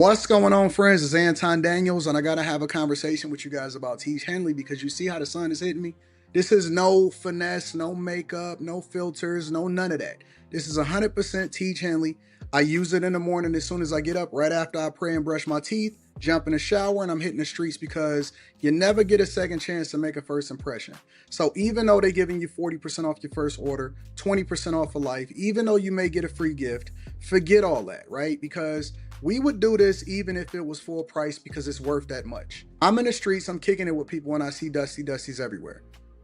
What's going on, friends? It's Anton Daniels, and I gotta have a conversation with you guys about Teach Henley because you see how the sun is hitting me. This is no finesse, no makeup, no filters, no none of that. This is 100% Teach Henley. I use it in the morning as soon as I get up, right after I pray and brush my teeth, jump in the shower, and I'm hitting the streets because you never get a second chance to make a first impression. So even though they're giving you 40% off your first order, 20% off for life, even though you may get a free gift, forget all that, right? Because we would do this even if it was full price because it's worth that much. I'm in the streets, I'm kicking it with people, and I see Dusties everywhere.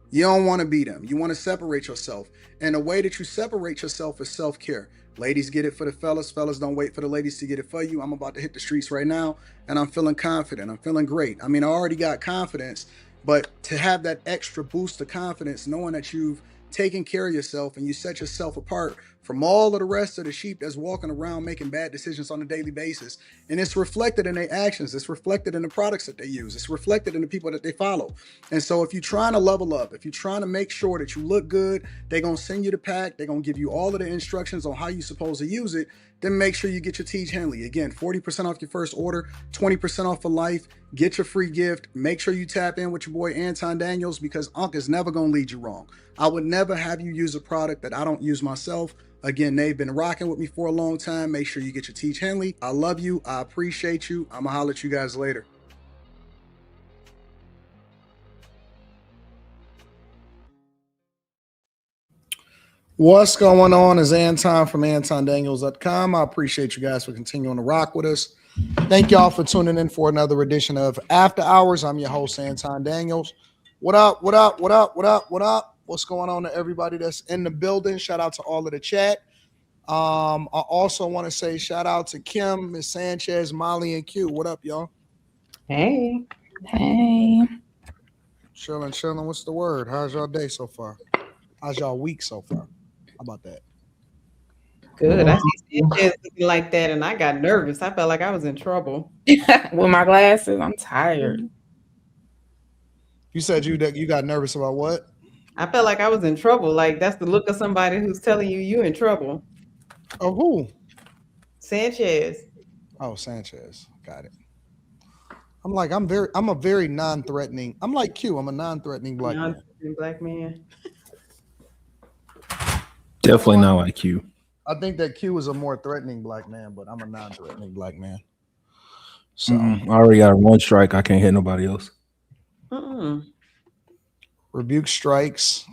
You don't want to be them. You want to separate yourself. And the way that you separate yourself is self-care. Ladies get it for the fellas. Fellas don't wait for the ladies to get it for you. I'm about to hit the streets right now, and I'm feeling confident. I'm feeling great. I mean, I already got confidence, but to have that extra boost of confidence, knowing that you've taken care of yourself and you set yourself apart from all of the rest of the sheep that's walking around making bad decisions on a daily basis. And it's reflected in their actions. It's reflected in the products that they use. It's reflected in the people that they follow. And so if you're trying to level up, if you're trying to make sure that you look good, they're going to send you the pack. They're going to give you all of the instructions on how you're supposed to use it. Then make sure you get your Teach Henley. Again, 40% off your first order, 20% off for life. Get your free gift. Make sure you tap in with your boy Anton Daniels because Unc is never going to lead you wrong. I would never have you use a product that I don't use myself. Again, they've been rocking with me for a long time. Make sure you get your Teach Henley. I love you. I appreciate you. I'm going to holler at you guys later. What's going on? Is Anton from AntonDaniels.com. I appreciate you guys for continuing to rock with us. Thank y'all for tuning in for another edition of After Hours. I'm your host, Anton Daniels. What up? What up? What up? What up? What up? What's going on to everybody that's in the building? Shout out to all of the chat. I also want to say shout out to Kim, Miss Sanchez, Molly, and Q. What up, y'all? Hey. Hey. Chilling. What's the word? How's y'all day so far? How's y'all week so far? How about that? Good. I see Sanchez looking like that, and I got nervous. I felt like I was in trouble. With my glasses, I'm tired. You said you got nervous about what? I felt like I was in trouble. Like that's the look of somebody who's telling you in trouble. Oh, who? Sanchez. Oh, Sanchez. Got it. I'm a very non-threatening. I'm like Q. I'm a non-threatening black man. Black man. Definitely not like Q. I think that Q is a more threatening black man, but I'm a non-threatening black man. So I already got one strike. I can't hit nobody else. Rebuke strikes.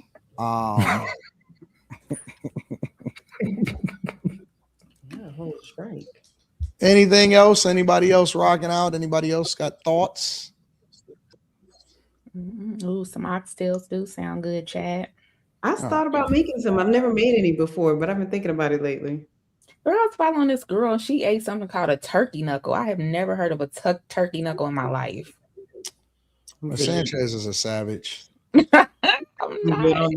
Strike. Anything else? Anybody else rocking out? Anybody else got thoughts? Ooh, some oxtails do sound good, Chad. I thought about making some. I've never made any before, but I've been thinking about it lately. Girl, I was following this girl and she ate something called a turkey knuckle. I have never heard of a turkey knuckle in my life. Sanchez is a savage. I'm not.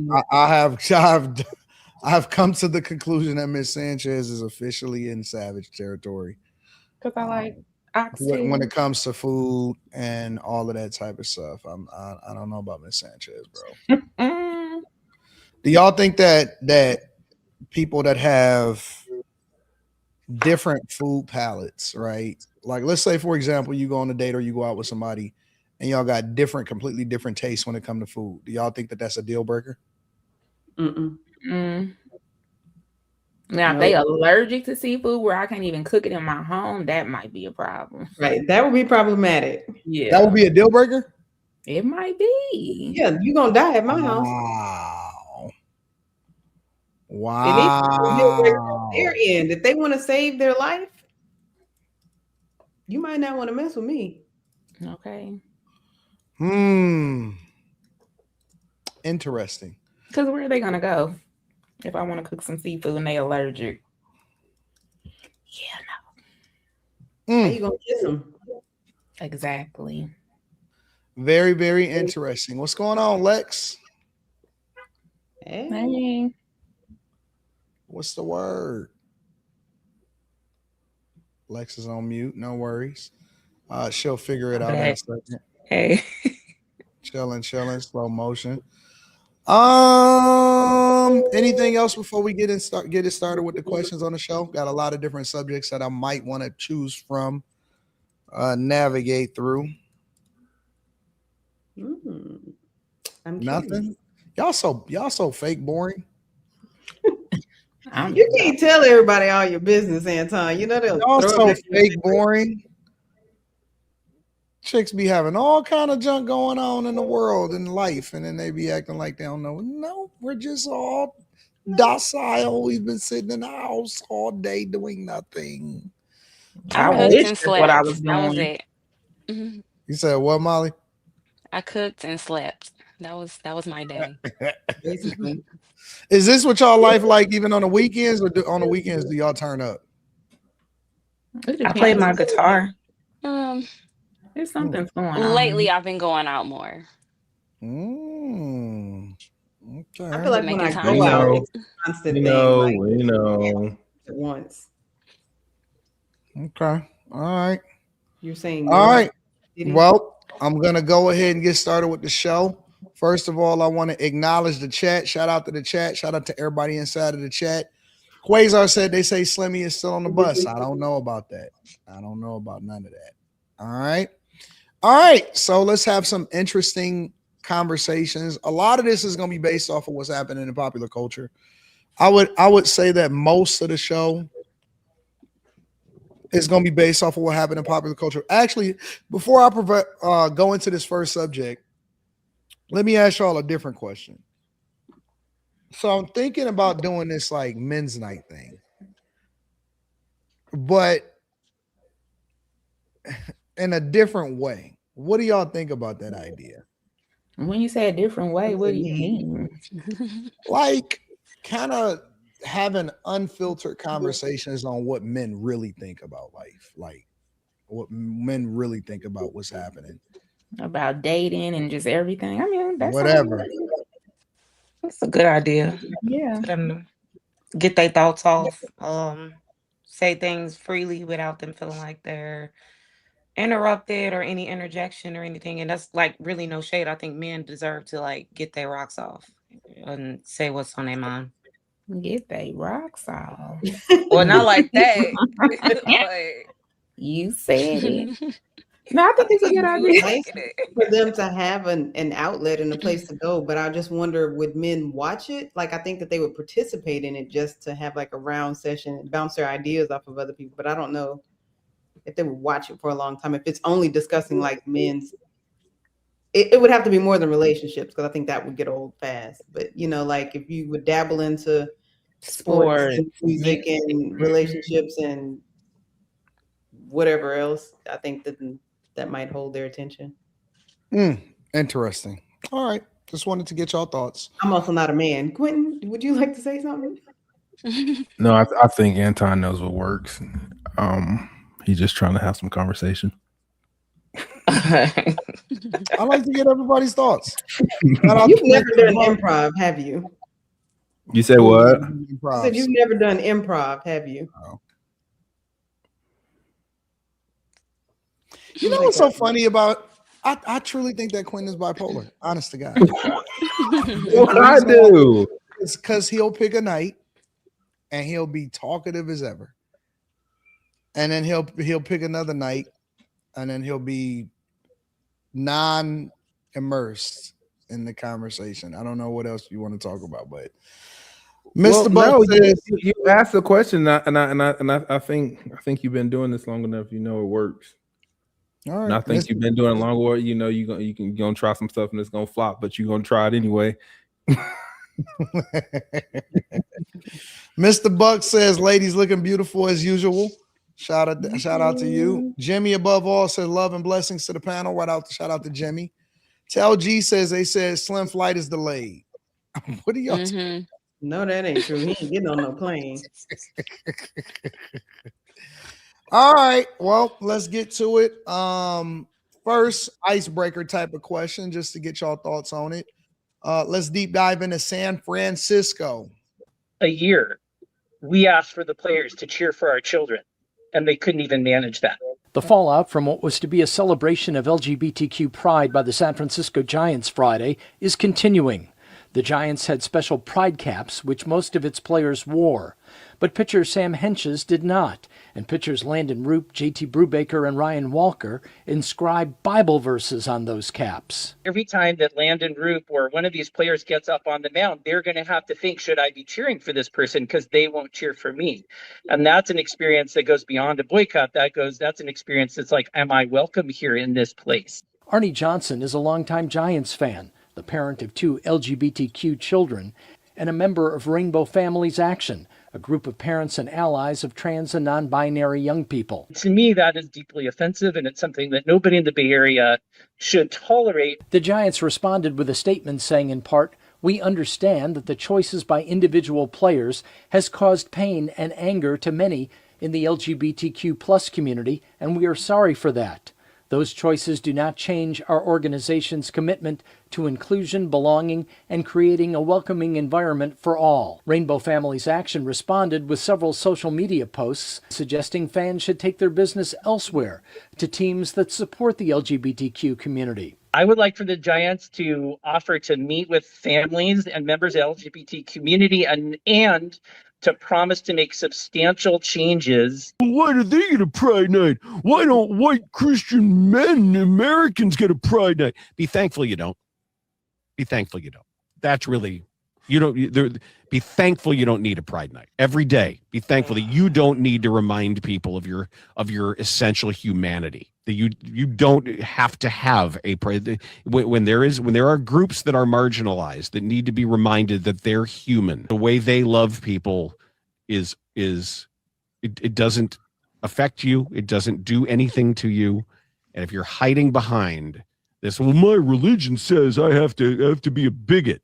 I've come to the conclusion that Miss Sanchez is officially in savage territory. Because I like oxtails. When it comes to food and all of that type of stuff. I don't know about Miss Sanchez, bro. Do y'all think that people that have different food palates, right? Like, let's say, for example, you go on a date or you go out with somebody and y'all got completely different tastes when it comes to food. Do y'all think that that's a deal breaker? Now, if they allergic to seafood where I can't even cook it in my home, that might be a problem. Right. That would be problematic. Yeah. That would be a deal breaker? It might be. Yeah, you're going to die at my house. Wow. Their end. If they want to save their life, you might not want to mess with me. Okay. Interesting. Because where are they going to go if I want to cook some seafood and they allergic? Yeah, no. How you going to kiss them? Exactly. Very, very interesting. What's going on, Lex? Hey. What's the word? Lex is on mute. No worries. She'll figure it out in a second. Hey. Chilling, slow motion. Anything else before we get it started with the questions on the show? Got a lot of different subjects that I might want to choose from navigate through? I'm Nothing. Y'all so fake boring. You can't tell everybody all your business, Anton. You know they'll Y'all throw so it fake boring. Chicks be having all kind of junk going on in the world and life, and then they be acting like they don't know. No, we're just all docile. We've been sitting in the house all day doing nothing. I cooked wish and that's what I slept. was That was doing. it. Mhm. You said what, Molly? I cooked and slept. That was my day. basically. Is this what y'all life like even on the weekends, or on the weekends do y'all turn up? I played my guitar. There's something's going on. Lately, I've been going out more. Okay. I feel like when I Making go time out, for it's a constant We thing. know, Like we know. at once. Okay. All right. You're saying All no. right. Diddy? Well, I'm gonna go ahead and get started with the show. First of all, I want to acknowledge the chat. Shout out to the chat. Shout out to everybody inside of the chat. Quasar said they say Slimmy is still on the bus. I don't know about that. I don't know about none of that. All right. All right. So let's have some interesting conversations. A lot of this is going to be based off of what's happening in popular culture. I would say that most of the show is going to be based off of what happened in popular culture. Actually, before I go into this first subject, let me ask y'all a different question. So I'm thinking about doing this like men's night thing, but in a different way. What do y'all think about that idea? When you say a different way, what do you mean? Like kind of having unfiltered conversations on what men really think about life, like what men really think about what's happening. About dating and just everything. I mean, that's Whatever. That's a good idea. Yeah. For them to get their thoughts off. Say things freely without them feeling like they're interrupted or any interjection or anything. And that's like really no shade. I think men deserve to like get their rocks off and say what's on their mind. Get they rocks off. Well, not like that. But You said it. No, I think it's a good idea. Nice for them to have an outlet and a place to go, but I just wonder, would men watch it? Like, I think that they would participate in it just to have like a round session and bounce their ideas off of other people, but I don't know if they would watch it for a long time. If it's only discussing like men's, it would have to be more than relationships, because I think that would get old fast. But you know, like if you would dabble into sports and music and relationships and whatever else, I think that might hold their attention. Interesting. All right. Just wanted to get y'all thoughts. I'm also not a man. Quentin, would you like to say something? No, I think Anton knows what works. He's just trying to have some conversation. I like to get everybody's thoughts. You've never done improv, have you? You said what? I said you've never done improv, have you? No. You know what's so funny about? I truly think that Quentin is bipolar. Honest to God. What I do? It's because he'll pick a night and he'll be talkative as ever, and then he'll pick another night and then he'll be non-immersed in the conversation. I don't know what else you want to talk about, but Mr. Buck says you asked a question, and I think you've been doing this long enough. You know it works. All right. And I think you've been doing it longer. You know you're gonna try some stuff and it's gonna flop, but you're gonna try it anyway. Mr. Buck says, "Ladies looking beautiful as usual." Shout out to you. Jimmy above all said, "Love and blessings to the panel." Shout out to Jimmy. Tell G says they said Slim flight is delayed. What are y'all? No, that ain't true. He ain't getting on no plane. All right. Well, let's get to it. First icebreaker type of question, just to get y'all thoughts on it. Let's deep dive into San Francisco. A year, we asked for the players to cheer for our children, and they couldn't even manage that. The fallout from what was to be a celebration of LGBTQ pride by the San Francisco Giants Friday is continuing. The Giants had special pride caps, which most of its players wore. But pitcher Sam Hentges did not, and pitchers Landon Roop, J.T. Brubaker, and Ryan Walker inscribed Bible verses on those caps. Every time that Landon Roop or one of these players gets up on the mound, they're going to have to think, should I be cheering for this person? Because they won't cheer for me. And that's an experience that goes beyond a boycott. That's an experience that's like, am I welcome here in this place? Arnie Johnson is a longtime Giants fan, the parent of 2 LGBTQ children, and a member of Rainbow Families Action, a group of parents and allies of trans and non-binary young people. To me, that is deeply offensive, and it's something that nobody in the Bay Area should tolerate. The Giants responded with a statement saying, in part, "We understand that the choices by individual players has caused pain and anger to many in the LGBTQ plus community, and we are sorry for that. Those choices do not change our organization's commitment to inclusion, belonging, and creating a welcoming environment for all." Rainbow Families Action responded with several social media posts suggesting fans should take their business elsewhere to teams that support the LGBTQ community. I would like for the Giants to offer to meet with families and members of the LGBT community and to promise to make substantial changes. Why do they get a pride night? Why don't white Christian men, Americans, get a pride night? Be thankful you don't. Be thankful you don't. That's really, you don't, be thankful you don't need a pride night. Every day, be thankful that you don't need to remind people of your essential humanity. That you don't have to have a pride. When there are groups that are marginalized that need to be reminded that they're human. The way they love people is it doesn't affect you. It doesn't do anything to you. And if you're hiding behind this, well, my religion says I have to be a bigot,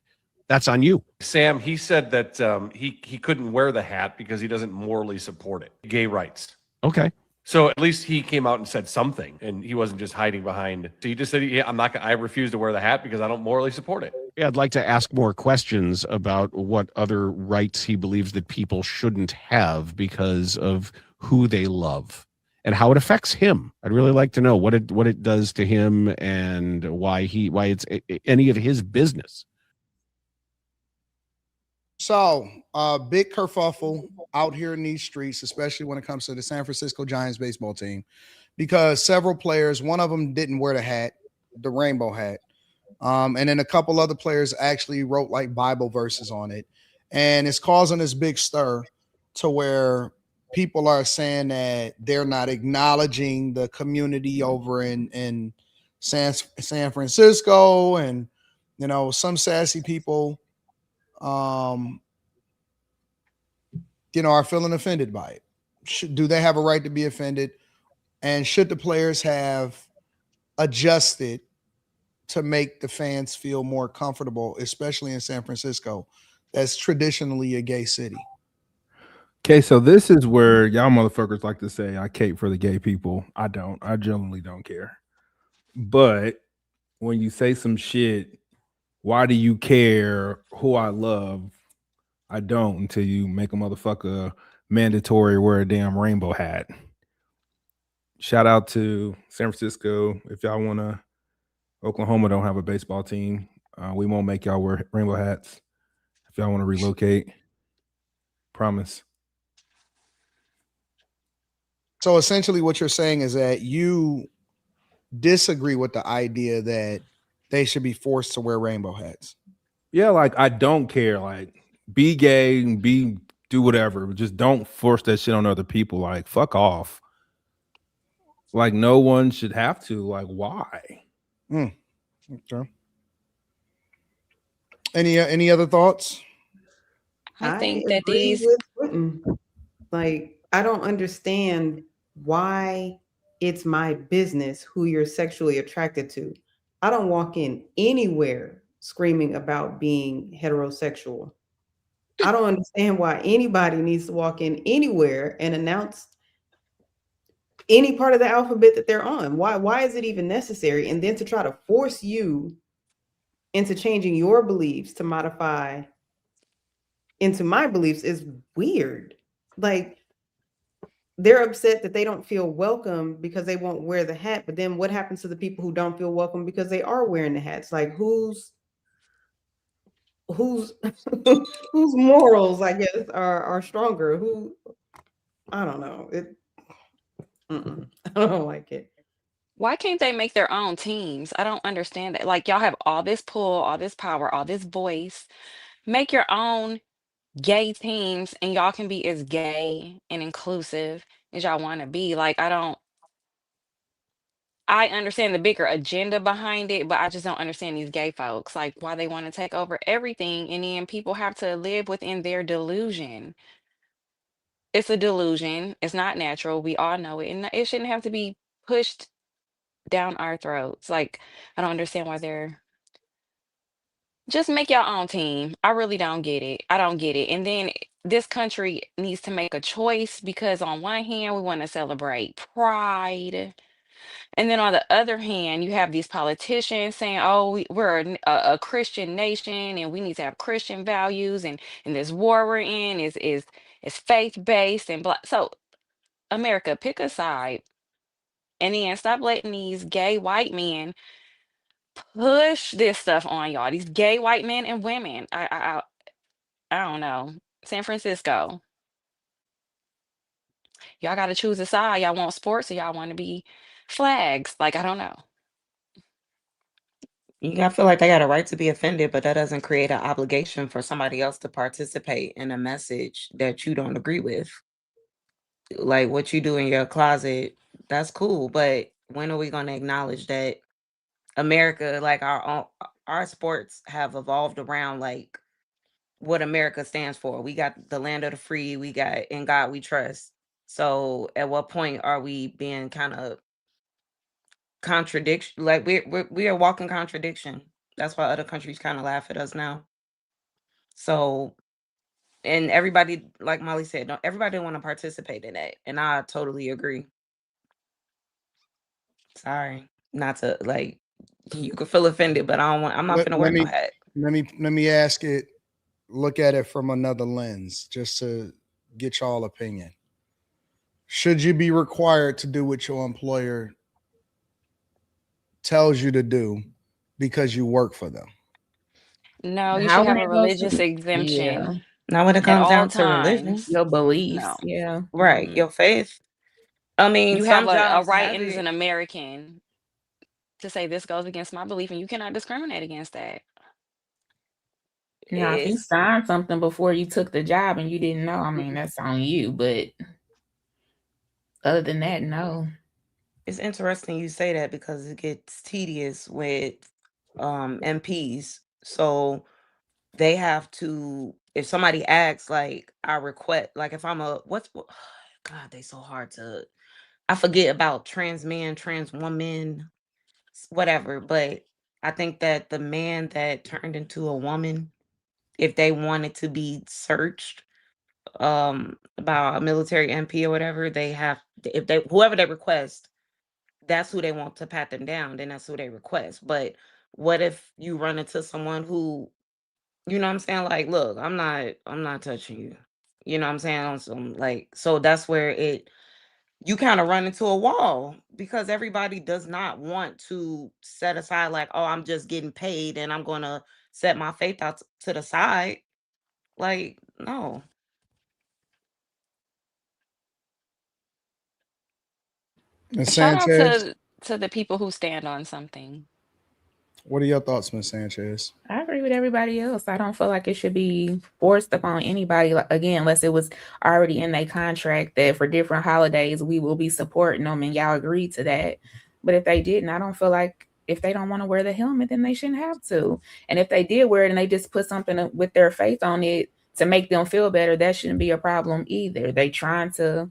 that's on you. Sam, he said that he couldn't wear the hat because he doesn't morally support it. Gay rights. Okay. So at least he came out and said something, and he wasn't just hiding behind. So he just said, "Yeah, I refuse to wear the hat because I don't morally support it." Yeah, I'd like to ask more questions about what other rights he believes that people shouldn't have because of who they love and how it affects him. I'd really like to know what it does to him and why it's any of his business. So, big kerfuffle out here in these streets, especially when it comes to the San Francisco Giants baseball team, because several players, one of them didn't wear the hat, the rainbow hat. And then a couple other players actually wrote like Bible verses on it. And it's causing this big stir to where people are saying that they're not acknowledging the community over in San Francisco. And, you know, some sassy people, are feeling offended by it. Do they have a right to be offended? And should the players have adjusted to make the fans feel more comfortable, especially in San Francisco, that's traditionally a gay city? Okay, so this is where y'all motherfuckers like to say I cape for the gay people. I don't. I genuinely don't care. But when you say some shit, why do you care who I love? I don't until you make a motherfucker mandatory wear a damn rainbow hat. Shout out to San Francisco. If y'all want to, Oklahoma don't have a baseball team. We won't make y'all wear rainbow hats. If y'all want to relocate, promise. So essentially what you're saying is that you disagree with the idea that they should be forced to wear rainbow hats. Yeah, like I don't care. Like be gay and do whatever. But just don't force that shit on other people. Like fuck off. Like no one should have to. Like why? Okay. Any other thoughts? I think that agree these with Quentin. Like I don't understand why it's my business who you're sexually attracted to. I don't walk in anywhere screaming about being heterosexual. I don't understand why anybody needs to walk in anywhere and announce any part of the alphabet that they're on. Why is it even necessary? And then to try to force you into changing your beliefs to modify into my beliefs is weird. Like they're upset that they don't feel welcome because they won't wear the hat. But then what happens to the people who don't feel welcome because they are wearing the hats? Like whose whose morals, I guess, are stronger. Who, I don't know. I don't like it. Why can't they make their own teams? I don't understand that. Like y'all have all this pull, all this power, all this voice. Make your own gay teams and y'all can be as gay and inclusive as y'all want to be. Like I understand the bigger agenda behind it, but I just don't understand these gay folks, like why they want to take over everything and then people have to live within their delusion. It's a delusion. It's not natural. We all know it. And it shouldn't have to be pushed down our throats. Like, I don't understand why they're just make your own team. I really don't get it. I don't get it. And then this country needs to make a choice because on one hand, we want to celebrate pride. And then on the other hand, you have these politicians saying, "Oh, we're a Christian nation, and we need to have Christian values, and this war we're in is faith based and blah." So, America, pick a side, and then stop letting these gay white men push this stuff on y'all. These gay white men and women. I don't know. San Francisco, y'all got to choose a side. Y'all want sports, or y'all want to be flags? Like I don't know. I feel like they got a right to be offended, but that doesn't create an obligation for somebody else to participate in a message that you don't agree with. Like what you do in your closet, that's cool, but when are we going to acknowledge that America, like our sports have evolved around like what America stands for? We got the land of the free, we got in God we trust. So at what point are we being kind of contradiction? Like we are walking contradiction. That's why other countries kind of laugh at us now. So, and everybody, like Molly said, no, everybody want to participate in that, and I totally agree. Sorry, not to like. You could feel offended, but I don't want. I'm not gonna wear no hat. Let me ask it. Look at it from another lens, just to get y'all opinion. Should you be required to do what your employer tells you to do because you work for them? No, you should How when have a it goes religious to, yeah, exemption Not when it at comes all down to religion, times. your beliefs, No. yeah. right? Mm-mm. Your faith. I mean, You have some a jobs right have as it. an American to say this goes against my belief, and you cannot discriminate against that. Now, if you It's signed something before you took the job and you didn't know, I mean, that's on you. But other than that, no. it's interesting you say that because it gets tedious with MPs. So they have to, if somebody asks, like, I request, like, if I'm a, God, they so hard to, I forget about trans man, trans woman, whatever. But I think that the man that turned into a woman, if they wanted to be searched about a military MP or whatever, they have, if they, whoever they request, that's who they want to pat them down, then that's who they request. But what if you run into someone who, you know what I'm saying? Like, look, I'm not touching you. You know what I'm saying? On some like, so that's where you kind of run into a wall because everybody does not want to set aside like, oh, I'm just getting paid and I'm gonna set my faith out to the side. Like, no. Ms. Shout out Sanchez, to the people who stand on something. what are your thoughts, Ms. Sanchez? I agree with everybody else. I don't feel like it should be forced upon anybody, again, unless it was already in their contract that for different holidays we will be supporting them and y'all agreed to that. But if they didn't, I don't feel like if they don't want to wear the helmet, then they shouldn't have to. And if they did wear it and they just put something with their faith on it to make them feel better, that shouldn't be a problem either. They trying to,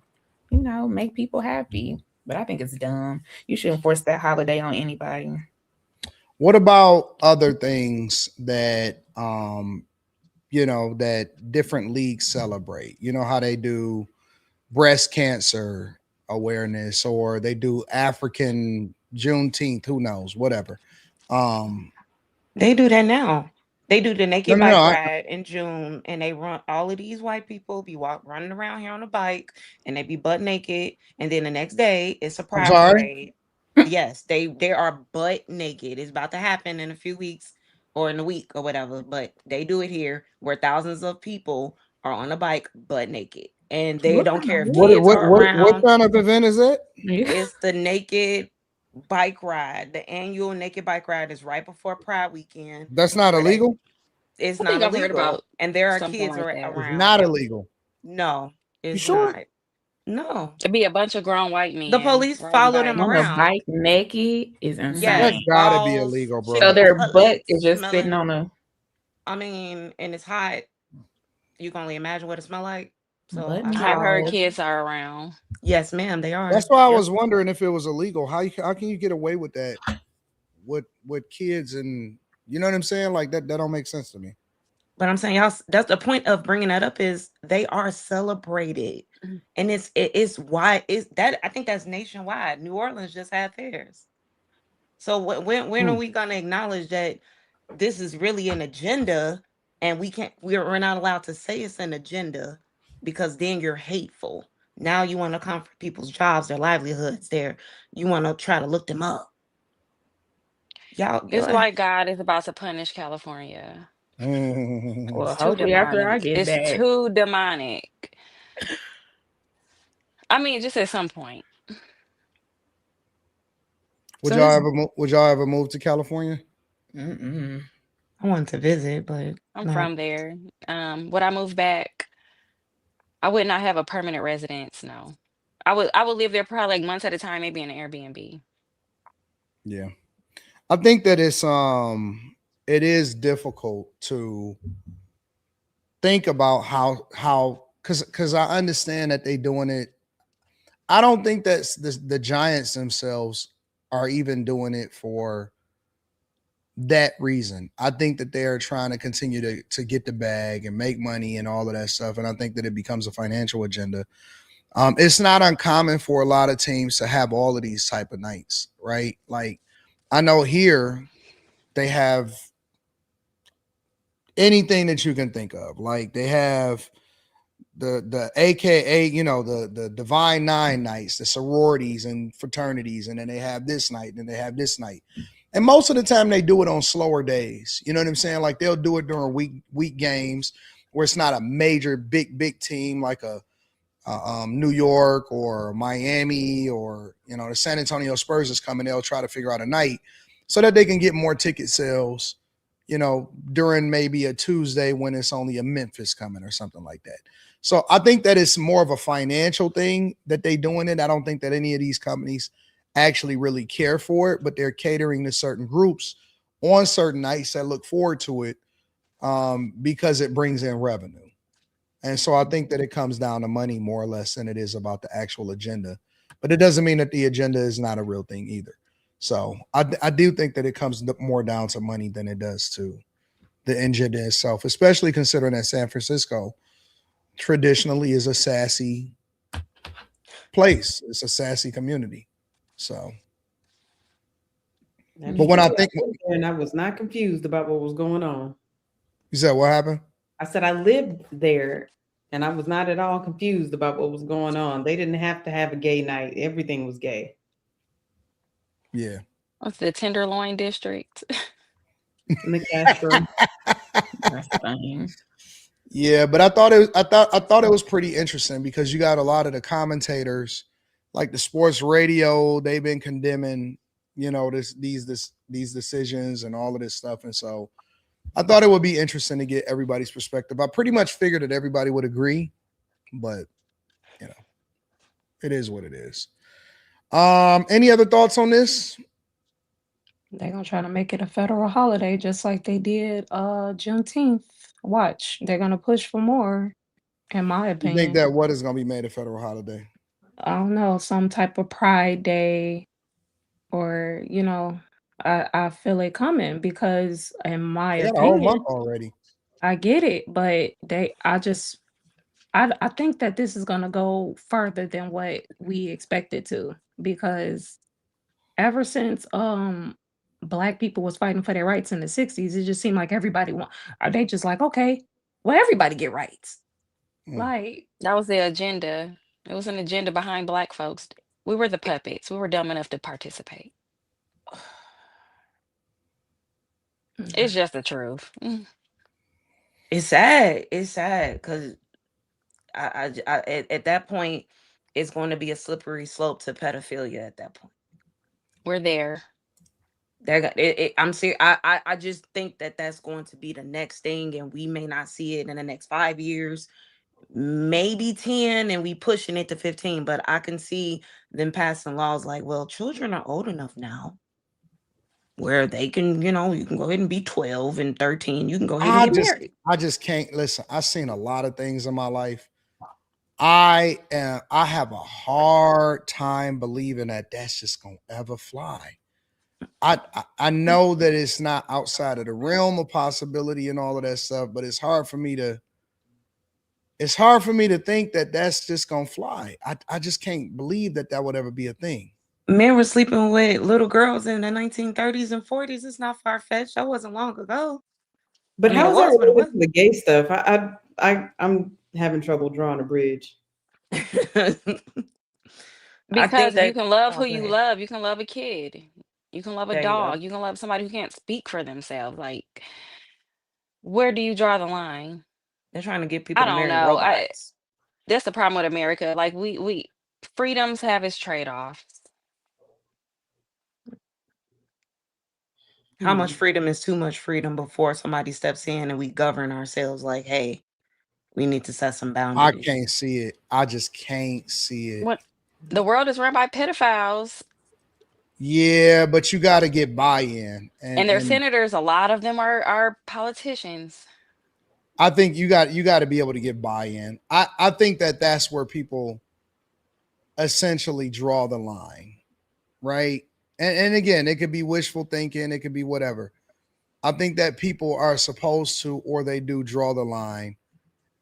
make people happy. But I think it's dumb. You shouldn't force that holiday on anybody. What about other things that that different leagues celebrate? You know how they do breast cancer awareness, or they do African Juneteenth, who knows, whatever. They do that now. They do the No, naked no, no. bike ride in June, and they run all of these white people be running around here on a bike, and they be butt naked. And then the next day, it's a I'm pride sorry. parade. Yes, they are butt naked. It's about to happen in a few weeks. or in a week or whatever, but they do it here where thousands of people are on a bike butt naked and they What don't kind care of if What kids what are what what around. kind of event is that? It's the naked bike ride. The annual naked bike ride is right before Pride weekend. That's not Where illegal. it's I think not I've heard illegal, about and there are something kids like that. It's around. not illegal. No, You it's sure? not. No, It'd be a bunch of grown white the men police riding follow them bikes. on a around. bike naked is Yes, That insane. gotta be balls, illegal, So bro. chicken their butt is cutlets, just sitting on smelling. a I mean, and it's hot. You can only imagine what it smell like. So butt I and say, I've heard balls. kids are around. yes, ma'am, they are. That's why I Yep. was wondering if it was illegal. How can you get away with that with kids and you know what I'm saying? Like that don't make sense to me. But I'm saying, y'all, that's the point of bringing that up is they are celebrated, and it's why is that I think that's nationwide. New Orleans just had theirs. So when are we gonna acknowledge that this is really an agenda, and we're not allowed to say it's an agenda because then you're hateful. Now you want to come for people's jobs, their livelihoods, you want to try to look them up. Y'all, It's like God is about to punish California. Well, It's too hopefully after I demonic. get It's back. too demonic. I mean, just at some point. Would So y'all it's ever move to California? mm-mm. I wanted to visit, but I'm no. from there. Would I move back? I would not have a permanent residence, no. I would live there probably like months at a time, maybe in an Airbnb. Yeah. I think that it is difficult to think about how because I understand that they doing it. I don't think that the Giants themselves are even doing it for that reason. I think that they are trying to continue to get the bag and make money and all of that stuff. And I think that it becomes a financial agenda. It's not uncommon for a lot of teams to have all of these type of nights, right? Like I know here they have anything that you can think of. Like they have the AKA, the Divine Nine nights, the sororities and fraternities, and then they have this night, and they have this night. And most of the time they do it on slower days. You know what I'm saying? Like they'll do it during week games where it's not a major big team like a New York or Miami or the San Antonio Spurs is coming. They'll try to figure out a night so that they can get more ticket sales, during maybe a Tuesday when it's only a Memphis coming or something like that. So I think that it's more of a financial thing that they doing it. I don't think that any of these companies actually really care for it, but they're catering to certain groups on certain nights that look forward to it because it brings in revenue. And so I think that it comes down to money more or less than it is about the actual agenda. But it doesn't mean that the agenda is not a real thing either. So I do think that it comes more down to money than it does to the agenda itself, especially considering that San Francisco traditionally is a sassy place. It's a sassy community. So, That's but when I true. think, lived there and I was not confused about what was going on. you said what happened? I said I lived there and I was not at all confused about what was going on. They didn't have to have a gay night. Everything was gay. Yeah. What's the Tenderloin District? In the Castro. That's fine. Yeah, but I thought it was pretty interesting because you got a lot of the commentators, like the sports radio, they've been condemning, these decisions and all of this stuff. And so I thought it would be interesting to get everybody's perspective. I pretty much figured that everybody would agree, but it is what it is. Any other thoughts on this? They're gonna try to make it a federal holiday just like they did Juneteenth. Watch, they're gonna push for more, in my You think opinion. that what is going to be made a federal holiday? I don't know, some type of Pride Day or I feel it coming because in my They got a whole opinion, month already. I get it, but I think that this is gonna go further than what we expected to because ever since Black people was fighting for their rights in the 60s, it just seemed like everybody are they just like, okay, well, everybody get rights. Like, That was the agenda. It was an agenda behind Black folks. We were the puppets. We were dumb enough to participate. It's just the truth. It's sad. It's sad because at that point, it's going to be a slippery slope to pedophilia. At that point, We're there. I'm serious. I just think that that's going to be the next thing, and we may not see it in the next 5 years, maybe 10, and we pushing it to 15. But I can see them passing laws like, well, children are old enough now where they can, you can go ahead and be 12 and 13. You can go ahead and get married. I just can't listen. I've seen a lot of things in my life. I have a hard time believing that that's just gonna ever fly. I know that it's not outside of the realm of possibility and all of that stuff, but it's hard for me to think that that's just gonna fly. I just can't believe that would ever be a thing. Men were sleeping with little girls in the 1930s and 40s. It's not far-fetched. That wasn't long ago. But I mean, how's it was, that but it related to the gay stuff? I'm having trouble drawing a bridge. wasn't. I Because think you that. can love Oh, who go you ahead. love. You can love a kid. You can love a There you go. dog. You can love somebody who can't speak for themselves. Like, where do you draw the line? They're trying to get people I to don't marry know. robots. That's the problem with America. Like we freedoms have its trade-offs. How much freedom is too much freedom before somebody steps in and we govern ourselves like, hey, we need to set some I boundaries. can't see it. I just can't see it. What the world is run by pedophiles Yeah, but you got to get buy-in, and their and senators, a lot of them are politicians. I think you got to be able to get buy-in. I think that that's where people essentially draw the line, right? And again, it could be wishful thinking, it could be whatever. I think that people are supposed to, or they do, draw the line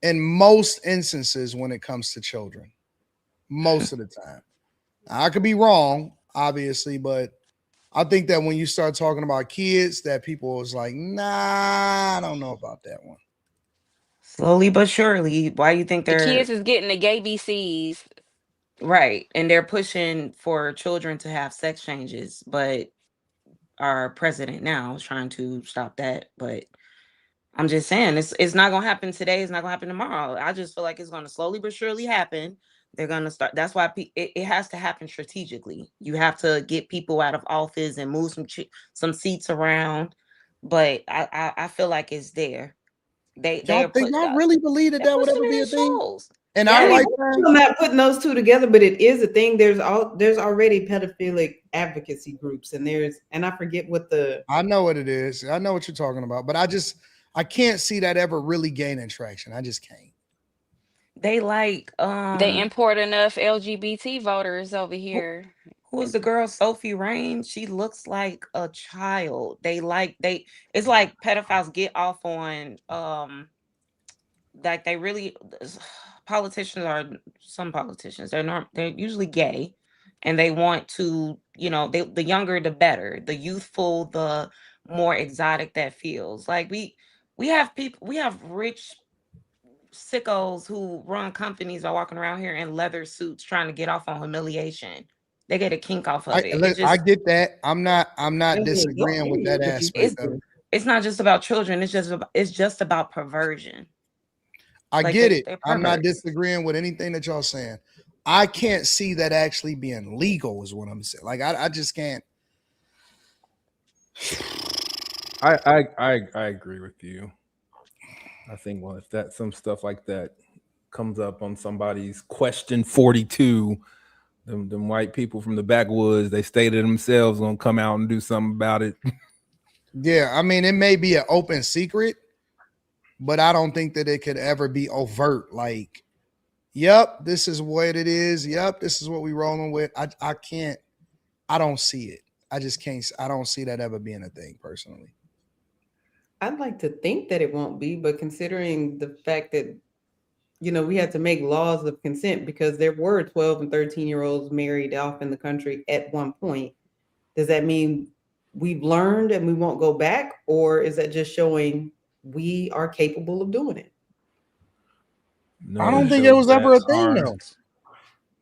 in most instances when it comes to children. Most of the time, I could be wrong, obviously, but I think that when you start talking about kids, that people is like, nah, I don't know about that one. Slowly but surely. Why you think The they're kids is getting the gay BCs. right? And they're pushing for children to have sex changes, but our president now is trying to stop that. But I'm just saying, it's not gonna happen today. It's not gonna happen tomorrow. I just feel like it's gonna slowly but surely happen. They're gonna start. That's why it has to happen strategically. You have to get people out of office and move some seats around. But I feel like it's there. They Y'all are think y'all really believe that they're would pushing ever it be in a thing shows. in Yeah, our they- lifetime? I'm not putting those two together, but it is a thing. There's already pedophilic advocacy groups, and I forget what the I know what it is. I know what you're talking about, but I can't see that ever really gaining traction. I just can't. They like They import enough LGBT voters over here. who is the girl? Sophie Rain. She looks like a child. It's like pedophiles get off on like they really politicians are some politicians. They're usually gay and they want to, the younger the better, the youthful, the more exotic that feels. Like we have rich sickos who run companies are walking around here in leather suits trying to get off on humiliation. They get a kink off of it. I get that. I'm not There's an disagreeing adult with that video, but you aspect of it. it's not just about children. It's just about perversion. I Like get it. they're I'm not perverts. disagreeing with anything that y'all saying. I can't see that actually being legal, is what I'm saying. Like I just can't. I agree with you. I think if that some stuff like that comes up on somebody's question 42, them white people from the backwoods, they stated themselves gonna come out and do something about it. Yeah, I mean, it may be an open secret, but I don't think that it could ever be overt. Like, yep, this is what it is. Yep, this is what we rolling with. I can't. I don't see it. I just can't. I don't see that ever being a thing personally. I'd like to think that it won't be, but considering the fact that we had to make laws of consent because there were 12 and 13-year-olds married off in the country at one point. Does that mean we've learned and we won't go back, or is that just showing we are capable of doing it? No, I don't think it was ever a thing, though.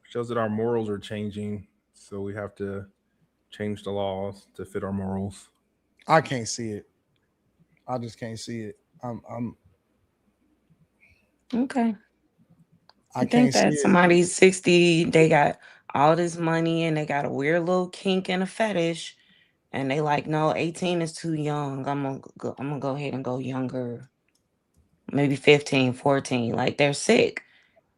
Shows that our morals are changing, so we have to change the laws to fit our morals. I can't see it. I just can't see it. Okay. I You can't think see that it. somebody's 60, they got all this money and they got a weird little kink and a fetish, and they like, no, 18 is too young. I'm gonna go ahead and go younger. Maybe 15, 14. Like they're sick.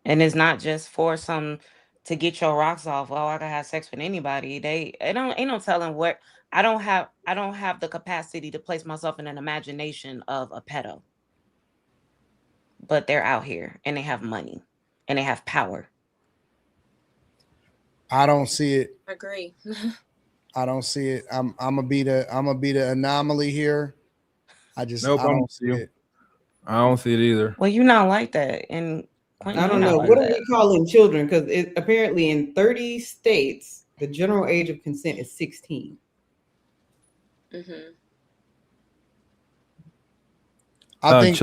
And it's not just for some to get your rocks off. Oh, I can have sex with anybody. They ain't no telling what I don't have the capacity to place myself in an imagination of a pedo. But they're out here and they have money and they have power. I don't see it. Agree. I don't see it. I'm gonna be the anomaly here. Nope, I I'm don't with see you. it. I don't see it either. Well, you're not like that. And Quentin, I you're don't not know. like What are that. we calling children? Because apparently in 30 states, the general age of consent is 16. Mm-hmm. I think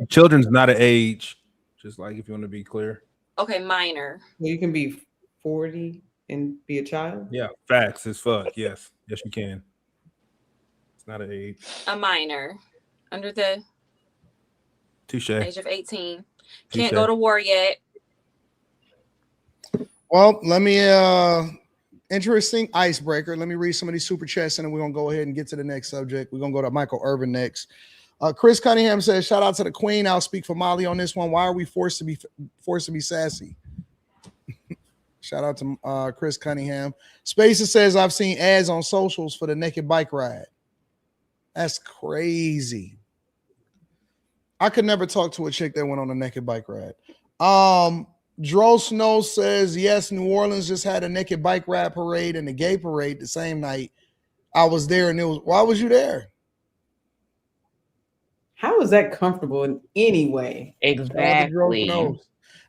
Children's not an age. Just like if you want to be clear. Okay, minor. You can be 40 and be a child. Yeah, facts as fuck. Yes, yes, you can. It's not an age. A minor under the Touche. age of 18. Can't go to war yet. Well, let me interesting icebreaker. Let me read some of these super chats and then we're gonna go ahead and get to the next subject. We're gonna go to Michael Irvin next. Chris Cunningham says, shout out to the queen. I'll speak for Molly on this one. Why are we forced to be sassy? Shout out to Chris Cunningham. Spacer says, I've seen ads on socials for the naked bike ride. That's crazy. I could never talk to a chick that went on a naked bike ride. Dro Snow says, yes, New Orleans just had a naked bike ride parade and a gay parade the same night. I was there and why was you there? How is that comfortable in any way? Exactly.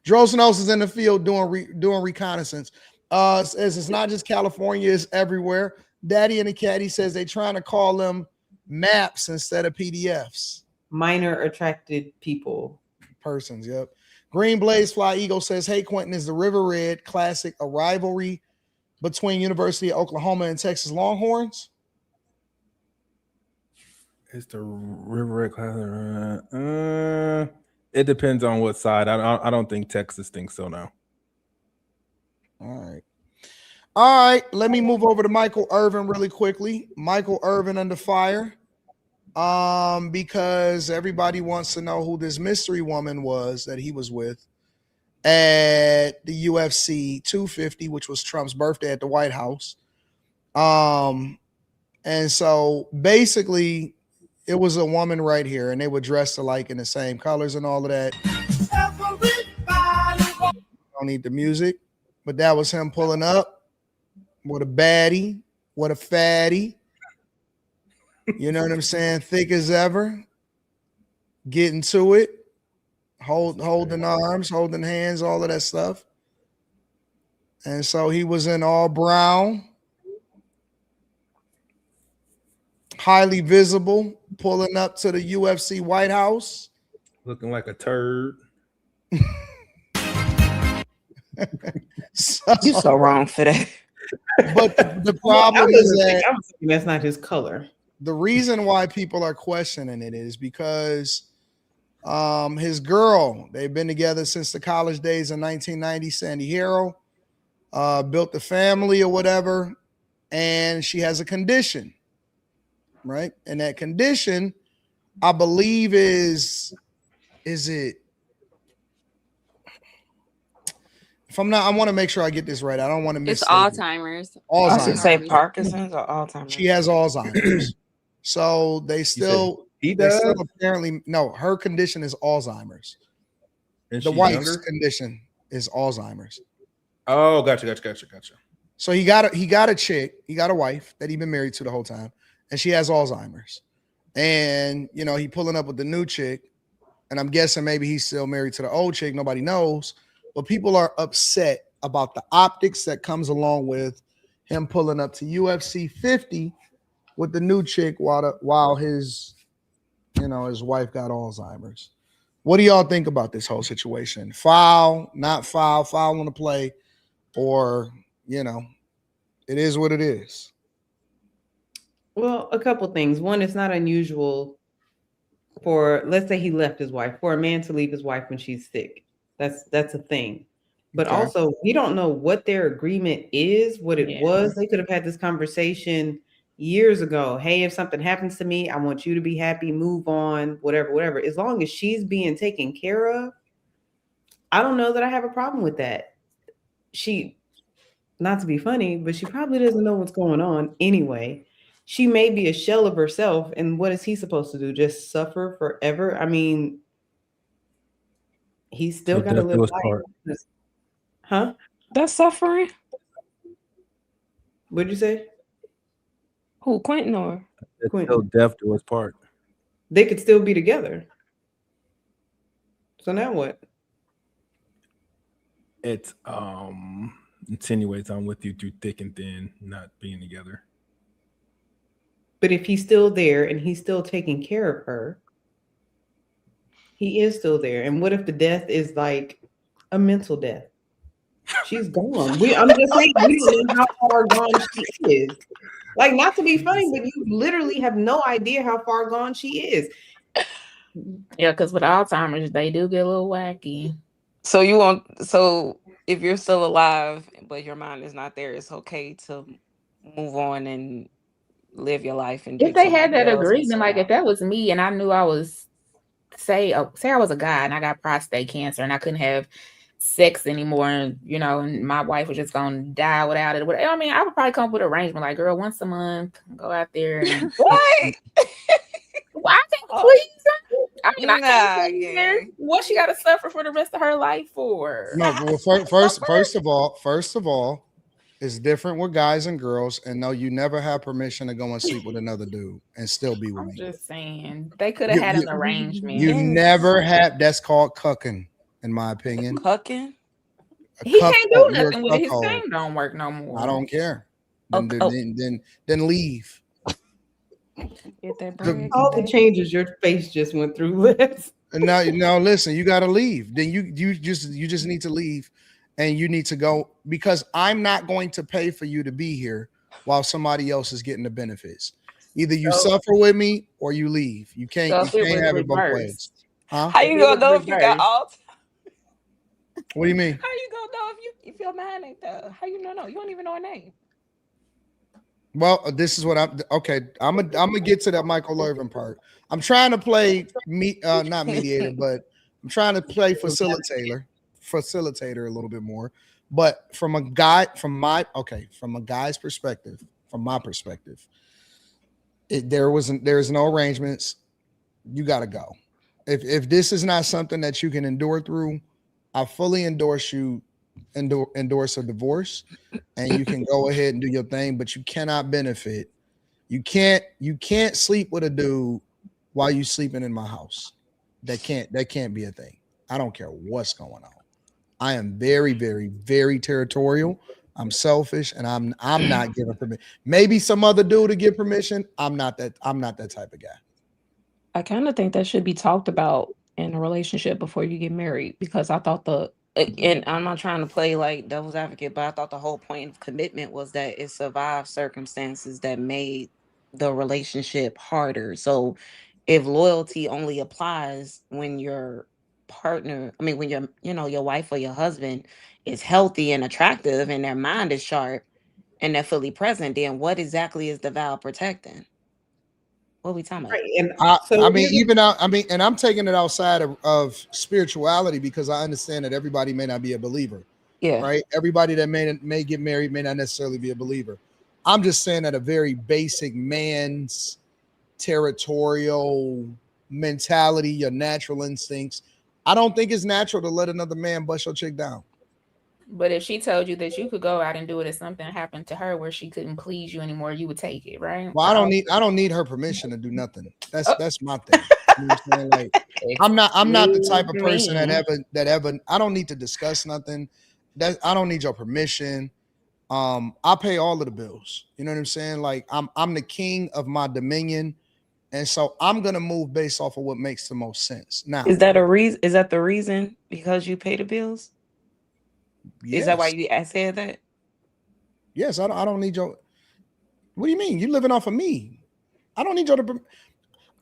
Dro Snow is in the field doing reconnaissance. Says it's not just California, it's everywhere. Daddy and the Caddy says they're trying to call them maps instead of PDFs. Minor attracted people. Persons, yep. Green Blaze Fly Eagle says, hey, Quentin, is the River Red Classic a rivalry between University of Oklahoma and Texas Longhorns? It's the River Red Classic. It depends on what side. I don't think Texas thinks so now. All right. Let me move over to Michael Irvin really quickly. Michael Irvin under fire. Because everybody wants to know who this mystery woman was that he was with at the UFC 250, which was Trump's birthday at the White House. And so basically it was a woman right here and they were dressed alike in the same colors and all of that. I don't need the music, but that was him pulling up. What a baddie, what a fatty. You know what I'm saying? Thick as ever. Getting to it. Holding arms, holding hands, all of that stuff. And so he was in all brown. Highly visible. Pulling up to the UFC White House. Looking like a turd. You're so wrong for that. But the problem is that I was thinking that's not his color. The reason why people are questioning it is because his girl, they've been together since the college days in 1990, Sandy Harrell, built a family or whatever, and she has a condition, right? And that condition, I believe is it? If I'm not, I want to make sure I get this right. I don't want to miss. It's Alzheimer's. I should say Parkinson's or Alzheimer's. She has Alzheimer's. So they still apparently no, her condition is Alzheimer's. And the wife's condition is Alzheimer's. Oh, gotcha. So he got a chick, he got a wife that he's been married to the whole time, and she has Alzheimer's. And you know, he pulling up with the new chick, and I'm guessing maybe he's still married to the old chick, nobody knows. But people are upset about the optics that comes along with him pulling up to UFC 50 with the new chick while his wife got Alzheimer's. What do y'all think about this whole situation? Foul, not foul, foul on the play, or it is what it is. Well, a couple things. One, it's not unusual for, let's say he left his wife, for a man to leave his wife when she's sick. That's a thing. But Okay. also, we don't know what their agreement is, what it Yeah. was. They could have had this conversation years ago. Hey, if something happens to me, I want you to be happy, move on, whatever. As long as she's being taken care of, I don't know that I have a problem with that. She, not to be funny, but she probably doesn't know what's going on anyway. She may be a shell of herself, and what is he supposed to do? Just suffer forever? I mean, he's still So got to death live do us life. part. Huh? That's suffering. What'd you say? Who, Quentin or? It's Quentin. still death do us part. They could still be together. So now what? It insinuates I'm with you through thick and thin, not being together. But if he's still there and he's still taking care of her, he is still there. And what if the death is like a mental death? She's gone. I'm just saying, we don't know how far gone she is. Like, not to be funny, but you literally have no idea how far gone she is. Yeah, because with Alzheimer's, they do get a little wacky. So if you're still alive, but your mind is not there, it's okay to move on and live your life and If date they had somebody that else. agreement, like if that was me and I knew I was, say I was a guy and I got prostate cancer and I couldn't have sex anymore, and and my wife was just gonna die without it. I mean, I would probably come up with an arrangement, like, girl, once a month, go out there and What? well, I can't please her. I mean, I Nah, can't please her. yeah. What she got to suffer for the rest of her life for? No, well, first of all, it's different with guys and girls. And no, you never have permission to go and sleep with another dude and still be with I'm me. just saying they could have had an arrangement. You never have. That's called cucking, in my opinion. Cucking? He can't do You're a nothing with it. His cuckold. thing don't work no more. I don't care. Then leave. Get that bread. All the changes your face just went through, Liz. And now listen, you got to leave. Then you just need to leave, and you need to go, because I'm not going to pay for you to be here while somebody else is getting the benefits. Either you suffer with me or you leave. You can't have it both ways. Huh? How you gonna know if you got all? What do you mean? How you gonna know if your mind ain't there? How you know? You don't even know her name. Well, this is what I'm gonna get to that Michael Irvin part. I'm trying to play not mediator, but I'm trying to play facilitator a little bit more. But from a guy's perspective, from my perspective, there's no arrangements. You gotta go. If this is not something that you can endure through, I fully endorse a divorce, and you can go ahead and do your thing, but you cannot benefit. You can't sleep with a dude while you sleeping in my house. That can't be a thing. I don't care what's going on. I am very, very, very territorial. I'm selfish, and I'm not giving permission. Maybe some other dude to give permission. I'm not that type of guy. I kind of think that should be talked about in a relationship before you get married, because I thought and I'm not trying to play like devil's advocate, but I thought the whole point of commitment was that it survived circumstances that made the relationship harder. So if loyalty only applies when your partner, when your wife or your husband is healthy and attractive and their mind is sharp and they're fully present, then what exactly is the vow protecting? What are we talking about? Right. And I'm taking it outside of spirituality, because I understand that everybody may not be a believer. Yeah. Right. Everybody that may get married may not necessarily be a believer. I'm just saying that a very basic man's territorial mentality, your natural instincts, I don't think it's natural to let another man bust your chick down. But if she told you that you could go out and do it, if something happened to her where she couldn't please you anymore, you would take it, right? Well, I don't need her permission to do nothing. That's my thing. You know what I'm saying? Like, I'm not the type of person that ever I don't need to discuss nothing. I don't need your permission. I pay all of the bills. You know what I'm saying? Like, I'm the king of my dominion, and so I'm gonna move based off of what makes the most sense. Now, is that the reason, because you pay the bills? Yes. Is that why you said that? Yes, I don't need your. What do you mean? You living off of me? I don't need your.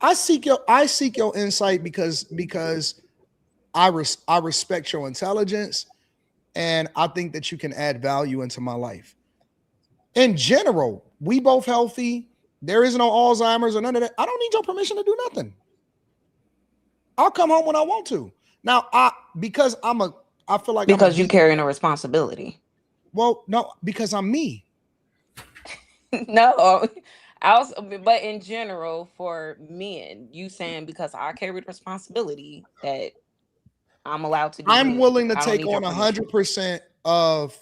I seek your insight because I respect your intelligence, and I think that you can add value into my life. In general, we both healthy. There is no Alzheimer's or none of that. I don't need your permission to do nothing. I'll come home when I want to. Now, I feel like because you carrying a responsibility. Well, no, because I'm me. No, but in general, for men, you saying because I carry the responsibility that I'm allowed to do. I'm willing to I don't take need your on permission. 100% of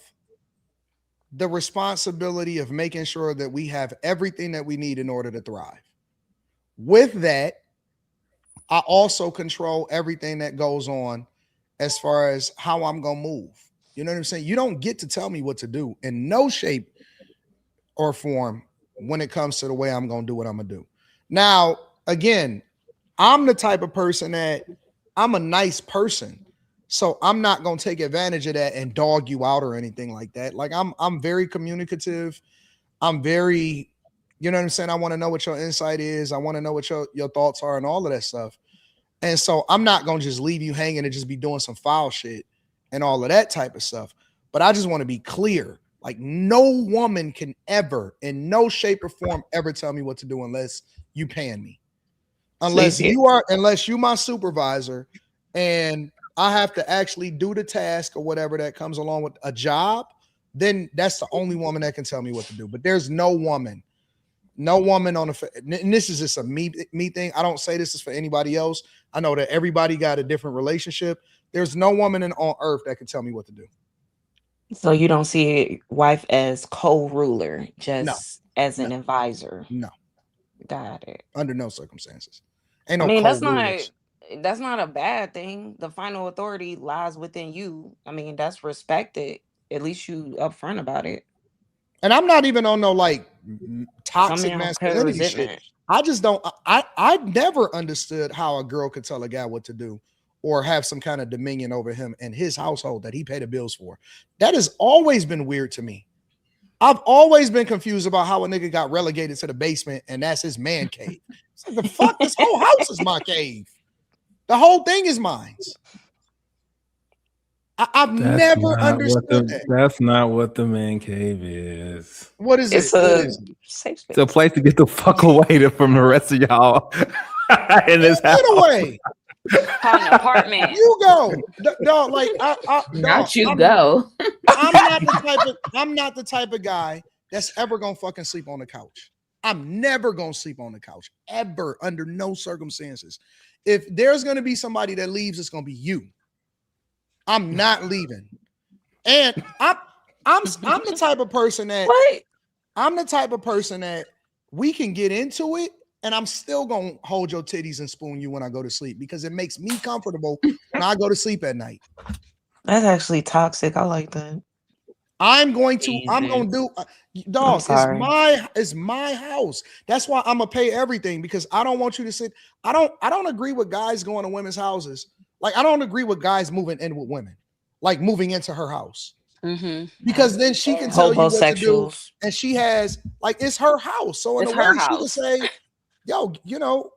the responsibility of making sure that we have everything that we need in order to thrive. With that, I also control everything that goes on as far as how I'm going to move. You know what I'm saying? You don't get to tell me what to do in no shape or form when it comes to the way I'm going to do what I'm going to do. Now, again, I'm the type of person that I'm a nice person. So I'm not going to take advantage of that and dog you out or anything like that. Like I'm very communicative. I'm very, you know what I'm saying? I want to know what your insight is. I want to know what your thoughts are and all of that stuff. And so I'm not going to just leave you hanging and just be doing some foul shit and all of that type of stuff. But I just want to be clear. Like no woman can ever, in no shape or form, ever tell me what to do unless you paying me. Unless you my supervisor and I have to actually do the task or whatever that comes along with a job, then that's the only woman that can tell me what to do. But there's no woman on and this is just a me thing. I don't say this is for anybody else. I know that everybody got a different relationship. There's no woman on earth that can tell me what to do. So you don't see wife as co-ruler, just as an advisor. No. Got it. Under no circumstances. Ain't no that's not a bad thing. The final authority lies within you. I mean, that's respected. At least you upfront about it. And I'm not even on no like toxic masculinity shit. I just don't. I never understood how a girl could tell a guy what to do or have some kind of dominion over him and his household that he paid the bills for. That has always been weird to me. I've always been confused about how a nigga got relegated to the basement and that's his man cave. It's like, the fuck? This whole house is my cave. The whole thing is mine. I've never understood that. That's not what the man cave is. What is it? It's a place to get the fuck away from the rest of y'all in this house. Get away. An apartment. You go. Dog, like go. I'm not the type of guy that's ever gonna fucking sleep on the couch. I'm never gonna sleep on the couch. Ever, under no circumstances. If there's gonna be somebody that leaves, it's gonna be you. I'm not leaving. And I'm the type of person that I'm the type of person that we can get into it. And I'm still going to hold your titties and spoon you when I go to sleep because it makes me comfortable when I go to sleep at night. That's actually toxic. I like that. I'm going to do, dog, it's my house. That's why I'm going to pay everything because I don't want you to sit. I don't agree with guys going to women's houses. Like, I don't agree with guys moving in with women, like moving into her house. Mm-hmm. Because then she can tell you what to do. And she has, like, it's her house. So in a way, she can say, yo, you know,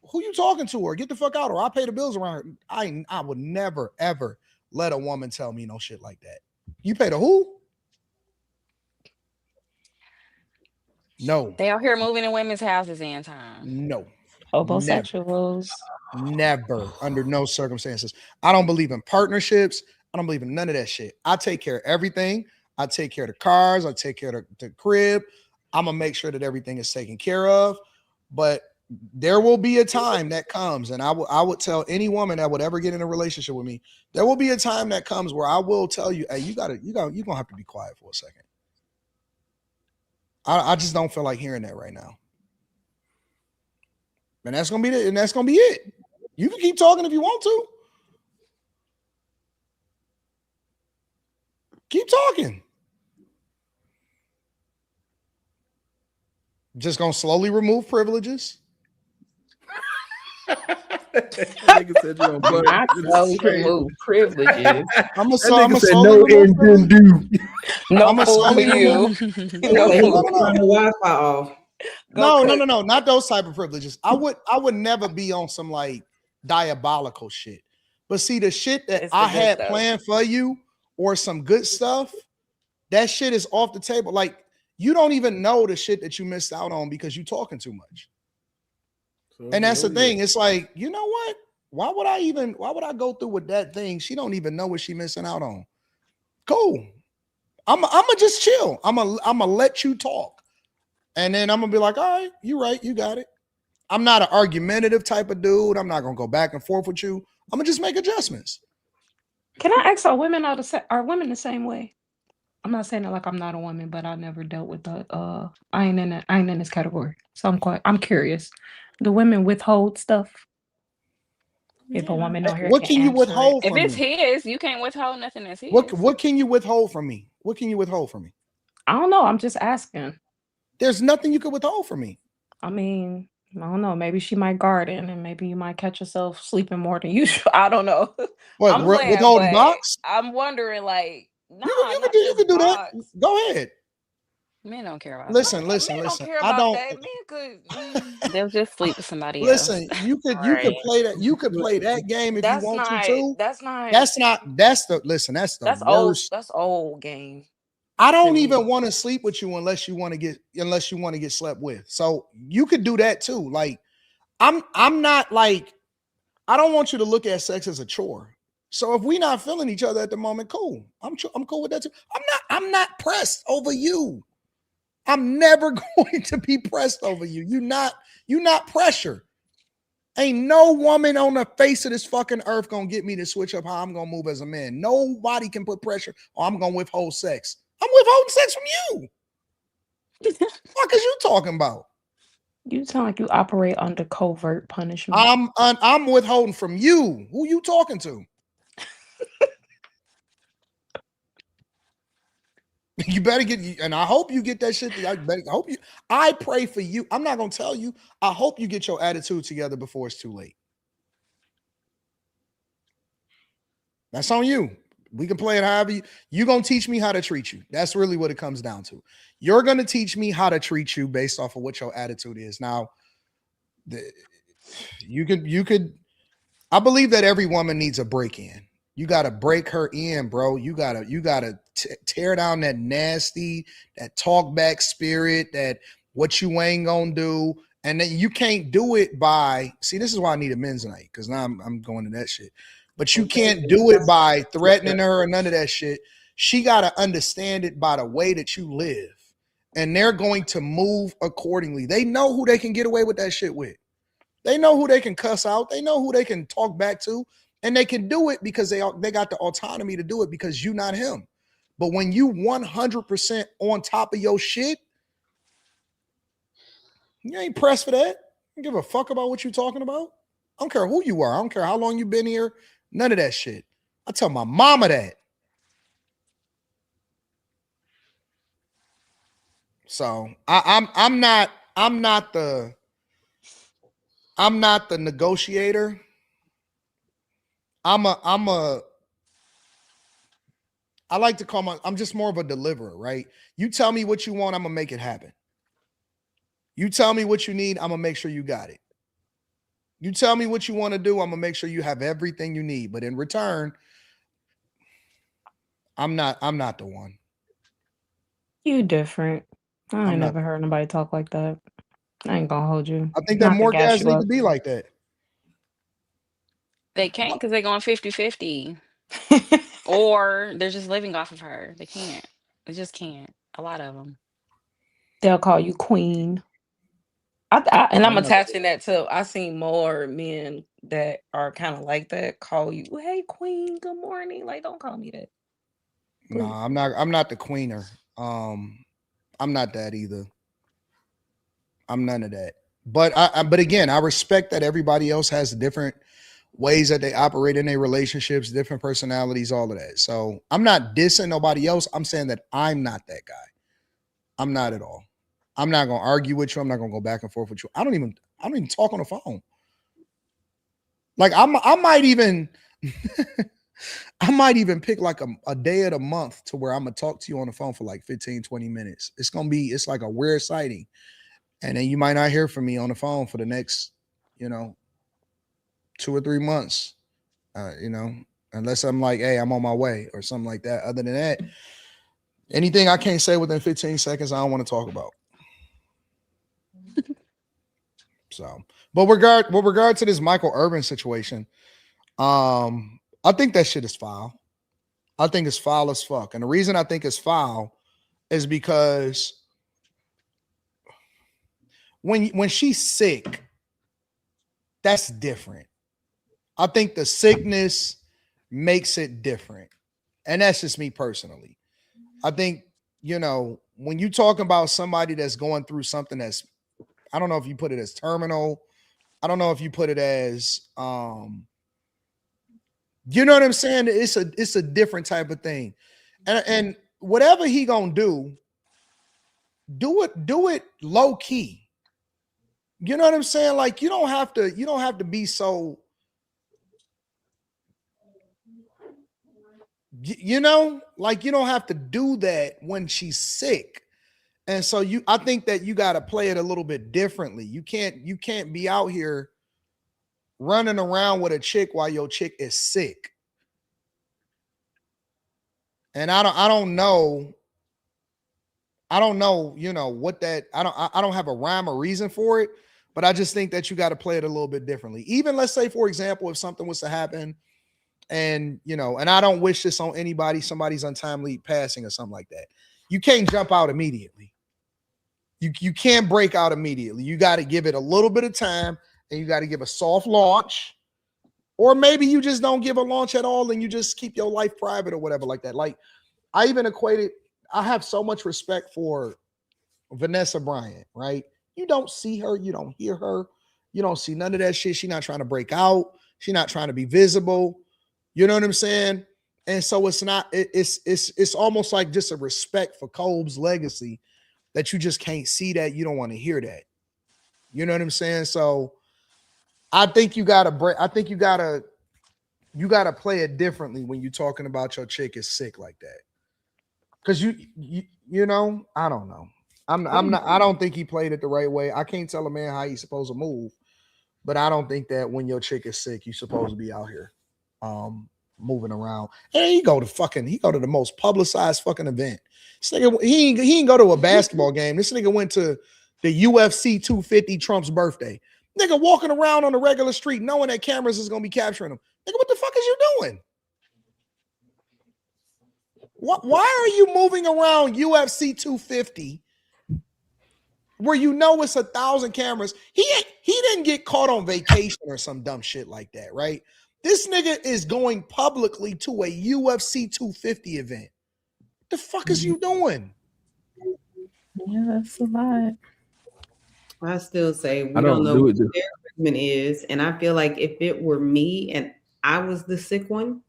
who you talking to her? Get the fuck out, or I pay the bills around her. I would never, ever let a woman tell me no shit like that. You pay the who? No. They out here moving in women's houses in time. No. Homosexuals. Never. Under no circumstances. I don't believe in partnerships. I don't believe in none of that shit. I take care of everything. I take care of the cars. I take care of the crib. I'm going to make sure that everything is taken care of. But there will be a time that comes, and I would tell any woman that would ever get in a relationship with me, there will be a time that comes where I will tell you, hey, you're gonna have to be quiet for a second. I just don't feel like hearing that right now. And that's gonna be it. You can keep talking if you want to. Keep talking. Just gonna slowly remove privileges. Slowly remove privileges. I'm gonna slowly remove privileges. No, I'm gonna slowly you. Turn the Wi-Fi off. No, not those type of privileges. I would never be on some like diabolical shit. But see, the shit that It's the I good had stuff. planned for you or some good stuff, that shit is off the table. Like, you don't even know the shit that you missed out on because you talking too much. And that's the thing. It's like, you know what? Why would I go through with that thing? She don't even know what she missing out on. Cool. I'm just chill. I'm gonna let you talk. And then I'm gonna be like, all right, you right, you got it. I'm not an argumentative type of dude. I'm not gonna go back and forth with you. I'm gonna just make adjustments. Can I ask, are women the same way? I'm not saying it like I'm not a woman, but I never dealt with the I ain't in this category. So I'm curious. Do women withhold stuff? If a woman on here What can can you answer it. withhold If from it's me? his, you can't withhold nothing that's his. What can you withhold from me? What can you withhold from me? I don't know. I'm just asking. There's nothing you can withhold from me. I mean, I don't know. Maybe she might garden, and maybe you might catch yourself sleeping more than usual. I don't know. What, I'm playing, withholding but box? I'm wondering, like, nah, You not can just do that. box. Go ahead. Men don't care about Listen, that. listen, Men don't listen. care I about don't that. Men could. They'll just sleep with somebody else. listen. You could Right. play that. You could play that game if you That's want not. to too. That's not. That's the old. worst. That's old game. I don't me. even want to sleep with you unless you want to get slept with. So you could do that too. Like, I'm not like, I don't want you to look at sex as a chore. So if we not feeling each other at the moment, cool. I'm cool with that too. I'm not pressed over you. I'm never going to be pressed over you. You not pressure. Ain't no woman on the face of this fucking earth gonna get me to switch up how I'm gonna move as a man. Nobody can put pressure or I'm gonna withhold sex. I'm withholding sex from you. What is you talking about? You sound like you operate under covert punishment. I'm withholding from you. Who you talking to? You better get, and I hope you get that shit. I pray for you. I'm not gonna tell you. I hope you get your attitude together before it's too late. That's on you. We can play it however you're gonna teach me how to treat you. That's really what it comes down to. You're gonna teach me how to treat you based off of what your attitude is. Now, you could. I believe that every woman needs a break in. You got to break her in, bro. You gotta tear down that nasty, that talk back spirit, that what you ain't gonna do. And then you can't do it by, see, this is why I need a men's night, because now I'm going to that shit. But you can't do it by threatening her or none of that shit. She got to understand it by the way that you live. And they're going to move accordingly. They know who they can get away with that shit with. They know who they can cuss out. They know who they can talk back to. And they can do it because they got the autonomy to do it because you not him. But when you 100% on top of your shit, you ain't pressed for that. You don't give a fuck about what you're talking about. I don't care who you are. I don't care how long you've been here. None of that shit. I tell my mama that. So I'm not the negotiator. I like to call I'm just more of a deliverer, right? You tell me what you want, I'm gonna make it happen. You tell me what you need, I'm gonna make sure you got it. You tell me what you want to do, I'm gonna make sure you have everything you need. But in return, I'm not the one. You different. I ain't never heard nobody talk like that. I ain't gonna hold you. I think that more guys need to be like that. They can't because they're going 50-50. Or they're just living off of her. They can't. They just can't. A lot of them. They'll call you queen. And I'm attaching that to, I seen more men that are kind of like that call you, hey queen, good morning. Like, don't call me that. No, I'm not the queener. I'm not that either. I'm none of that. But but again, I respect that everybody else has different ways that they operate in their relationships, different personalities, all of that. So I'm not dissing nobody else. I'm saying that I'm not that guy. I'm not at all. I'm not gonna argue with you. I'm not gonna go back and forth with you. I don't even talk on the phone. Like I might even I might even pick like a day of the month to where I'm gonna talk to you on the phone for like 15, 20 minutes. It's like a weird sighting. And then you might not hear from me on the phone for the next, 2 or 3 months. Unless I'm like, hey, I'm on my way or something like that. Other than that, anything I can't say within 15 seconds, I don't want to talk about. So, but with regard to this Michael Irvin situation, I think that shit is foul. I think it's foul as fuck. And the reason I think it's foul is because when she's sick, that's different. I think the sickness makes it different. And that's just me personally. I think, when you talk about somebody that's going through something that's, I don't know if you put it as terminal. I don't know if you put it as, you know what I'm saying? It's a different type of thing. And whatever he gonna do it low key. You know what I'm saying? Like you don't have to be so, like you don't have to do that when she's sick. And so I think that you got to play it a little bit differently. You can't be out here running around with a chick while your chick is sick. And I don't know, what that, I don't have a rhyme or reason for it, but I just think that you got to play it a little bit differently. Even let's say, for example, if something was to happen and, and I don't wish this on anybody, somebody's untimely passing or something like that. You can't jump out immediately. You can't break out immediately. You got to give it a little bit of time and you got to give a soft launch. Or maybe you just don't give a launch at all and you just keep your life private or whatever like that. Like I have so much respect for Vanessa Bryant, right? You don't see her, you don't hear her, you don't see none of that shit. She's not trying to break out. She's not trying to be visible. You know what I'm saying? And so it's almost like just a respect for Kobe's legacy that you just can't see that. You don't want to hear that. You know what I'm saying? So I think you gotta play it differently when you're talking about your chick is sick like that. Cause I don't know. I don't think he played it the right way. I can't tell a man how he's supposed to move, but I don't think that when your chick is sick, you're supposed to be out here moving around. And he go to the most publicized fucking event. This nigga, he didn't go to a basketball game. This nigga went to the UFC 250 Trump's birthday. Nigga walking around on the regular street knowing that cameras is gonna be capturing him. Nigga, what the fuck is you doing? Why are you moving around UFC 250 where it's 1,000 cameras? He didn't get caught on vacation or some dumb shit like that, right? This nigga is going publicly to a UFC 250 event. What the fuck is you doing? Yeah, that's a lot. I still say we don't know what their treatment is. And I feel like if it were me and I was the sick one,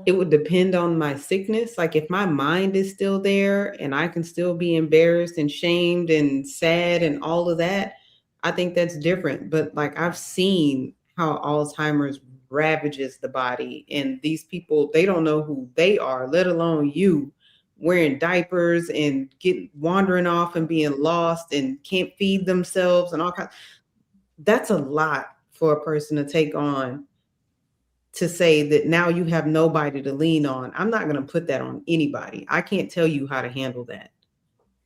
it would depend on my sickness. Like if my mind is still there and I can still be embarrassed and shamed and sad and all of that, I think that's different. But like I've seen how Alzheimer's ravages the body, and these people, they don't know who they are, let alone you, wearing diapers and wandering off and being lost and can't feed themselves and all kinds. That's a lot for a person to take on, to say that now you have nobody to lean on. I'm not going to put that on anybody. I can't tell you how to handle that.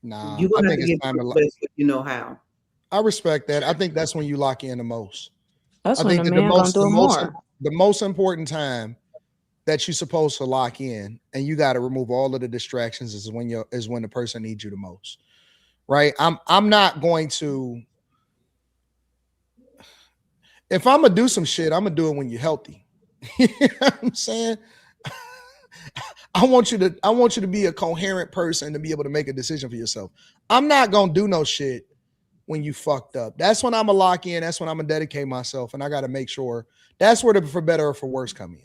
Nah, you're going I to think have to it's get time to best if you know how. I respect that. I think that's when you lock in the most. That's when the man gonna do more. The most important time that you're supposed to lock in, and you got to remove all of the distractions, is when the person needs you the most, right? I'm not going to. If I'm gonna do some shit, I'm gonna do it when you're healthy. You know what I'm saying? I want you to be a coherent person to be able to make a decision for yourself. I'm not gonna do no shit when you fucked up. That's when I'm gonna lock in. That's when I'm gonna dedicate myself, and I got to make sure that's where the for better or for worse come in.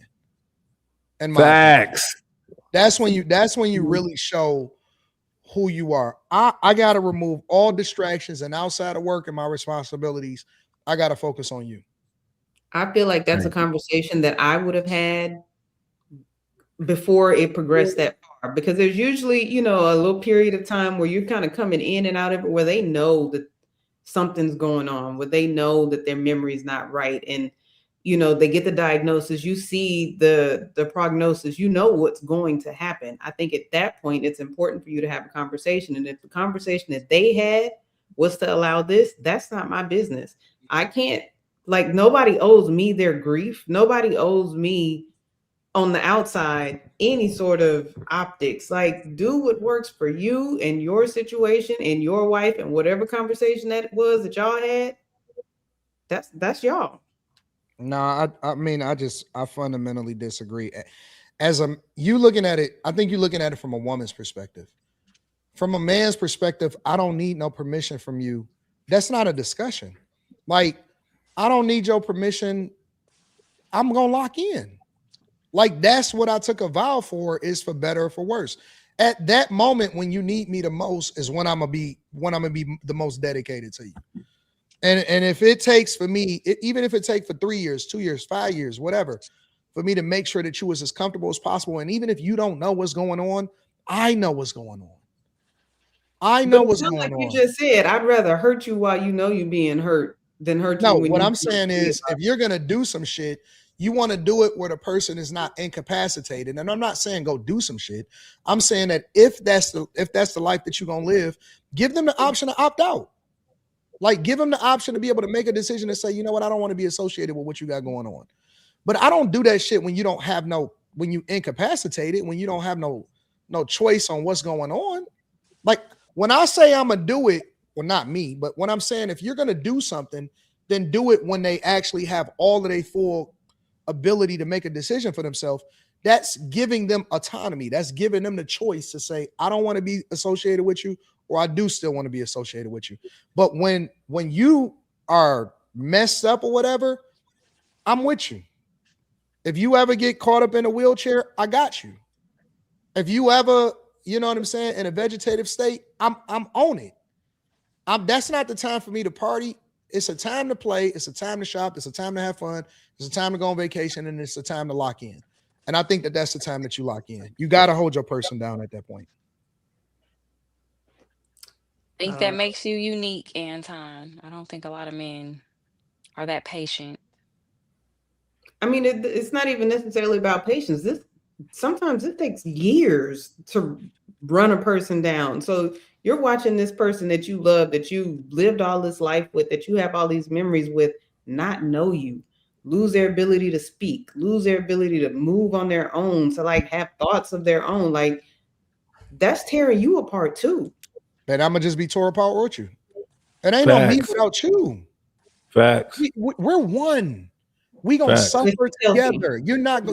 And facts. That's when you really show who you are. I got to remove all distractions, and outside of work and my responsibilities, I got to focus on you. I feel like that's a conversation that I would have had before it progressed that far, because there's usually, a little period of time where you're kind of coming in and out of it, where they know that something's going on, where they know that their memory is not right, and they get the diagnosis, you see the prognosis, what's going to happen. I think at that point it's important for you to have a conversation, and if the conversation that they had was to allow this, that's not my business. I can't, like, nobody owes me their grief. Nobody owes me on the outside any sort of optics. Like, do what works for you and your situation and your wife, and whatever conversation that was that y'all had, that's y'all. No, I mean, I fundamentally disagree. As you looking at it, I think you're looking at it from a woman's perspective. From a man's perspective, I don't need no permission from you. That's not a discussion. Like, I don't need your permission. I'm gonna lock in. Like, that's what I took a vow for, is for better or for worse. At that moment when you need me the most is when I'm gonna be the most dedicated to you. And if it takes for me, even if it takes for 3 years, 2 years, 5 years, whatever, for me to make sure that you was as comfortable as possible. And even if you don't know what's going on, I know what's going on. I know what's going on. You just said, I'd rather hurt you while you know you're being hurt than hurt you. No, what I'm saying is, if you're gonna do some shit, you want to do it where the person is not incapacitated. And I'm not saying go do some shit. I'm saying that if that's the life that you're gonna live, give them the option to opt out. Like, give them the option to be able to make a decision and say, you know what, I don't want to be associated with what you got going on. But I don't do that shit when you don't have when you incapacitated, when you don't have no choice on what's going on. Like, when I say I'm gonna do it, well, not me, but when I'm saying if you're gonna do something, then do it when they actually have all of their full ability to make a decision for themselves. That's giving them autonomy. That's giving them the choice to say, I don't want to be associated with you, or I do still want to be associated with you. But when you are messed up or whatever, I'm with you. If you ever get caught up in a wheelchair, I got you. If you ever, you know what I'm saying, in a vegetative state, I'm on it. That's not the time for me to party. It's a time to play. It's a time to shop. It's a time to have fun. It's a time to go on vacation, and it's a time to lock in. And I think that that's the time that you lock in. You got to hold your person down at that point. I think that makes you unique, Anton. I don't think a lot of men are that patient. I mean, it's not even necessarily about patience. Sometimes it takes years to run a person down. So you're watching this person that you love, that you lived all this life with, that you have all these memories with, not know you, lose their ability to speak, lose their ability to move on their own, to like have thoughts of their own. Like, that's tearing you apart too. But I'm gonna just be tore apart with you. It ain't no me without you. Facts. We're one. We gonna suffer together. You're never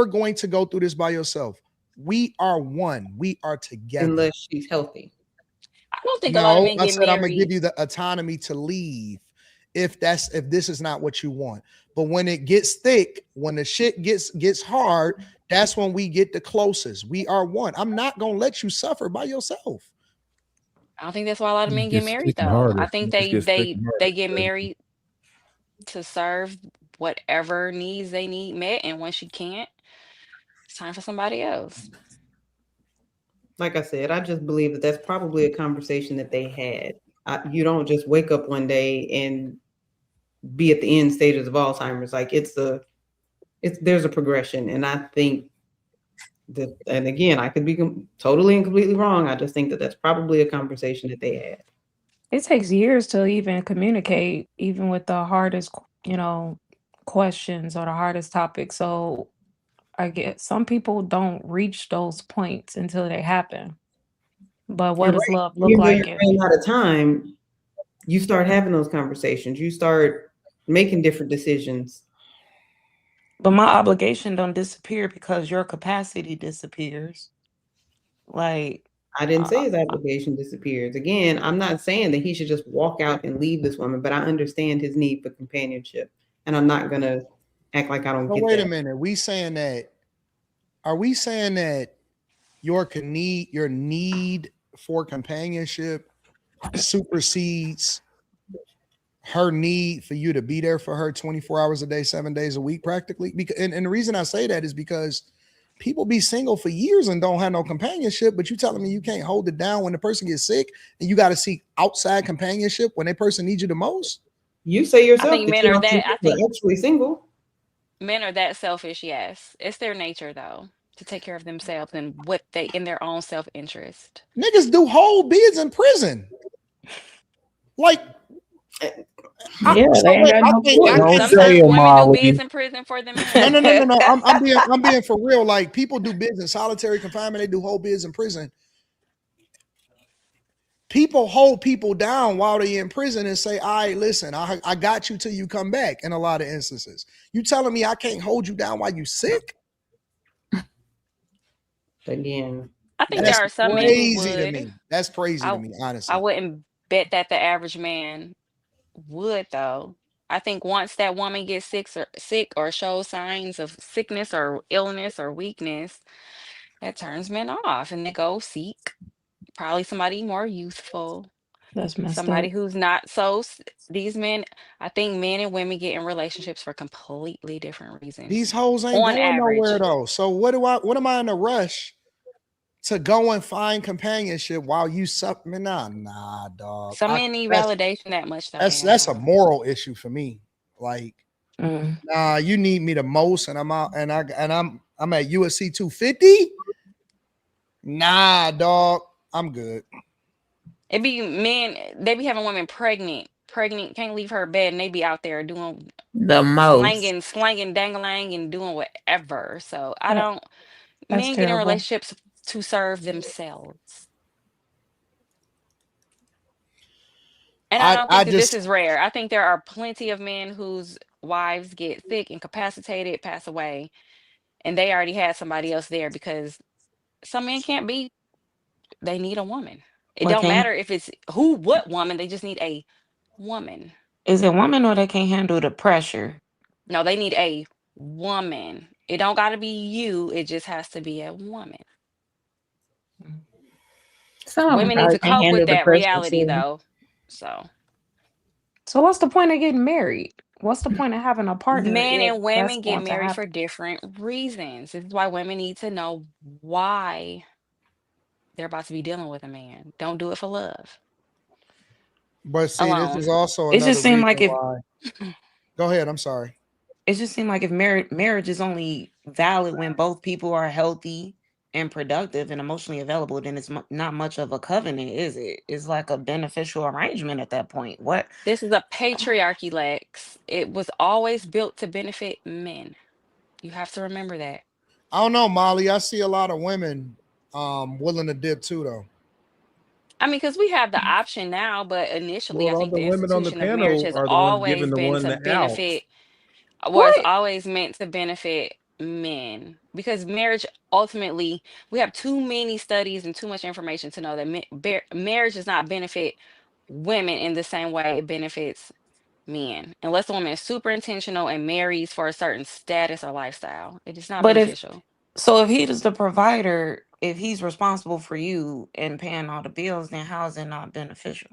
going to go through this by yourself. We are one. We are together. Unless she's healthy. I don't think a lot of men get married. I'm gonna give you the autonomy to leave if this is not what you want. But when it gets thick, when the shit gets hard, that's when we get the closest. We are one. I'm not gonna let you suffer by yourself. I don't think that's why a lot of men get married, though. Harder. I think they get married to serve whatever needs they need met, and once you can't, it's time for somebody else. Like I said, I just believe that that's probably a conversation that they had. You don't just wake up one day and be at the end stages of Alzheimer's. Like, there's a progression, and I think that, and again, I could be totally and completely wrong. I just think that that's probably a conversation that they had. It takes years to even communicate, even with the hardest, questions or the hardest topics. So I guess some people don't reach those points until they happen. But what does love look like? You're running out of time. You start having those conversations. You start making different decisions. But my obligation don't disappear because your capacity disappears. Like, I didn't say his obligation disappears. Again, I'm not saying that he should just walk out and leave this woman, but I understand his need for companionship, and I'm not gonna act like I don't get that. Wait a minute. Are we saying that your need for companionship supersedes her need for you to be there for her 24 hours a day, 7 days a week, practically? And the reason I say that is because people be single for years and don't have no companionship, but you telling me you can't hold it down when the person gets sick and you got to seek outside companionship when that person needs you the most? You say yourself think that men you're are not that. I think actually single. men are that selfish. Yes, it's their nature though to take care of themselves and what they in their own self interest. Niggas do whole bids in prison. Like, Yeah, so they ain't wait, got no I choice. Don't can say Sometimes it, women do bids Molly. in prison for the no, men. no. I'm being for real. Like, people do bids in solitary confinement, they do whole bids in prison. People hold people down while they're in prison and say, all right, listen, I got you till you come back in a lot of instances. You telling me I can't hold you down while you sick? Again, I think there That's are some men who crazy to would. me. That's crazy to I me, I honestly. wouldn't bet that the average man would though. I think once that woman gets sick or shows signs of sickness or illness or weakness, that turns men off and they go seek probably somebody more youthful, That's messed somebody up. who's not these men, I think men and women get in relationships for completely different reasons These hoes ain't on going nowhere average. though. So what am I in a rush to go and find companionship while you suck me? Nah, dog. Some men need That's validation that much though, that's a Anton. moral issue for me. Like, Mm. nah, you need me the most, and I'm out, and I'm at USC 250. Nah, dog, I'm good. It be men, they be having women pregnant, can't leave her bed, and they be out there doing The most. slanging, dangling, and doing whatever. So I That don't. that's Men get in terrible. relationships to serve themselves, and I don't I think that this just is rare. I think there are plenty of men whose wives get sick, incapacitated, pass away, and they already had somebody else there because some men can't be. They need a woman. It What don't can matter if it's what woman. They just need a woman. is it women or they can't handle the pressure? No, they need a woman. It don't got to be you. It just has to be a woman. Some of them Women need probably to can cope with handle the that pressure reality, too. though. So, So what's the point of getting married? What's the point of having a partner men if and that's women get going to married for happen? different reasons. This is why women need to know why they're about to be dealing with a man. Don't do it for love but see, this is alone. also It another just seemed reason like if why. Go ahead. I'm sorry. it just seemed like if marriage is only valid when both people are healthy and productive and emotionally available, then it's not much of a covenant, is it? It's like a beneficial arrangement at that point. What? This is a patriarchy, Lex. It was always built to benefit men. You have to remember that. I don't know, Molly. I see a lot of women willing to dip too, though. I mean, because we have the option now, but initially, I Well, all think the the women on the institution of marriage panel has are the ones giving always the been one to the out. benefit, was What? always meant to benefit men. Because marriage ultimately, we have too many studies and too much information to know that marriage does not benefit women in the same way it benefits men. Unless the woman is super intentional and marries for a certain status or lifestyle, it is not But beneficial. if he is the provider, if he's responsible for you and paying all the bills, then how is it not beneficial?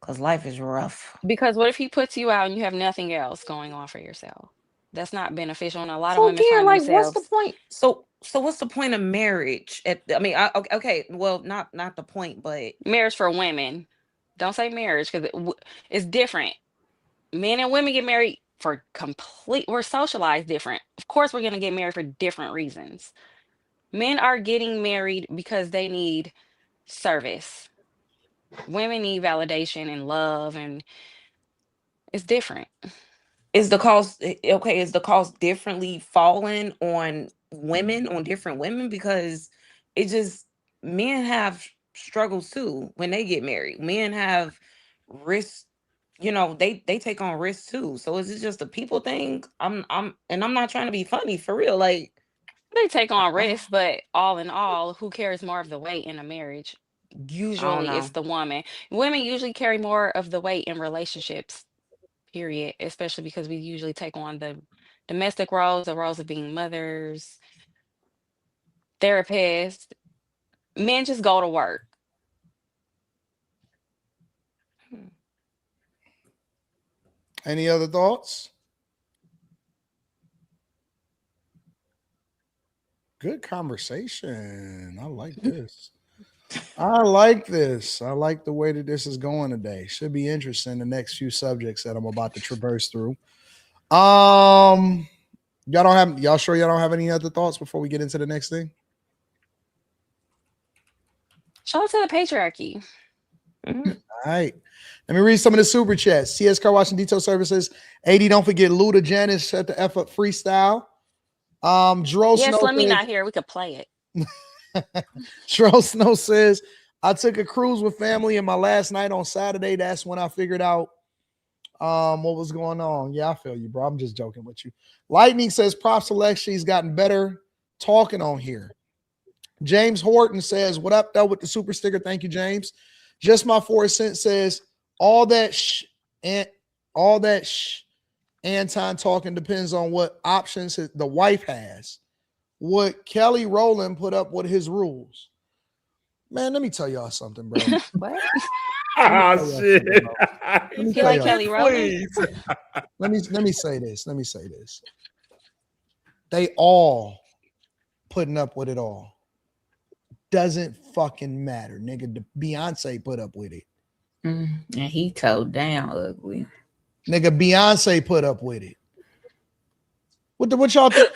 Because life is rough. Because what if he puts you out and you have nothing else going on for yourself? That's not beneficial. And a lot of So women again, find like, what's the themselves point? So what's the point of marriage? Okay, well, not the point, but marriage for women. Don't say marriage because it's different. Men and women get married for we're socialized different. Of course, we're going to get married for different reasons. Men are getting married because they need service. Women need validation and love, and it's different. is the cost okay? Is the cost differently falling on women, on different women? Because it just men have struggles too when they get married. Men have risks, they take on risks too. So is it just a people thing? I'm not trying to be funny, for real. Like, They take on I risks, but all in all, who carries more of the weight in a marriage? don't Usually it's know. the woman. Women usually carry more of the weight in relationships, period, especially because we usually take on the domestic roles, the roles of being mothers, therapists. Men just go to work. Hmm. Any other thoughts? good conversation. I like this. I like this. I like the way that this is going today. Should be interesting. The next few subjects that I'm about to traverse through. Y'all sure y'all don't have any other thoughts before we get into the next thing? Shout out to the patriarchy. All right. Let me read some of the super chats. CS Car Washing Detail Services. 80, don't forget Luda Janice at the F up freestyle. Dro Yes, Snow let me says, not hear. We could play it. Dro Snow says, I took a cruise with family and my last night on Saturday. That's when I figured out what was going on. Yeah, I feel you, bro. I'm just joking with you. Lightning says, props to Lex. She's gotten better talking on here. James Horton says, what up, though, with the super sticker? Thank you, James. Just my 4 cents says, all that Anton talking depends on what options the wife has. Would Kelly Rowland put up with his rules? Man, let me tell y'all something, bro. What? Shit. You like Kelly Rowland? Let me say this. Let me say this. They all putting up with it all. Doesn't fucking matter, nigga. Beyonce put up with it. And he told down ugly. Nigga, Beyonce put up with it. What y'all think?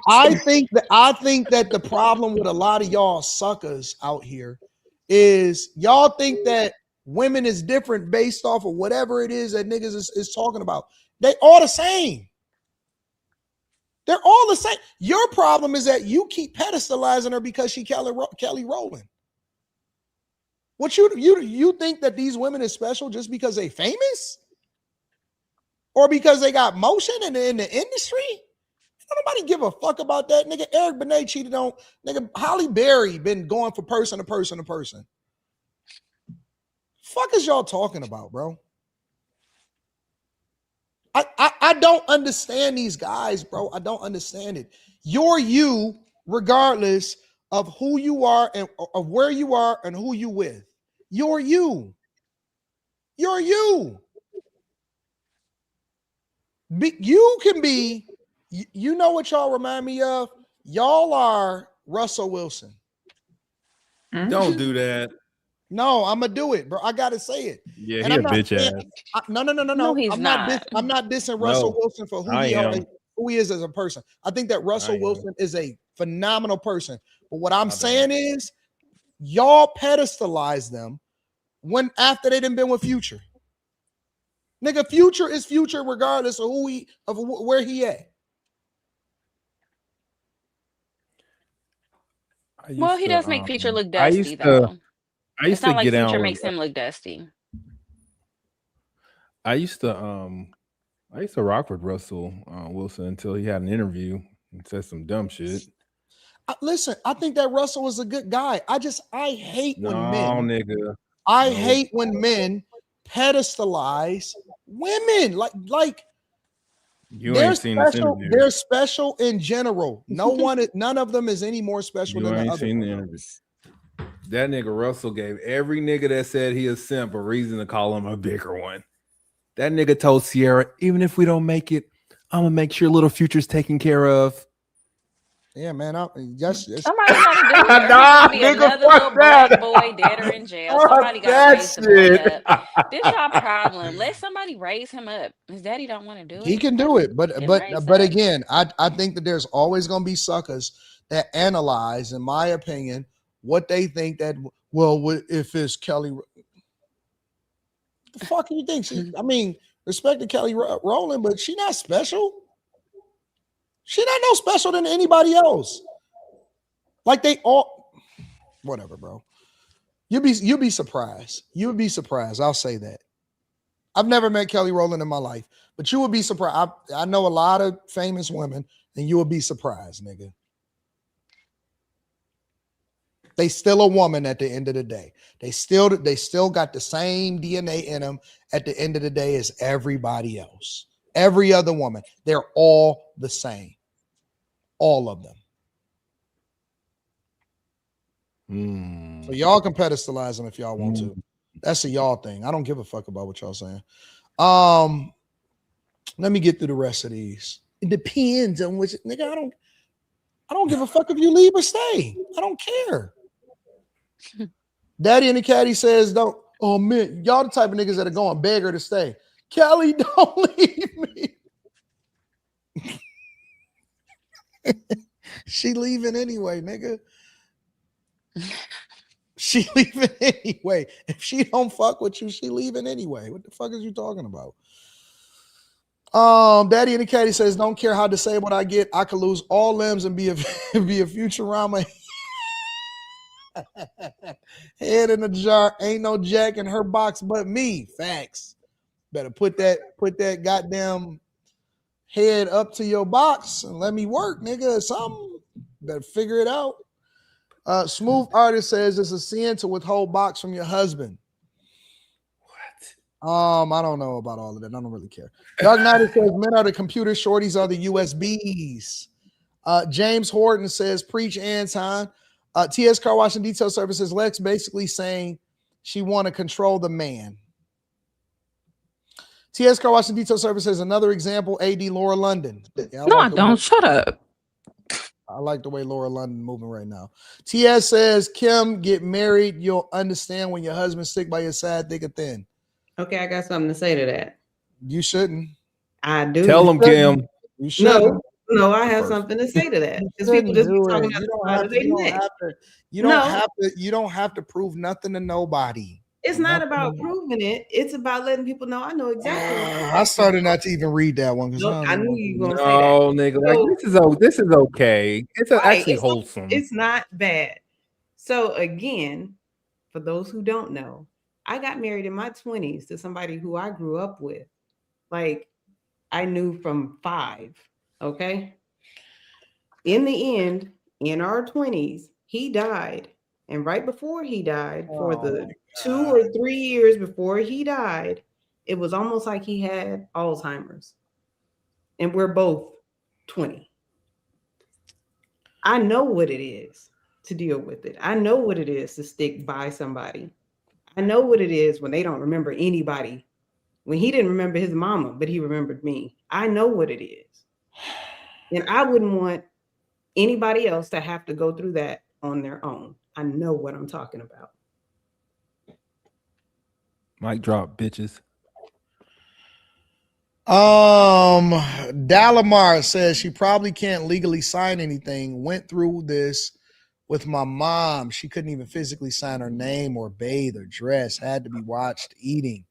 I think that the problem with a lot of y'all suckers out here is y'all think that women is different based off of whatever it is that niggas is talking about. They all the same. They're all the same. Your problem is that you keep pedestalizing her because she Kelly Rowland. What you think that these women is special just because they famous? Or because they got motion in the industry? Nobody give a fuck about that. Nigga, Eric Benet cheated on nigga Holly Berry been going for person to person to person. Fuck is y'all talking about, bro? I don't understand these guys, bro. I don't understand it. You're you, regardless of who you are and of where you are and who you with. You're you. You're you. You can be, you know what y'all remind me of? Y'all are Russell Wilson. Don't do that. No, I'm gonna do it, bro. I gotta say it. Yeah, and he I'm a bitch ass. No, he's I'm not. not. I'm not dissing Russell Wilson for who he is as a person. I think that Russell Wilson is a phenomenal person. But what I'm saying is, y'all pedestalize them when after they done been with Future. Nigga, Future is Future regardless of where he at. Well, he does make Future look dusty, though. It's not like get Future on makes him look dusty. I used to rock with Russell Wilson until he had an interview and said some dumb shit. Listen, I think that Russell was a good guy. I hate when men. Nigga. I hate when men pedestalize women. Like you ain't seen this interview. They're special in general. None of them is any more special than the other. Seen the interview. That nigga Russell gave every nigga that said he a simp a reason to call him a bigger one. That nigga told Sierra, even if we don't make it, I'm gonna make sure little Future's taken care of. Yeah, man. Somebody got to do it. Nah, be another little black boy dead or in jail. Somebody got to raise the boy up. This y'all problem. Let somebody raise him up. His daddy don't want to do it. He can do it, but again, I think that there's always gonna be suckers that analyze, in my opinion, what they think that if it's Kelly. The fuck do you think? Respect to Kelly Rowland, but she not special. She not no special than anybody else. Like they all, whatever, bro. You'll be surprised. You would be surprised. I'll say that. I've never met Kelly Rowland in my life, but you would be surprised. I know a lot of famous women, and you would be surprised, nigga. They still a woman at the end of the day. They still got the same DNA in them at the end of the day as everybody else. Every other woman. They're all the same. All of them. So y'all can pedestalize them if y'all want to. That's a y'all thing. I don't give a fuck about what y'all saying. Let me get through the rest of these. It depends on which nigga. I don't give a fuck if you leave or stay. I don't care. Daddy in the caddy says, don't. Oh, man, y'all the type of niggas that are going beg her to stay. Kelly, don't leave me. She leaving anyway, nigga. She leaving anyway. If she don't fuck with you, she leaving anyway. What the fuck is you talking about? Daddy in the caddy says, don't care how disabled I get, I could lose all limbs and be a be a Futurama head in a jar. Ain't no jack in her box but me. Facts. Better put that goddamn head up to your box and let me work, nigga, or something. Better figure it out. Smooth Artist says it's a sin to withhold box from your husband. What? I don't know about all of that. I don't really care. Dark Knight says men are the computer, shorties are the USBs. James Horton says preach Anton. TS Car Wash and Detail Services, Lex basically saying she want to control the man. TS Car Wash and Detail Services, another example, AD Laura London. Yeah, I don't. Shut up. I like the way Laura London moving right now. TS says, Kim, get married. You'll understand when your husband's sick by your side, thick or thin. Okay, I got something to say to that. You shouldn't. I do. Tell him, Kim. You shouldn't. No, I have something to say to that. Because people just be talking you don't have to prove nothing to nobody. It's not about proving it. It's about letting people know. I know exactly. I started not to even read that one because I knew you were going to say that. Nigga, like this is okay. It's actually wholesome. It's not bad. So again, for those who don't know, I got married in my 20s to somebody who I grew up with. Like I knew from 5. Okay. In the end, in our 20s, he died. And right before he died, for the 2 or 3 years before he died, it was almost like he had Alzheimer's. And we're both 20. I know what it is to deal with it. I know what it is to stick by somebody. I know what it is when they don't remember anybody. When he didn't remember his mama, but he remembered me. I know what it is. And I wouldn't want anybody else to have to go through that on their own. I know what I'm talking about. Mic drop, bitches. Dalamar says she probably can't legally sign anything. Went through this with my mom. She couldn't even physically sign her name or bathe or dress. Had to be watched eating,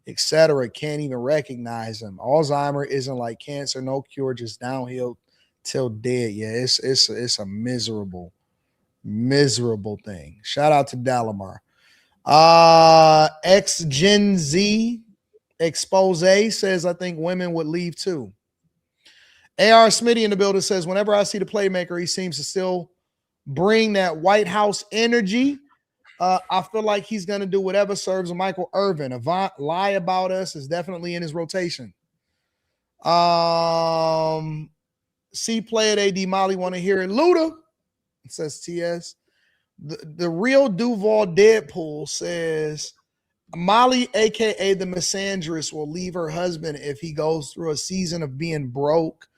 etc. Can't even recognize them. Alzheimer isn't like cancer, no cure, just downhill till dead. Yeah, it's a miserable thing. Shout out to Dalamar. X Gen Z Expose says I think women would leave too. AR Smitty in the building says whenever I see the playmaker, he seems to still bring that White House energy. I feel like he's gonna do whatever serves Michael Irvin. Avant lie about us is definitely in his rotation. C play at AD Molly want to hear it. Luda says TS. The real Duval Deadpool says Molly, aka the misandrist, will leave her husband if he goes through a season of being broke.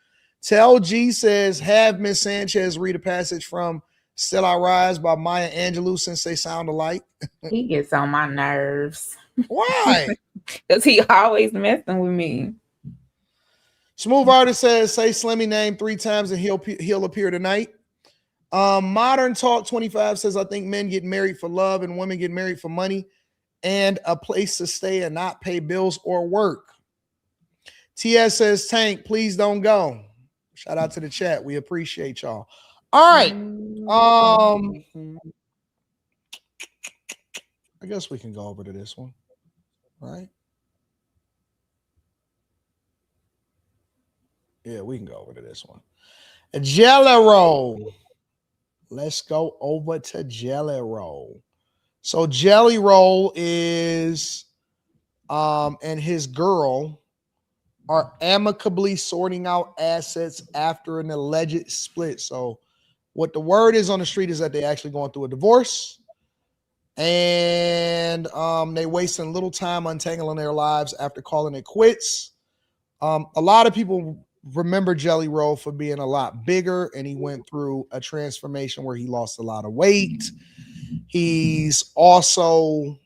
Tell G says have Miss Sanchez read a passage from Still I Rise by Maya Angelou since they sound alike. He gets on my nerves. Why? Because he always messing with me. Smooth Artist says say Slimmy name 3 times and he'll appear tonight. Modern Talk 25 says I think men get married for love and women get married for money and a place to stay and not pay bills or work. TS says Tank, please don't go. Shout out to the chat. We appreciate y'all. All right. I guess we can go over to this one. Right? Yeah, we can go over to this one. A Jelly Roll. Let's go over to Jelly Roll. So Jelly Roll is and his girl are amicably sorting out assets after an alleged split. So what the word is on the street is that they're actually going through a divorce. And they wasting little time untangling their lives after calling it quits. A lot of people remember Jelly Roll for being a lot bigger, and he went through a transformation where he lost a lot of weight. He's also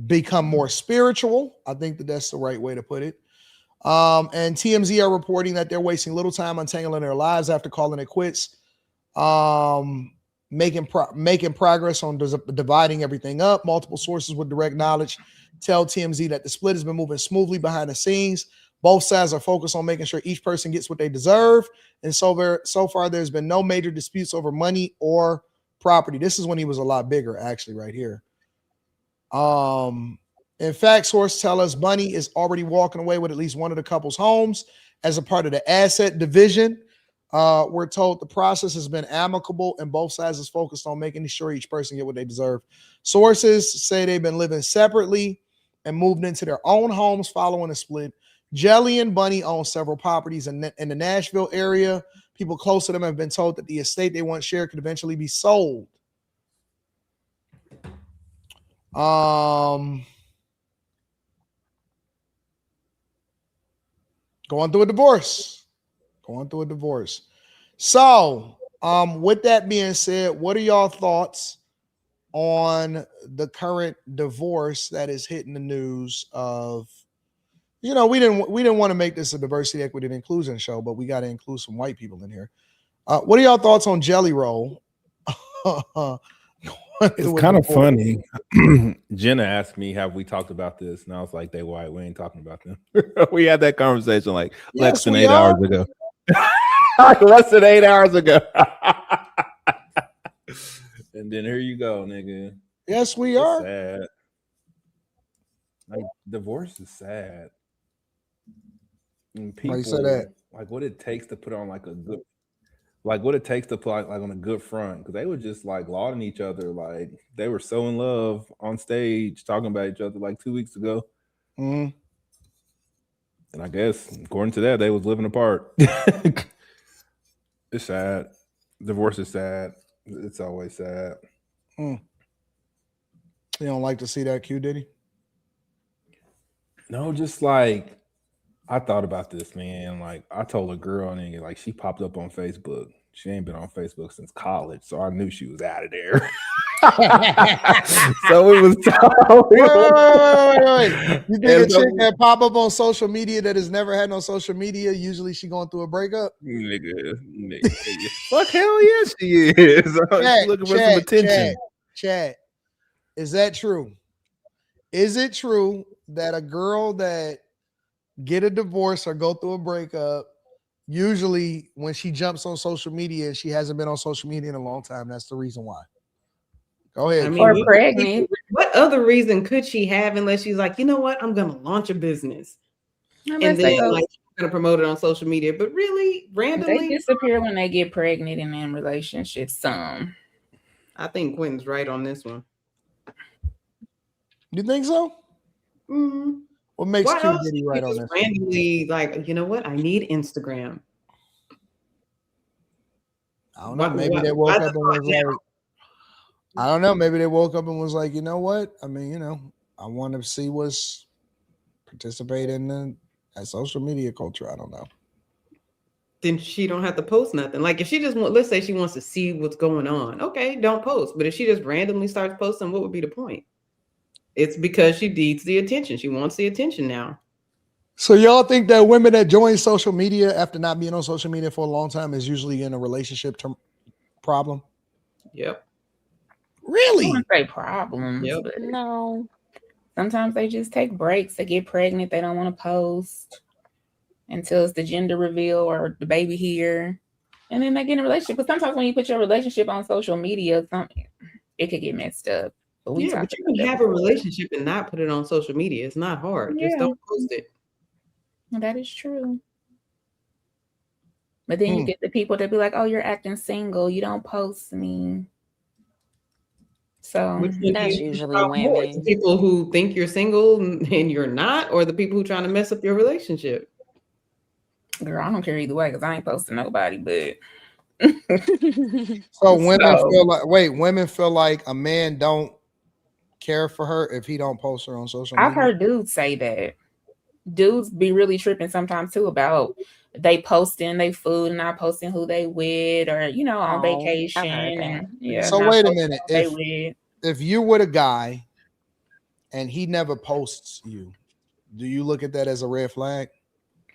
become more spiritual. I think that's the right way to put it. And TMZ are reporting that they're wasting little time untangling their lives after calling it quits. Making progress on dividing everything up. Multiple sources with direct knowledge tell TMZ that the split has been moving smoothly behind the scenes. Both sides are focused on making sure each person gets what they deserve. And so far, there's been no major disputes over money or property. This is when he was a lot bigger, actually, right here. In fact, sources tell us Bunny is already walking away with at least one of the couple's homes as a part of the asset division. We're told the process has been amicable and both sides is focused on making sure each person get what they deserve. Sources say they've been living separately and moved into their own homes following the split. Jelly and Bunny own several properties in the Nashville area. People close to them have been told that the estate they once shared could eventually be sold. Going through a divorce. So, with that being said, what are y'all thoughts on the current divorce that is hitting the news of, we didn't want to make this a diversity, equity, and inclusion show, but we got to include some white people in here. What are y'all thoughts on Jelly Roll? It's kind of funny. Jenna asked me, have we talked about this? And I was like, they white. We ain't talking about them. We had that conversation less than 8 hours ago. Less than 8 hours ago. And then here you go, nigga. Yes, we are. Sad. Like, divorce is sad. And people, say that? like, what it takes to put on like what it takes to put like on a good front, because they were just like lauding each other, like they were so in love on stage talking about each other like 2 weeks ago. Mm-hmm. And I guess according to that, they was living apart. It's sad. Divorce is sad. It's always sad. You don't like to see that, Q Diddy? No, just like I thought about this, man. Like I told a girl, and like she popped up on Facebook. She ain't been on Facebook since college, so I knew she was out of there. So it was. Wait. You think a chick that pop up on social media that has never had no social media, usually she going through a breakup? Nigga. Fuck, hell yeah, she is. She's looking for some attention. Chat. Is that true? Is it true that a girl that get a divorce or go through a breakup, usually when she jumps on social media, she hasn't been on social media in a long time? That's the reason why. Go ahead. I mean, or pregnant. What other reason could she have unless she's like, you know what, I'm going to launch a business. And then like, I'm going to promote it on social media. But really, randomly? They disappear when they get pregnant and in relationships. Some. I think Quentin's right on this one. You think so? Mm-hmm. What makes Q Diddy right on this? Randomly, like, you know what? I need Instagram. I don't know. Maybe they woke up and was like, I don't know. Maybe they woke up and was like, you know what? I mean, I want to see what's participate in that social media culture. I don't know. Then she don't have to post nothing. Like if she just let's say she wants to see what's going on. Okay, don't post. But if she just randomly starts posting, what would be the point? It's because she needs the attention. She wants the attention now. So y'all think that women that join social media after not being on social media for a long time is usually in a relationship problem? Yep. Really? I wouldn't say problems. Yep. But no. Sometimes they just take breaks. They get pregnant. They don't want to post until it's the gender reveal or the baby here. And then they get in a relationship. But sometimes when you put your relationship on social media, it could get messed up. But you can have a relationship and not put it on social media. It's not hard. Yeah. Just don't post it. That is true. But then you get the people that be like, oh, you're acting single. You don't post me. So that's usually women. The people who think you're single and you're not, or the people who trying to mess up your relationship. Girl, I don't care either way because I ain't posting nobody, but so women feel like a man don't care for her if he don't post her on social media. I've heard dudes say that. dudes be really tripping sometimes too about they posting they food and not posting who they with, or on vacation, I've heard that. and So not wait a posting minute. who they with. If you with a guy and he never posts you, do you look at that as a red flag?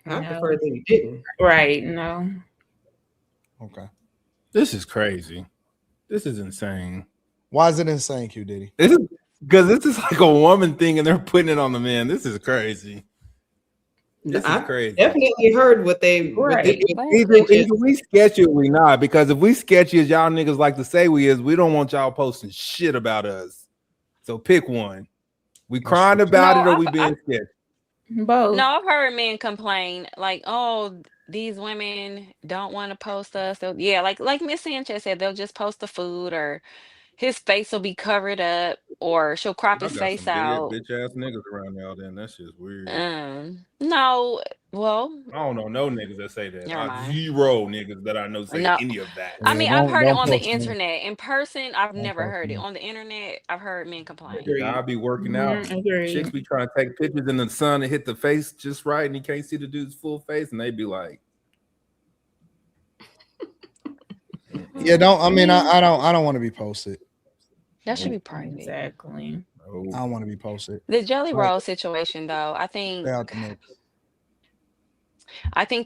I No. prefer that you didn't. Right? No. Okay. This is crazy. This is insane. Why is it insane, Q Diddy? This is because this is like a woman thing, and they're putting it on the man. This is crazy. This is crazy. Definitely heard what they Right. Either we sketchy or we not, because if we sketchy as y'all niggas like to say we is, we don't want y'all posting shit about us. So pick one. We crying about it or we being sketchy? Both. No, I've heard men complain like, "Oh, these women don't want to post us." Yeah, like Miss Sanchez said, they'll just post the food, or his face will be covered up, or she'll crop I his got face some out. bitch ass niggas around y'all. Then that's just weird. No, well, I don't know no niggas that say that. never mind. Zero niggas that I know say No. any of that. I mean, I've heard it on the post me. internet. In person, I've Don't never post heard it. me. On the internet, I've heard men complain. I'll be working out. Agreed. Chicks be trying to take pictures in the sun and hit the face just right, and you can't see the dude's full face, and they be like, Yeah, I don't want to be posted. That should be private. Exactly. I don't want to be posted. The jelly roll situation, though, I think Stay out the mix.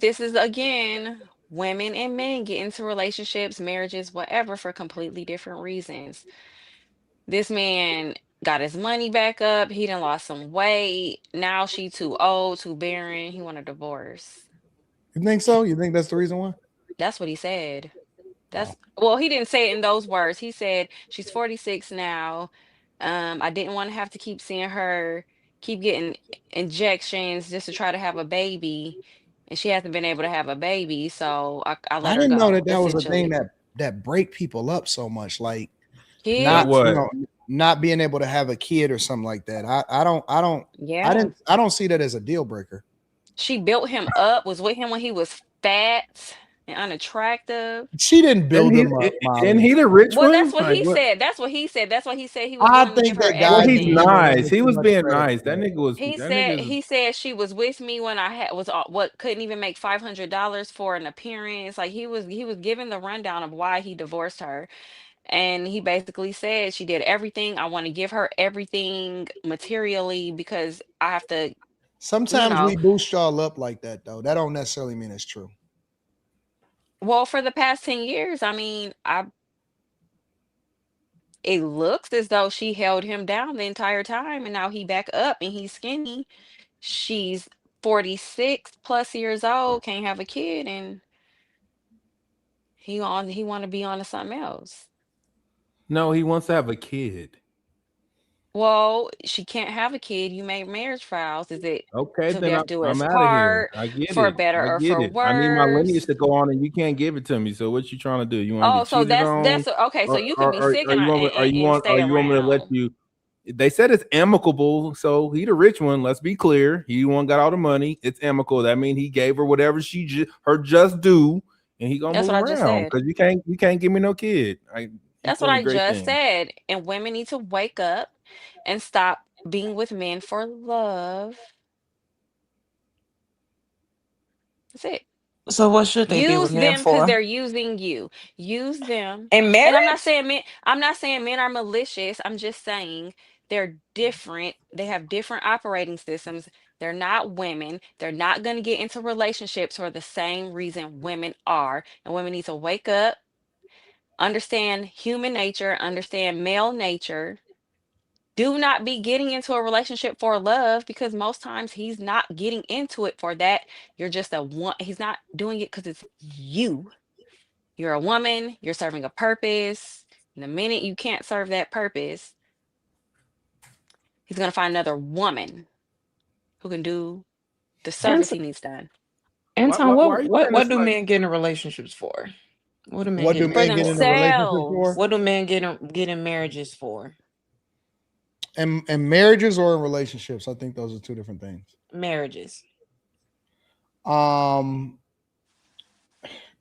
this is, again, women and men get into relationships, marriages, whatever, for completely different reasons. This man got his money back up. He done lost some weight. Now she too old, too barren. He want a divorce. You think so? You think that's the reason why? That's what he said. Well, he didn't say it in those words. He said she's 46 now. I didn't want to have to keep seeing her, keep getting injections just to try to have a baby, and she hasn't been able to have a baby, so I let I her didn't know go. that was a thing Essentially, that break people up so much, like kids. not being able to have a kid or something like that. Yeah, I don't see that as a deal breaker. she built him up. Was with him when he was fat and unattractive. She didn't build him up, Molly. and he the rich Well, one. that's what Like, he said. That's what he said. That's what he said. He was I willing to think give her that guy. Well, he's everything. nice. He was being nice. That nigga was. He that said nigga's- he said she was with me when I was what couldn't even make $500 for an appearance. Like he was giving the rundown of why he divorced her, and he basically said she did everything. I want to give her everything materially because I have to. Sometimes we boost y'all up like that, though. That don't necessarily mean it's true. Well, for the past 10 years, I mean, it looks as though she held him down the entire time, and now he back up and he's skinny. She's 46 plus years old, can't have a kid, and he want to be on to something else. No, he wants to have a kid. Well, she can't have a kid. You made marriage vows. Is it Okay, to then death do us I'm out of here. part, I get for it. better I or get for it. I need my lineage worse? to go on, and you can't give it to me. So what you trying to do? You want to Oh, get so cheated on? that's okay. So you could be sick or you want me, and stay you want me to let around. you? They said it's amicable, so he the rich one. Let's be clear. He the one got all the money. It's amicable. That means he gave her whatever her just due, and he gonna That's move what I just around said. because you can't give me no kid. That's what I just said. And women need to wake up and stop being with men for love. That's it. So what should they be with Use men them because for? they're using you. Use them. In And marriage? I'm not saying men are malicious. I'm just saying they're different. They have different operating systems. They're not women. They're not going to get into relationships for the same reason women are. And women need to wake up, understand human nature, understand male nature. Do not be getting into a relationship for love, because most times he's not getting into it for that. You're just he's not doing it because it's you. You're a woman, you're serving a purpose. And the minute you can't serve that purpose, he's going to find another woman who can do the service he needs done. Anton, why are you saying what it's do like- men get in relationships for? What do men What get do in For men get in a relationship for? themselves. What do men get in marriages for? And marriages or in relationships? I think those are two different things. Marriages.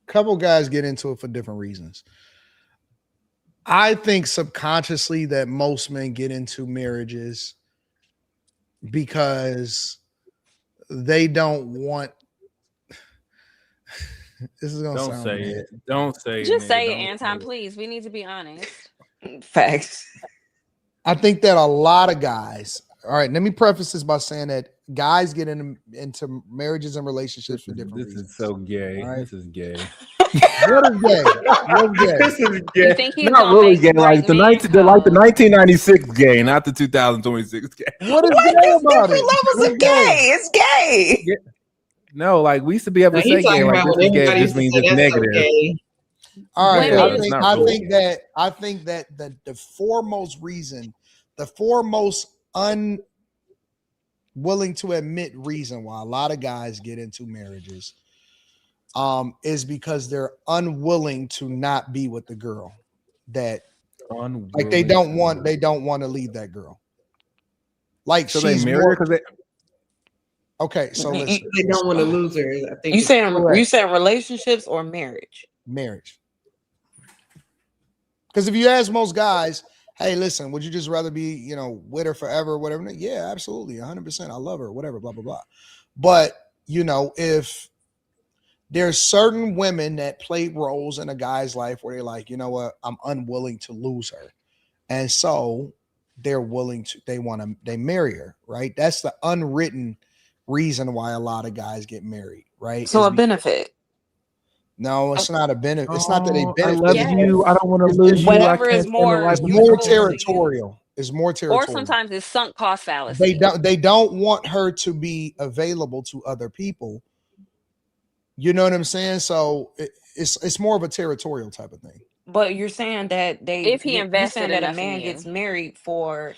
Couple guys get into it for different reasons. I think subconsciously that most men get into marriages because they don't want. This is gonna Don't sound say bad. it. Don't say it. Just Nigga. say it, Don't Anton, say it. please. We need to be honest. Facts. I think that a lot of guys. All right, let me preface this by saying that guys get into marriages and relationships for different This reasons. is so gay. All right? This is gay. What is gay? What's gay? This is You gay. think he's Not gonna really make gay, break like the man 1996 gay, not the 2026 gay. What is What? gay There's about different it? levels What's of gay. It's gay. Yeah. No, like we used to be able Now to he say gay, talking like about this when is gay. It everybody just used to means say it's that's so negative. gay. All right, Women- It's not I really think that the foremost reason, the foremost unwilling to admit reason why a lot of guys get into marriages is because they're unwilling to not be with the girl that like they don't want to leave that girl. Like So they she's marry her more because they okay. So listen, They don't want to lose her. I think You it's saying correct. relationships or marriage? Marriage. Because if you ask most guys, hey, listen, would you just rather be, with her forever or whatever? Yeah, absolutely. 100%. I love her, whatever, blah, blah, blah. But, if there's certain women that play roles in a guy's life where they're like, you know what, I'm unwilling to lose her. And so they're willing to, they marry her, right? That's the unwritten reason why a lot of guys get married, right? So a benefit. No, it's not a benefit. It's not that they benefit. I love you. I don't want to lose you. Whatever I is can't stand the more life It's of more useful to you. territorial. It's more territorial. Or sometimes it's sunk cost fallacy. They don't want her to be available to other people. You know what I'm saying? So it's more of a territorial type of thing. But you're saying that If he you're invested saying that a enough in man you. gets married for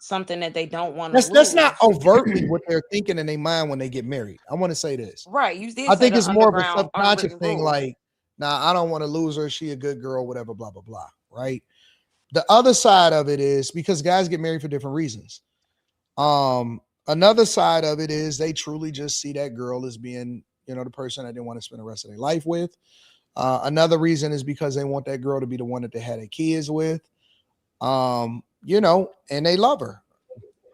something that they don't want to lose. That's not overtly what they're thinking in their mind when they get married. I want to say this. Right. You did. I think it's more of a underground, subconscious unwritten thing, rule. like, nah, I don't want to lose her. She a good girl, whatever, blah, blah, blah. Right. The other side of it is because guys get married for different reasons. Another side of it is they truly just see that girl as being, the person that they want to spend the rest of their life with. Another reason is because they want that girl to be the one that they had their kids with, and they love her.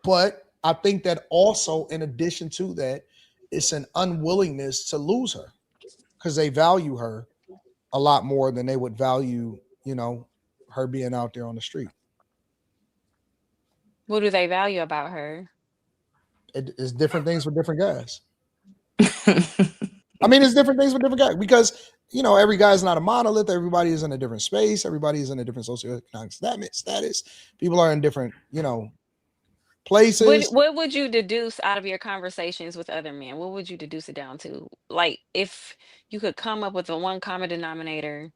But I think that also, in addition to that, it's an unwillingness to lose her because they value her a lot more than they would value, her being out there on the street. What do they value about her? It's different things for different guys. I mean, it's different things for different guys because, every guy's not a monolith. Everybody is in a different space. Everybody is in a different socioeconomic status. People are in different, places. What would you deduce out of your conversations with other men? What would you deduce it down to? Like, if you could come up with a one common denominator,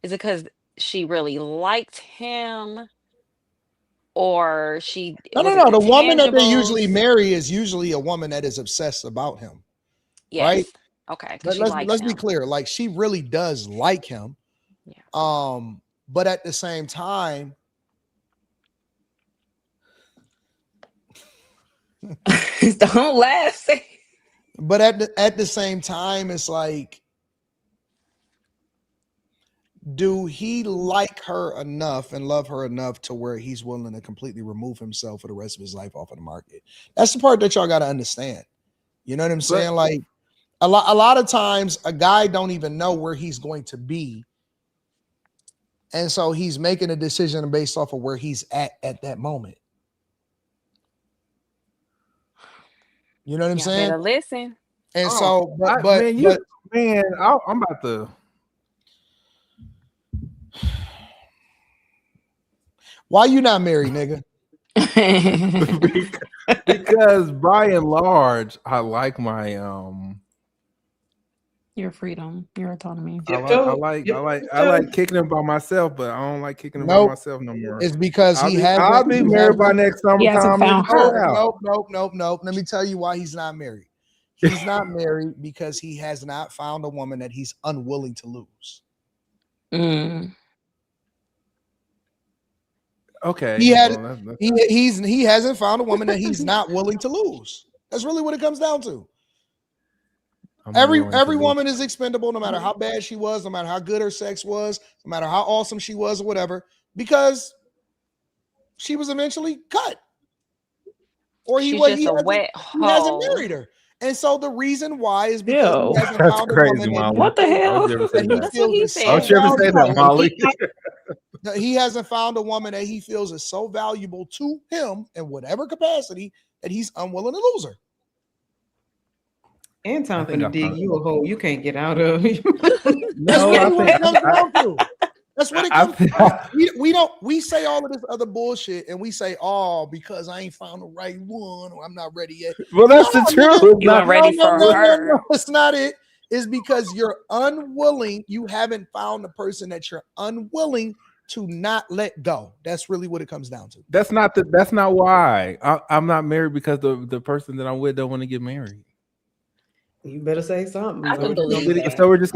is it because she really liked him, or she? No. The woman that they usually marry is usually a woman that is obsessed about him. Yes. Right? Okay. Let's be clear. Like, she really does like him. Yeah. But at the same time, don't laugh. But at the same time, it's like, do he like her enough and love her enough to where he's willing to completely remove himself for the rest of his life off of the market? That's the part that y'all got to understand. You know what I'm saying? Like, a lot of times a guy don't even know where he's going to be. And so he's making a decision based off of where he's at that moment. You know what I'm saying? Better listen. And I'm about to. Why you not married, nigga? Because by and large, I like my your freedom, your autonomy. I like kicking them by myself, but I don't like kicking them by myself no more. It's because I'll be married by next summertime. Nope. Let me tell you why he's not married. He's not married because he has not found a woman that he's unwilling to lose. Okay. He hasn't found a woman that he's not willing to lose. That's really what it comes down to. Every woman is expendable, no matter how bad she was, no matter how good her sex was, no matter how awesome she was or whatever, because she was eventually cut. Or he hasn't married her. And so the reason why is because Ew. he hasn't That's found a crazy, woman that, Molly. What the I would hell? never say that he that. That's what feels he is so I would never say that, valuable. Molly. That he hasn't found a woman that he feels is so valuable to him in whatever capacity that he's unwilling to lose her. Anton I think finna I dig found you a hole you can't get out of. That's No, really I what think it comes down to. That's what it I, comes down to. We say all of this other bullshit and we say, oh, because I ain't found the right one or I'm not ready yet. well, that's the No, truth. nigga. It's You not- weren't ready for her. No, it's not it. It's because you're unwilling. You haven't found the person that you're unwilling to not let go. That's really what it comes down to. That's not why. I'm not married because the person that I'm with don't want to get married. You better say something. I can believe that. So we're just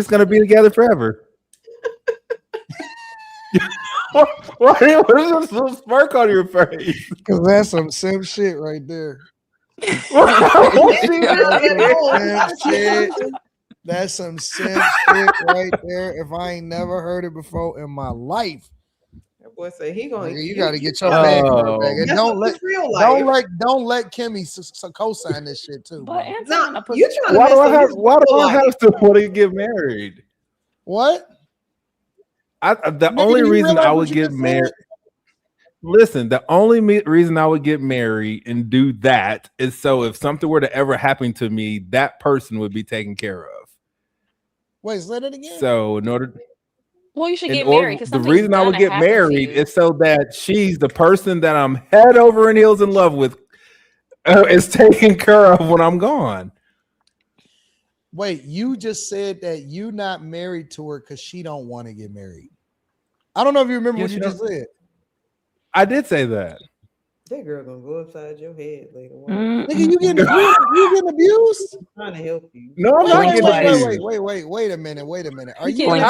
gonna be together forever. What is this little smirk on your face? Because that's some simp shit right there. That's some simp shit right there. If I ain't never heard it before in my life. That boy say he gonna. You got to get your man card back. And That's don't what let it's real life. Kimmy co-sign this shit too. But Bro. Anton, No, you trying to Why do mess I up have? his Why do real I life. have to want to get married? What? The Nigga, only you reason realize I what would you get just married. said? Listen, the only reason I would get married and do that is so if something were to ever happen to me, that person would be taken care of. Wait, say that again. So in order, Well, you should in get order married because the something's reason I would gonna get happen to married you. is so that she's the person that I'm head over and heels in love with is taken care of when I'm gone. Wait, you just said that you not married to her because she don't want to get married. I don't know if you remember what you just said. I did say that. That girl gonna go upside your head later. Nigga, you getting abused? I'm trying to help you. No, I'm not getting abused. Wait a minute. Are You you can't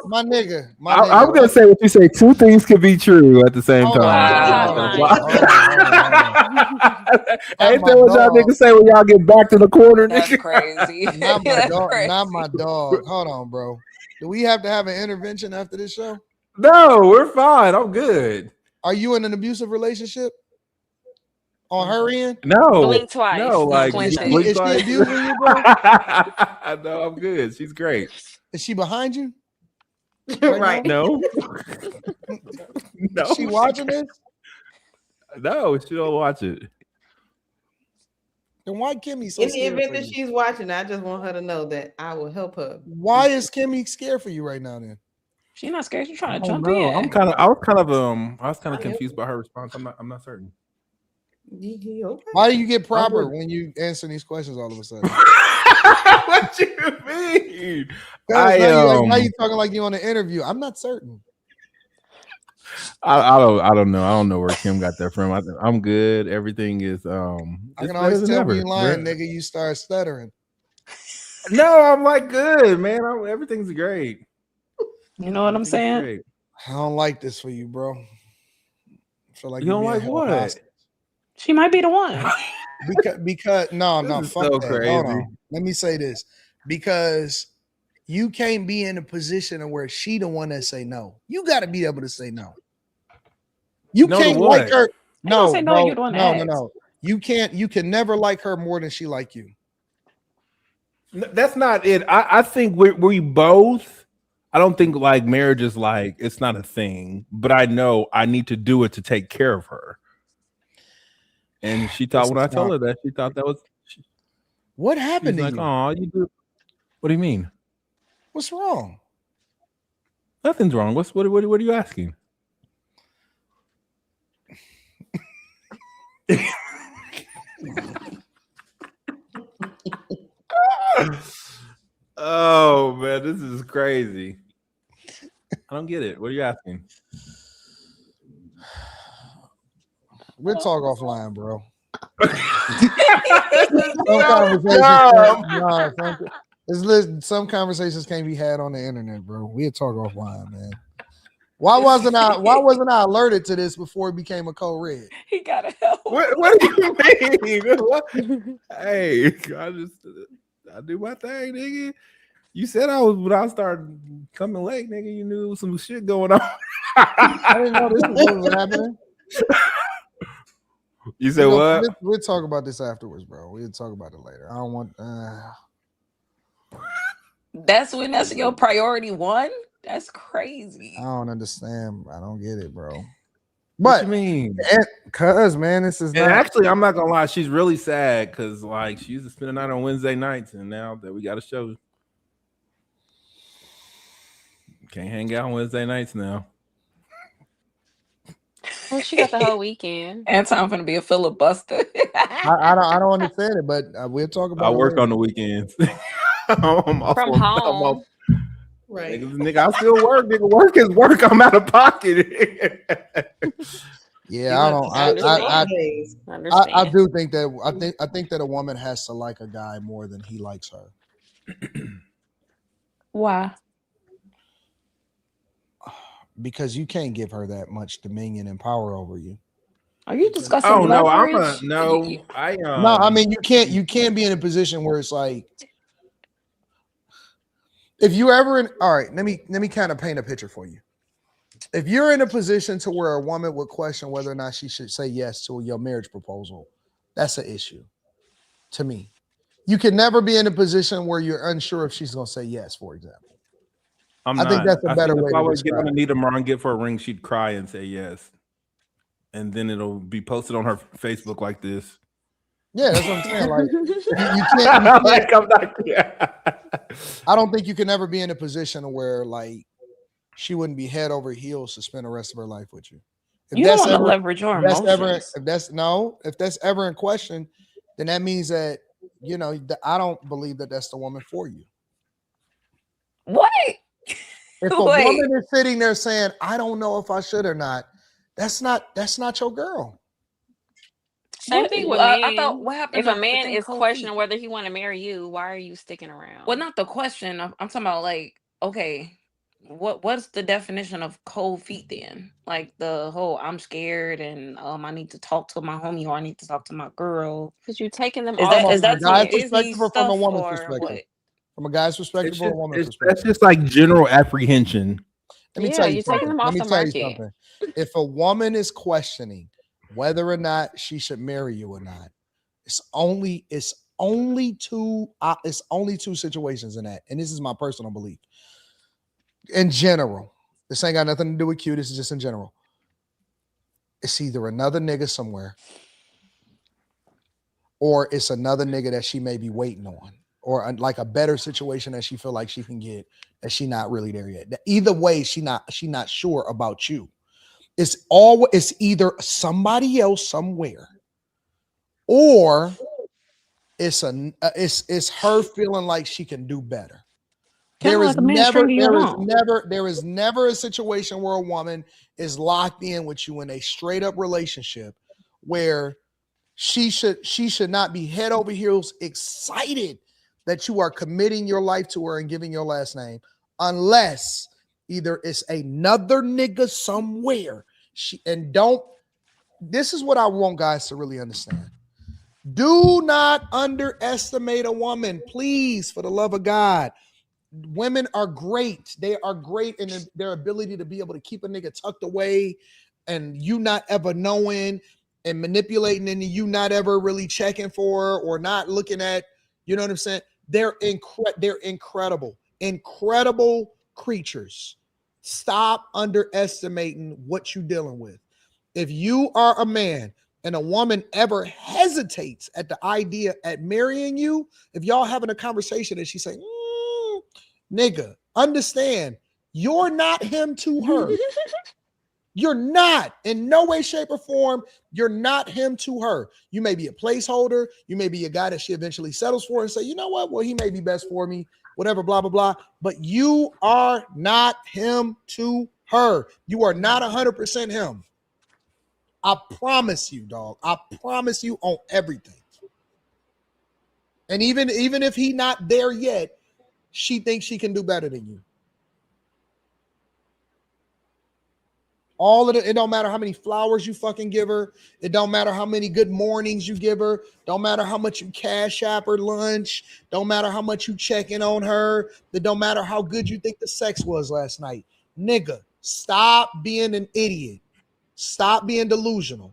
my nigga? I'm gonna say what you say. Two things can be true at the same time. Ain't that what y'all niggas say when y'all get back to the corner? That's nigga? crazy. Not my That's dog. crazy. Not my dog. Hold on, bro. Do we have to have an intervention after this show? No, we're fine. I'm good. Are you in an abusive relationship? On her end? No. Blink twice. No, like Blink Is twice. she abusing you, bro? No, I'm good. She's great. Is she behind you? Right. No. No. Is she watching this? No, she don't watch it. Then why Kimmy so In the scared event for that you? she's watching, I just want her to know that I will help her. Why is Kimmy scared for you right now then? She's not scared. She's trying to Oh, jump no. in. I was kind of confused by her response. I'm not certain. Okay. Why do you get proper when you answer these questions all of a sudden? What you mean? Now you talking like you on an interview. I'm not certain. I don't know. I don't know where Kim got that from. I'm good. Everything is I can always tell when you lying, Bro. nigga. You start stuttering. No, I'm like good, man. Everything's great. You know what I'm saying? Great. I don't like this for you, bro. I feel like You don't you're being like held what? hostage. She might be the one. Because no, This is fuck so that. crazy. Hold on. Let me say this. Because you can't be in a position of where she the one that say no. You got to be able to say no. You No to can't what? like her. They gonna No, say no, bro. you're the one that No. asks. You can't. You can never like her more than she like you. That's not it. I think we both. I don't think like marriage is like it's not a thing, but I know I need to do it to take care of her. And she thought when I told her that, she thought that was what happened to like, you. oh, you do. What do you mean? What's wrong? Nothing's wrong. What are you asking? Oh man, this is crazy. I don't get it. What are you asking? We'll talk offline, bro. Some conversations can't be had on the internet, bro. We'll talk offline, man. Why wasn't I alerted to this before it became a code red? He gotta help. What do you mean? Hey, I do my thing, nigga. You said when I started coming late, nigga. You knew some shit going on. I didn't know this was happening. You said what? We'll talk about this afterwards, bro. We'll talk about it later. I don't want. That's when that's your priority one? That's crazy. I don't understand. I don't get it, bro. What But you mean? Cause man, this is And not. actually, I'm not gonna lie. She's really sad because like she used to spend the night on Wednesday nights, and now that we got a show, can't hang out on Wednesday nights now. Well, she got the whole weekend. Anton finna be a filibuster. I don't understand it, but we'll talk about I it work later. on the weekends. I'm off From on- home. I'm off. Right. Nigga, I still work. Nigga, work is work. I'm out of pocket. Yeah, I don't. I Understand. do think that I think that a woman has to like a guy more than he likes her. Why? Because you can't give her that much dominion and power over you. Are you discussing Oh no, leverage? No, I mean you can't be in a position where it's like if you ever in all right, let me kind of paint a picture for you. If you're in a position to where a woman would question whether or not she should say yes to your marriage proposal, that's an issue to me. You can never be in a position where you're unsure if she's going to say yes, for example. I think that's a better way if I to would get describe on it. Anita Mar and get for a ring, she'd cry and say yes. And then it'll be posted on her Facebook like this. Yeah, that's what I'm saying. Like you can't like I'm not. Yeah. I don't think you can ever be in a position where like she wouldn't be head over heels to spend the rest of her life with you. If You don't want to leverage your emotions. If that's ever in question, then that means that I don't believe that that's the woman for you. What? If a woman is sitting there saying, "I don't know if I should or not," that's not your girl. Same thing with I men. thought what happened If a to man within is cold questioning feet? whether he want to marry you, why are you sticking around? Well, not the question. I'm talking about like, okay, what's the definition of cold feet then? Like the whole I'm scared and I need to talk to my homie or I need to talk to my from Because you're taking them is off that of is that From a some guy's Disney perspective or from a stuff woman's or perspective? what? From a guy's perspective or a woman's That's perspective? just like general apprehension. Let me tell you you're taking something. them off the market. If a woman is questioning whether or not she should marry you or not, it's only two situations in that, and this is my personal belief. In general, this ain't got nothing to do with Q. This is just in general. It's either another nigga somewhere, or it's another nigga that she may be waiting on, or like a better situation that she feel like she can get that she not really there yet. Either way, she not sure about you. It's either somebody else somewhere, or it's her feeling like she can do better. There is never a situation where a woman is locked in with you in a straight up relationship where she should not be head over heels excited that you are committing your life to her and giving your last name, unless either it's another nigga somewhere. This is what I want guys to really understand. Do not underestimate a woman, please, for the love of God. Women are great. They are great in their ability to be able to keep a nigga tucked away and you not ever knowing and manipulating and you not ever really checking for her or not looking at, you know what I'm saying? They're incredible creatures. Stop underestimating what you're dealing with. If you are a man and a woman ever hesitates at the idea at marrying you, if y'all having a conversation and she's saying, nigga, understand, you're not him to her. You're not, in no way, shape, or form, you're not him to her. You may be a placeholder. You may be a guy that she eventually settles for and say, you know what? Well, he may be best for me, whatever, blah, blah, blah. But you are not him to her. You are not 100% him. I promise you, dog. I promise you on everything. And even if he not there yet, she thinks she can do better than you. All of it don't matter how many flowers you fucking give her. It don't matter how many good mornings you give her. Don't matter how much you cash app her lunch. Don't matter how much you check in on her. It don't matter how good you think the sex was last night. Nigga, stop being an idiot. Stop being delusional.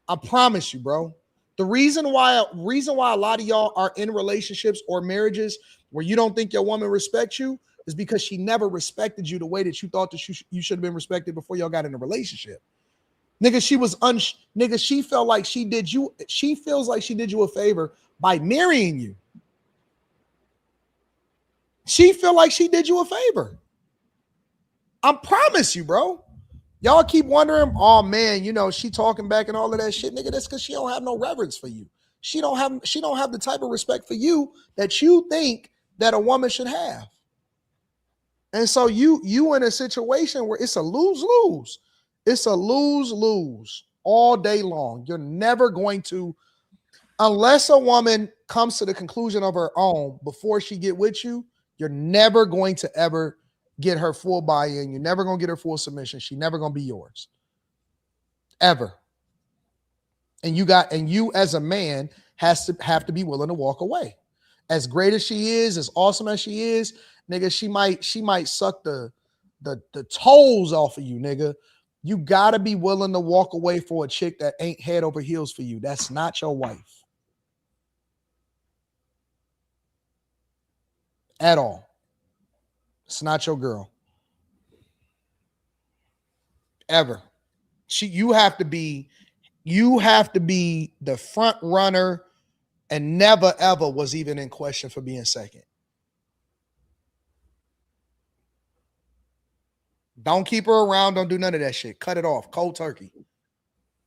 I promise you, bro. The reason why a lot of y'all are in relationships or marriages where you don't think your woman respects you is because she never respected you the way that you thought that you should have been respected before y'all got in a relationship. Nigga, she felt like she feels like she did you a favor by marrying you. She feel like she did you a favor. I promise you, bro. Y'all keep wondering, oh man, she talking back and all of that shit, nigga. That's because she don't have no reverence for you. She don't have the type of respect for you that you think that a woman should have. And so you in a situation where it's a lose-lose. It's a lose-lose all day long. You're never going to, unless a woman comes to the conclusion of her own before she get with you, you're never going to ever get her full buy-in. You're never going to get her full submission. She's never going to be yours. Ever. And you as a man have to be willing to walk away. As great as she is, as awesome as she is, nigga, she might suck the toes off of you, nigga. You gotta be willing to walk away for a chick that ain't head over heels for you. That's not your wife. At all. It's not your girl. Ever. You have to be the front runner and never ever was even in question for being second. Don't keep her around. Don't do none of that shit. Cut it off. Cold turkey.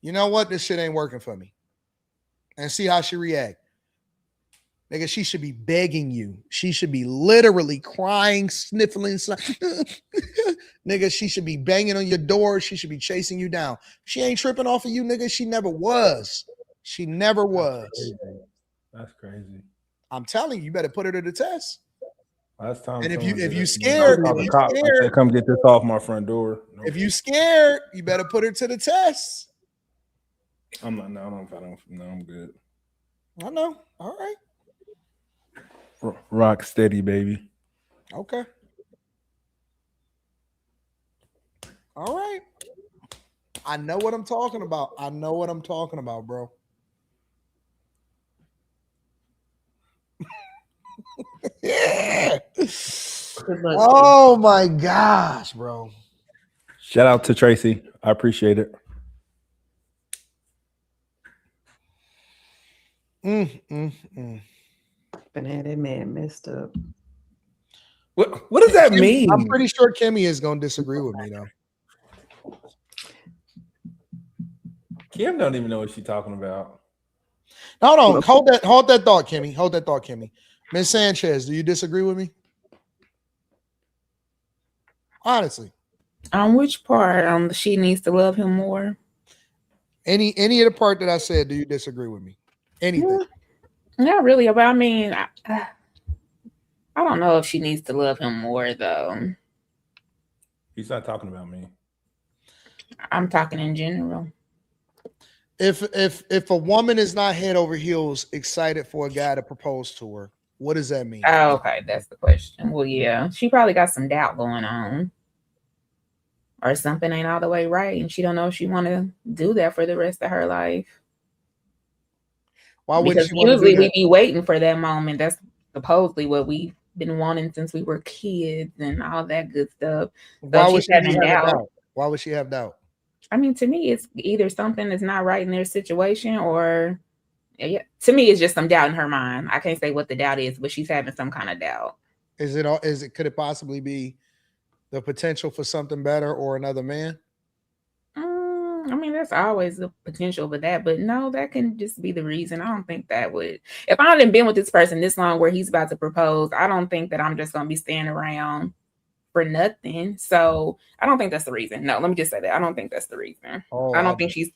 You know what? This shit ain't working for me. And see how she react. Nigga, she should be begging you. She should be literally crying, sniffling. Nigga, she should be banging on your door. She should be chasing you down. She ain't tripping off of you, nigga. She never was. She never was. That's crazy. I'm telling you, you better put her to the test. Last time, and if you scared, come get this off my front door. No. If you scared, you better put her to the test. I'm not. No, I'm good. I know. All right. Rock steady, baby. Okay. All right. I know what I'm talking about. Bro. Yeah. Oh my gosh, bro. Shout out to Tracy. I appreciate it. Been had that man messed up. What does that mean? I'm pretty sure Kimmy is gonna disagree with me though. Kim don't even know what she's talking about. Hold on. Hold that thought, Kimmy. Ms. Sanchez, do you disagree with me? Honestly. On which part? She needs to love him more. Any of the part that I said, do you disagree with me? Anything? Not really. But I mean, I don't know if she needs to love him more though. He's not talking about me. I'm talking in general. If a woman is not head over heels excited for a guy to propose to her, what does that mean? Oh, okay, that's the question. Well, yeah, she probably got some doubt going on, or something ain't all the way right, and she don't know if she want to do that for the rest of her life. Why would because usually we be waiting for that moment? That's supposedly what we've been wanting since we were kids and all that good stuff. Why would she have doubt? Why would she have doubt? I mean, to me, it's either something that's not right in their situation, or to me, it's just some doubt in her mind. I can't say what the doubt is, but she's having some kind of doubt. Could it possibly be the potential for something better or another man? I mean, that's always the potential for that, but no, that can just be the reason. I don't think that would. If I hadn't been with this person this long where he's about to propose, I don't think that I'm just going to be standing around for nothing. So I don't think that's the reason. No, let me just say that. I don't think that's the reason. I don't think she's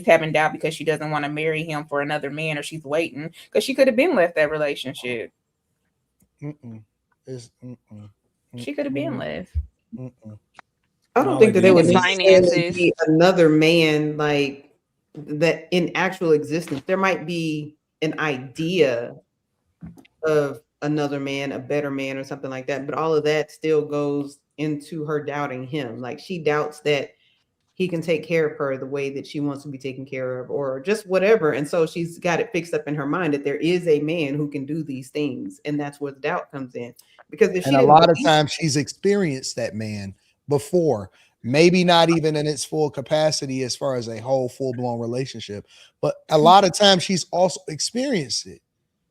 having doubt because she doesn't want to marry him for another man, or she's waiting because she could have been left that relationship. She could have been left. I don't think that there would be another man like that in actual existence. There might be an idea of another man, a better man or something like that, but all of that still goes into her doubting him. Like she doubts that he can take care of her the way that she wants to be taken care of, or just whatever. And so she's got it fixed up in her mind that there is a man who can do these things, and that's where the doubt comes in. Because if she And a didn't lot of believe- times she's experienced that man before, maybe not even in its full capacity as far as a whole full-blown relationship, but a lot of times she's also experienced it.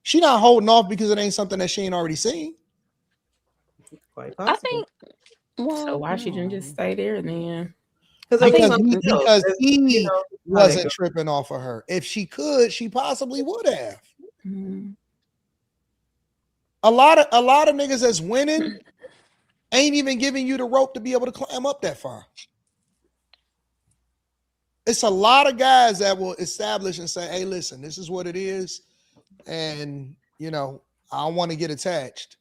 She's not holding off because it ain't something that she ain't already seen. quite I possible. think. Well, So why she didn't just stay there then? Because he wasn't tripping off of her. If she could, she possibly would have. Mm. A lot of niggas that's winning ain't even giving you the rope to be able to climb up that far. It's a lot of guys that will establish and say, hey, listen, this is what it is. And, you know, I don't want to get attached.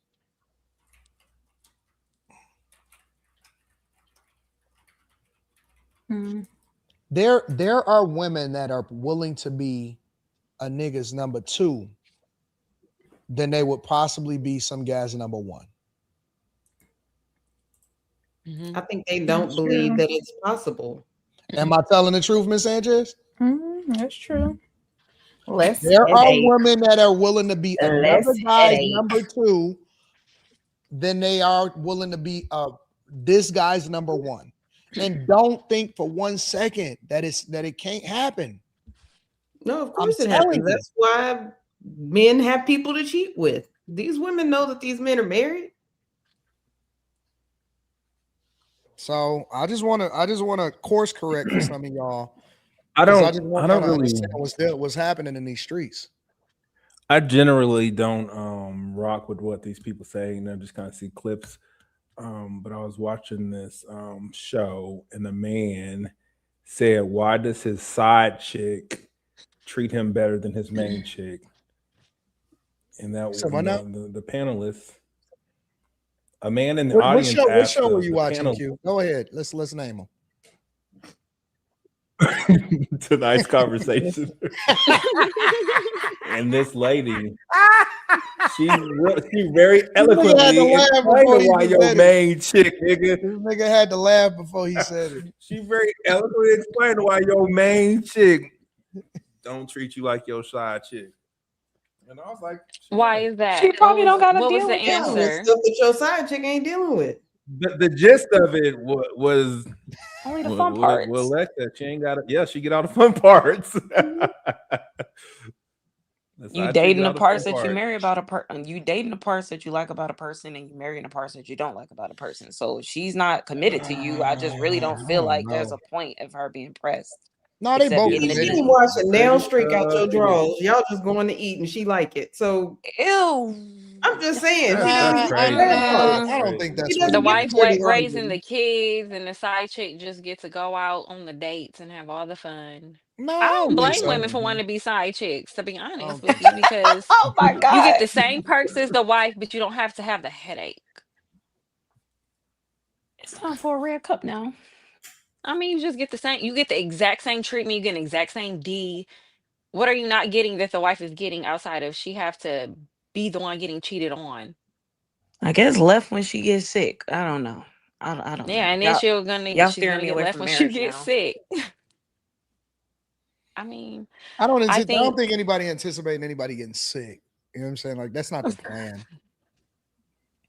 Mm. There are women that are willing to be a nigga's number 2 than they would possibly be some guy's number 1. I think they don't believe that it's possible. Am I telling the truth, Miss Sanchez? That's true. There are women that are willing to be another guy's number 2 than they are willing to be this guy's number 1. And don't think for 1 second that it can't happen. No, of course it happens. That's why men have people to cheat with. These women know that these men are married. So I just want to course correct for some of y'all. I don't really understand what's happening in these streets. I generally don't rock with what these people say, and I just kind of see clips. But I was watching this show, and the man said, "Why does his side chick treat him better than his main chick?" And that was the panelists. A man in the audience. What show were you watching, Q? Go ahead. Let's name them. Tonight's conversation. And this lady, she very eloquently explained why your main chick, nigga. This nigga had to laugh before he said it. She very eloquently explained why your main chick don't treat you like your side chick. And I was like, why is that? She probably don't got to What deal was the with that. answer? Stuff that your side chick ain't dealing with. The gist of it was only the fun parts. Well, Alexa, she ain't got it. Yeah, she get all the fun parts. You dating the parts that you marry about a person. You dating the parts that you like about a person, and you marrying the parts that you don't like about a person. So if she's not committed to you, I just really don't feel like there's a point of her being pressed. No, they both. You can wash a nail streak out your drawers. Y'all just going to eat, and she like it. So ew. I'm just saying. I don't think that's the wife raising the kids, and the side chick just get to go out on the dates and have all the fun. No, I don't blame women for wanting to be side chicks, to be honest with you, because oh my God, you get the same perks as the wife, but you don't have to have the headache. It's time for a red cup now. I mean, you just get the same. You get the exact same treatment. You get the exact same D. What are you not getting that the wife is getting outside of she have to be the one getting cheated on? I guess left when she gets sick. I don't know. I don't know. Yeah, and then she's gonna get away left from when she marriage gets now. sick. I mean, I don't think anybody anticipating anybody getting sick. You know what I'm saying? Like, that's not the plan.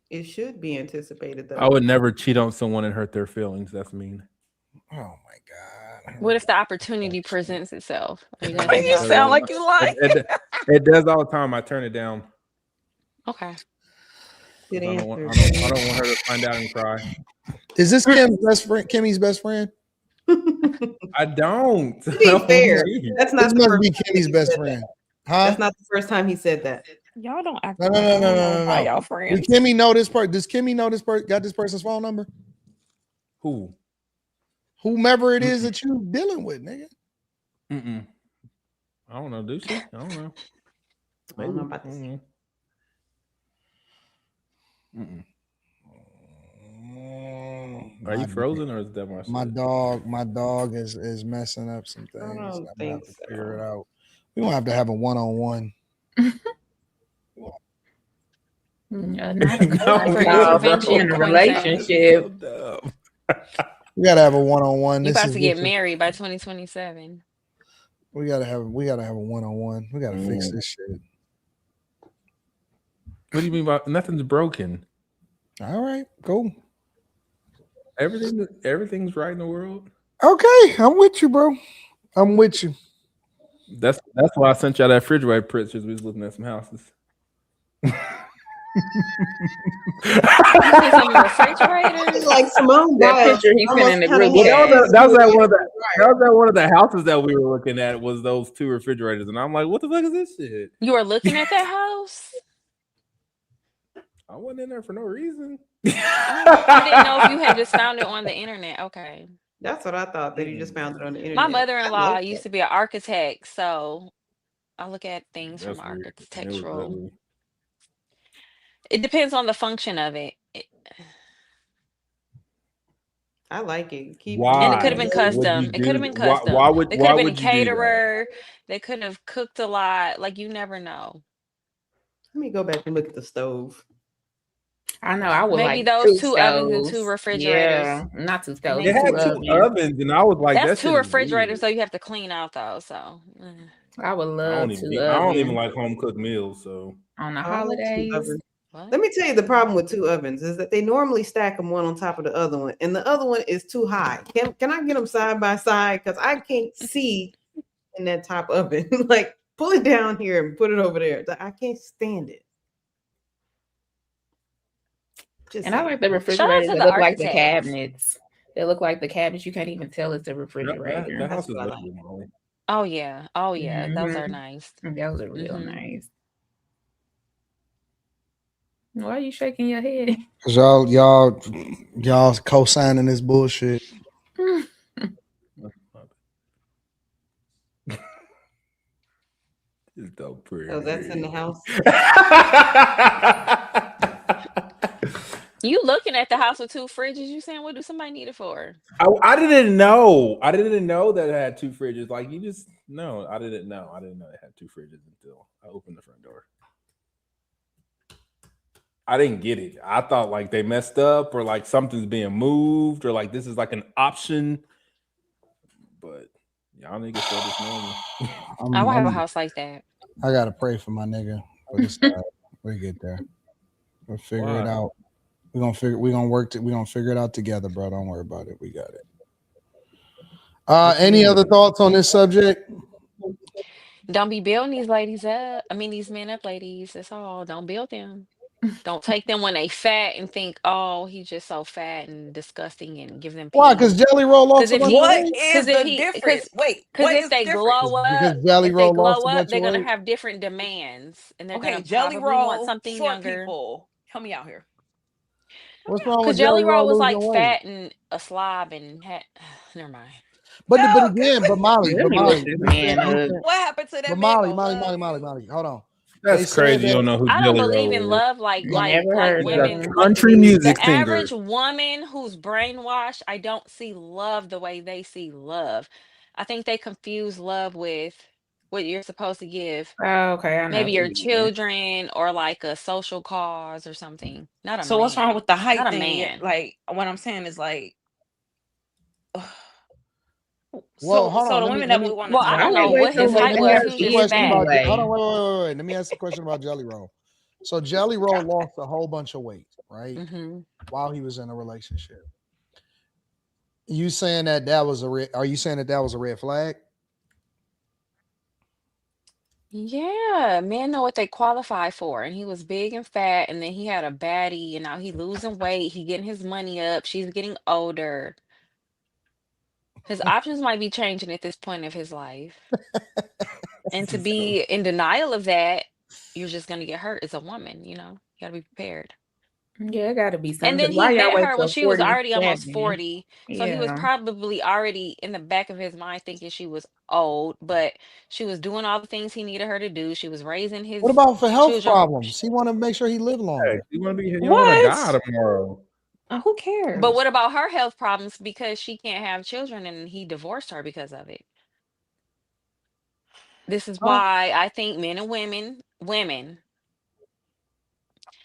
It should be anticipated though. I would never cheat on someone and hurt their feelings. That's mean. Oh my God. What if the opportunity presents itself? You sound like you like it does all the time. I turn it down. Okay. I don't want her to find out and cry. Is this Kimmy's best friend? I don't. To be fair, that's not. This must be Kimmy's best friend. Huh? That's not the first time he said that. Y'all don't act. No. Y'all friends. Does Kimmy know this part? Does Kimmy know this person? Got this person's phone number? Who? Whomever it is that you dealing with, nigga. I don't know. Do she? I don't know. I don't know about this. Are you frozen or is that my dog is messing up some things. I don't I'm think to figure it out. We don't have to have a one-on-one. Not a relationship. We gotta have a one-on-one. You This about is to get married by 2027. we gotta have a one-on-one. We gotta fix this shit. What do you mean by nothing's broken? All right, cool. Everything's right in the world. Okay, I'm with you, bro. I'm with you. That's why I sent y'all that refrigerator pictures. We was looking at some houses. You see some refrigerators? Like Simone That Biles picture he sent in the group almost chat. That was one of the houses that we were looking at. Was those 2 refrigerators, and I'm like, what the fuck is this shit? You were looking at that house? I wasn't in there for no reason. I didn't know if you had just found it on the internet. Okay. That's what I thought, that he just found it on the internet. My mother-in-law used to be an architect, so I look at things from That's weird. architectural. It depends on the function of it. I like it. Why? And it could have been custom. It could have been custom. They could have been a caterer. They could have cooked a lot. Like, you never know. Let me go back and look at the stove. I know. I would maybe like those 2 two ovens and stoves. 2 refrigerators. Yeah, not 2 stoves. They had 2 ovens, and I was like, that's that 2 refrigerators, so you have to clean out though. So I would love I don't even like home cooked meals. So on the holidays. Let me tell you the problem with 2 ovens is that they normally stack them one on top of the other one, and the other one is too high. Can I get them side by side? Because I can't see in that top oven. Like, pull it down here and put it over there. I can't stand it. And I like the refrigerators that look like the cabinets. They look like the cabinets. You can't even tell it's a refrigerator. That house is lovely, Molly. Oh yeah. Those are nice. Those are real nice. Why are you shaking your head? Cause y'all co-signing this bullshit. It's dope. Pretty. Oh, that's in the house. You looking at the house with 2 fridges? You saying, what do somebody need it for? I didn't know. I didn't know that it had 2 fridges. Like, you just no. I didn't know. I didn't know it had 2 fridges until I opened the front door. I didn't get it. I thought like they messed up or like something's being moved or like this is like an option. But y'all niggas said it's normal. I will have a house like that. I gotta pray for my nigga. We get there. We'll figure it out. We're gonna figure it out together, bro. Don't worry about it. We got it. Any other thoughts on this subject? Don't be building these ladies up. I mean, these men up, ladies. That's all. Don't build them. Don't take them when they fat and think, oh, he's just so fat and disgusting, and give them. Why? Because Jelly Roll lost. What is the difference? Wait, because if they glow up, they're gonna have different demands, and they're gonna Jelly probably Roll want something short younger. people. Help me out here. What's wrong with Because Jelly Roll was like fat and a slob and had. Never mind. But again, Molly, what happened to that? But Molly, hold on. That's crazy. You don't know who I Jelly don't believe Roll in is. love like women. Country music The singer. average woman who's brainwashed, I don't see love the way they see love. I think they confuse love with what you're supposed to give. Oh, okay, I know. Maybe your children or like a social cause or something. Not a So man. what's wrong with the height Not a thing? man. Like, what I'm saying is like. Well, So the women that we want to. Well, I don't know what his height was. He was just fat. Hold on, wait. Let me ask a question about Jelly Roll. So Jelly Roll lost a whole bunch of weight, right? While he was in a relationship. You saying that was are you saying that was a red flag? Yeah, men know what they qualify for. And he was big and fat, and then he had a baddie, and now he losing weight. He getting his money up. She's getting older. His options might be changing at this point of his life. And to be in denial of that, you're just going to get hurt as a woman, you know? You got to be prepared. Yeah, it got to be something. And then he met her when she was already almost 40. So he was probably already in the back of his mind thinking she was old, but she was doing all the things he needed her to do. She was raising his What about for health children. problems? He want to make sure he live longer. He want to be die tomorrow. Who cares? But what about her health problems because she can't have children and he divorced her because of it? This is why I think men and women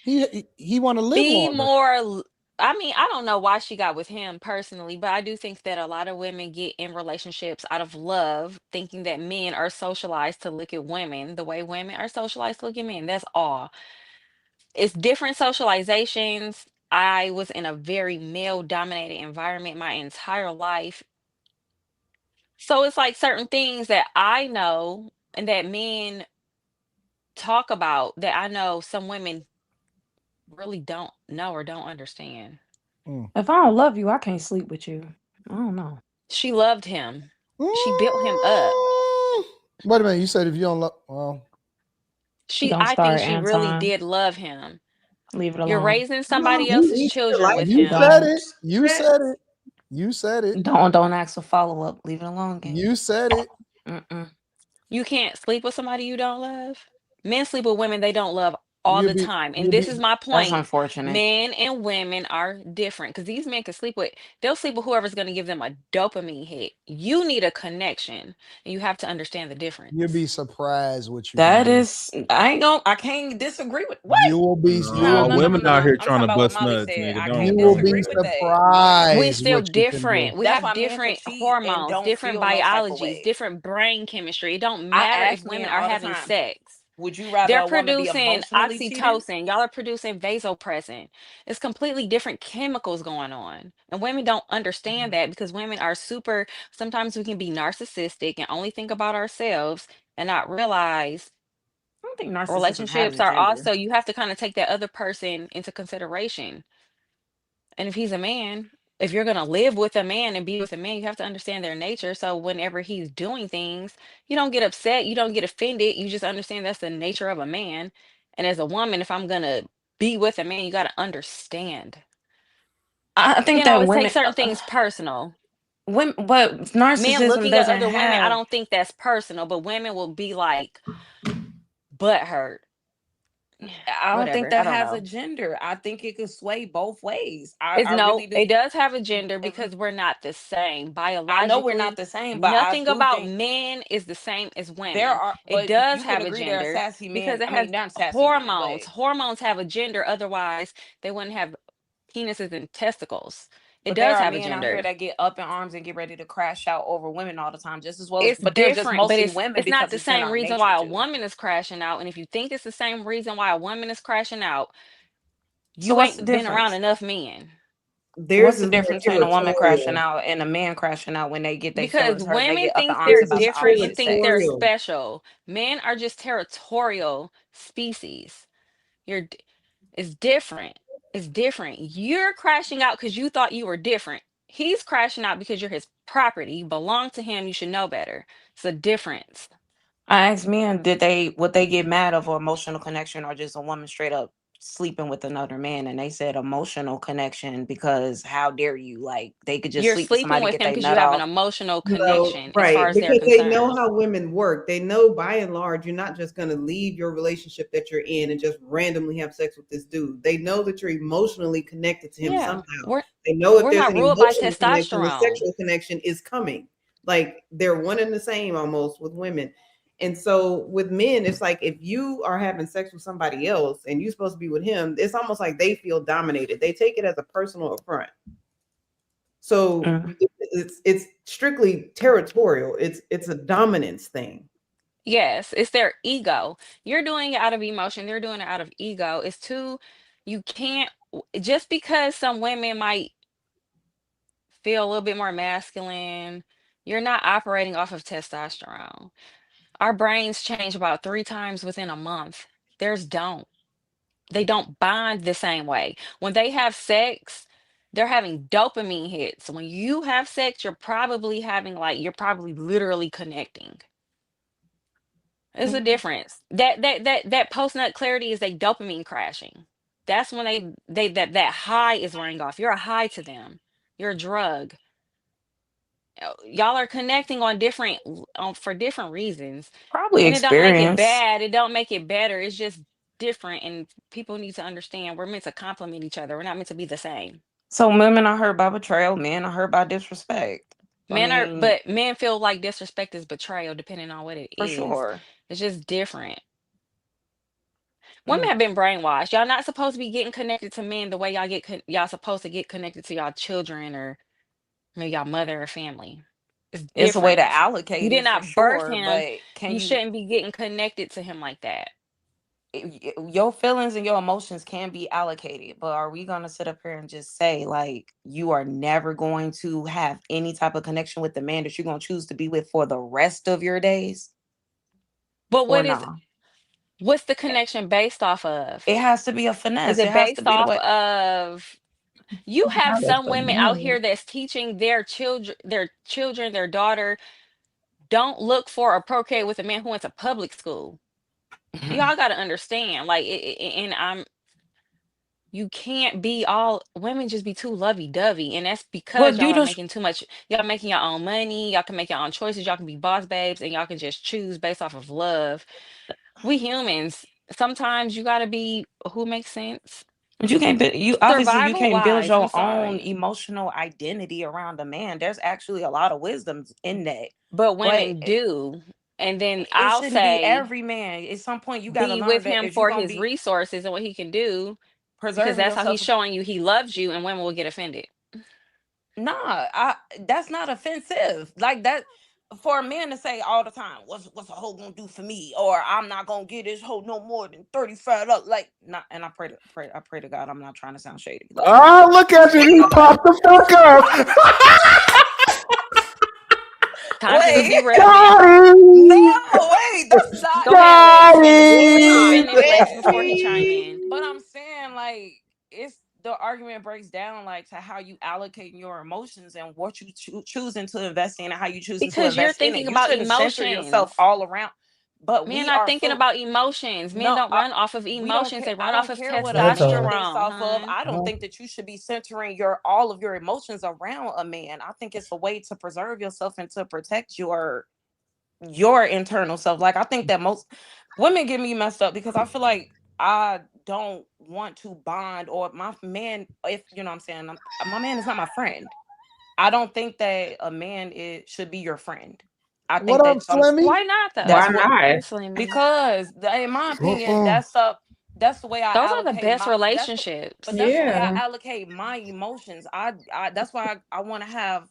he want to live be longer. more I mean, I don't know why she got with him personally, but I do think that a lot of women get in relationships out of love, thinking that men are socialized to look at women the way women are socialized to look at men. That's all. It's different socializations. I was in a very male dominated environment my entire life. So it's like certain things that I know and that men talk about that I know some women really don't know or don't understand. If I don't love you, I can't sleep with you. I don't know. She loved him. She built him up. Wait a minute. You said if you don't love, well, Don't I think start, she really Anton. did love him. Leave it You're alone. raising No, somebody else's children with you him. said Don't. it. You said it. You said it. Don't ask for follow up. Leave it alone, gang. You said it. Mm-mm. You can't sleep with somebody you don't love. Men sleep with women they don't love all You'll the be. time. And You'll this be. is my That's point. unfortunate. Men and women are different because these men can sleep with, they'll sleep with whoever's going to give them a dopamine hit. You need a connection and you have to understand the difference. You'll be surprised what you can That do. is, I can't disagree with what? You will be. You No, will No, no, be. no, no, women out no. here I'm trying talking to about what bust Molly nuts, said. nigga. I Don't can't You will don't. be disagree with that. We surprised still what you can do. different. We That's have why men can different cheat and hormones, don't different feel no type of biologies, way. different brain chemistry. It don't I matter if ask women men are all the having time, sex. would you rather They're a woman be producing emotionally cheating? oxytocin. Y'all are producing vasopressin. It's completely different chemicals going on. And women don't understand that because women are super, sometimes we can be narcissistic and only think about ourselves and not realize I don't think narcissism has relationships a are gender. also, you have to kind of take that other person into consideration. And if he's a man, if you're going to live with a man and be with a man, you have to understand their nature. So whenever he's doing things, you don't get upset, you don't get offended. You just understand that's the nature of a man. And as a woman, if I'm going to be with a man, you got to understand. I You think can't that always take women, certain things personal. but Men narcissism looking at doesn't other women, I have. don't think that's personal, but women will be like butt hurt. I don't think Whatever. I that don't has a know. gender. I think it could sway both ways. It's I no, really do. it does have a gender because we're not the same I know we're not biologically. the same, but I Nothing do about think men is the same as there women. are. It But does you can have a agree there are gender sassy because men. it I has mean, not sassy men, hormones. but Hormones have a gender, otherwise they wouldn't have penises and testicles. It there does are have a men out here gender. that get up in arms and get ready to crash out over women all the time, just as well as. It's But they're just different, but mostly it's women it's not because the it's in same our reason nature why a to. woman is crashing out. And if you think it's the same reason why a woman is crashing out, So you what's the ain't been around difference? enough men. Theirs What's the is more difference between a woman crashing territorial. out and a man crashing out when they get their Because feelings hurt and they women get up in think arms they're Theirs about is the different and opposite think they're sex? territorial. special. Men are just territorial species. It's different. It's different. You're crashing out because you thought you were different. He's crashing out because you're his property. You belong to him. You should know better. It's a difference. I asked men, would they get mad over emotional connection or just a woman straight up sleeping with another man? And they said emotional connection because how dare you? Like they could just You're sleep with sleeping somebody, with get him their because you nut have an off. emotional No, connection as far right. as they're Because they know concerned. how women work. They know by and large, you're not just going to leave your relationship that you're in and just randomly have sex with this dude. They know that you're emotionally connected to him Yeah. somehow. We're They know if we're there's not an ruled by emotional connection, the testosterone. sexual connection is coming. Like they're one and the same almost with women. And so with men, it's like if you are having sex with somebody else and you're supposed to be with him, it's almost like they feel dominated. They take it as a personal affront. So Mm. it's strictly territorial. It's a dominance thing. Yes, it's their ego. You're doing it out of emotion, they're doing it out of ego. It's too, you can't, just because some women might feel a little bit more masculine, you're not operating off of testosterone. Our brains change about 3 times within a month. Theirs don't. They don't bond the same way. When they have sex, they're having dopamine hits. When you have sex, you're probably having like, you're probably literally connecting. It's a Mm. difference. That post nut clarity is a dopamine crashing. That's when they that high is wearing off. You're a high to them. You're a drug. Y'all are connecting on different on for different reasons, Probably and it don't make it experience. bad. It don't make it better. It's just different, and people need to understand we're meant to complement each other. We're not meant to be the same. So women are hurt by betrayal, men are hurt by disrespect. I Men are, mean, but men feel like disrespect is betrayal, depending on what it for is. sure. It's just different. Women have been brainwashed. Y'all not supposed to be getting connected to men the way y'all y'all supposed to get connected to y'all children or maybe y'all mother or family. It's It's a way to different. You allocate did it for not birth sure, him. but can You you shouldn't be getting connected to him like that. your feelings and your emotions can be allocated, but are we gonna sit up here and just say like you are never going to have any type of connection with the man that you're gonna choose to be with for the rest of your days? But Or what's the connection based off of? it has to be a Is finesse. it It has to based be the off way. of you have How that's some so women out here bad. that's teaching their children, their daughter, don't look for or procreate with a man who went to public school. Y'all got to understand, like, you can't be all women just be too lovey-dovey, and that's because But y'all you are just making too much. Y'all making your own money. Y'all can make your own choices. Y'all can be boss babes, and y'all can just choose based off of love. We humans, sometimes you got to be who makes sense. But you can't you obviously you Survival can't build wise, I'm your own sorry. emotional identity around a man. There's actually a lot of wisdom in that. But But women do. And then it I'll shouldn't be say, every man. At some point you got to be with learn that him if you're for going to his be resources and what he can do, because preserving that's how he's yourself. showing you he loves you, and women will get offended. Nah, that's not offensive. Like that for a man to say all the time, what's a hoe gonna do for me? Or I'm not gonna get this hoe no more than 35 up. Like not and I pray to God I'm not trying to sound shady. Like Oh, look at you. He popped the fuck up. Time for the wait, derailment. no, wait, that's not Go ahead, Lex. nah, Finish Lex before he chime in. but I'm saying like it's the argument breaks down like to how you allocating your emotions and what you choosing to invest in and how you choosing to Because you're invest in it. thinking You about shouldn't center yourself emotions. all around. But Men we are are thinking full. about emotions. Men No, don't run off of we don't emotions. care. They I run off don't of care what a man based testosterone, off of. hon. I don't think that you should be centering all of your emotions around a man. I think it's a way to preserve yourself and to protect your internal self. Like I think that most women get me messed up because I feel like I don't want to bond or my man, if you know what I'm saying, my man is not my friend. I don't think that a man should be your friend. I think What up, that Slimmy? Why not that's Why though? what not? Slimmy. because in my opinion that's the way I Those are the allocate best my relationships. that's the way I Yeah. allocate my emotions. I that's why I want to have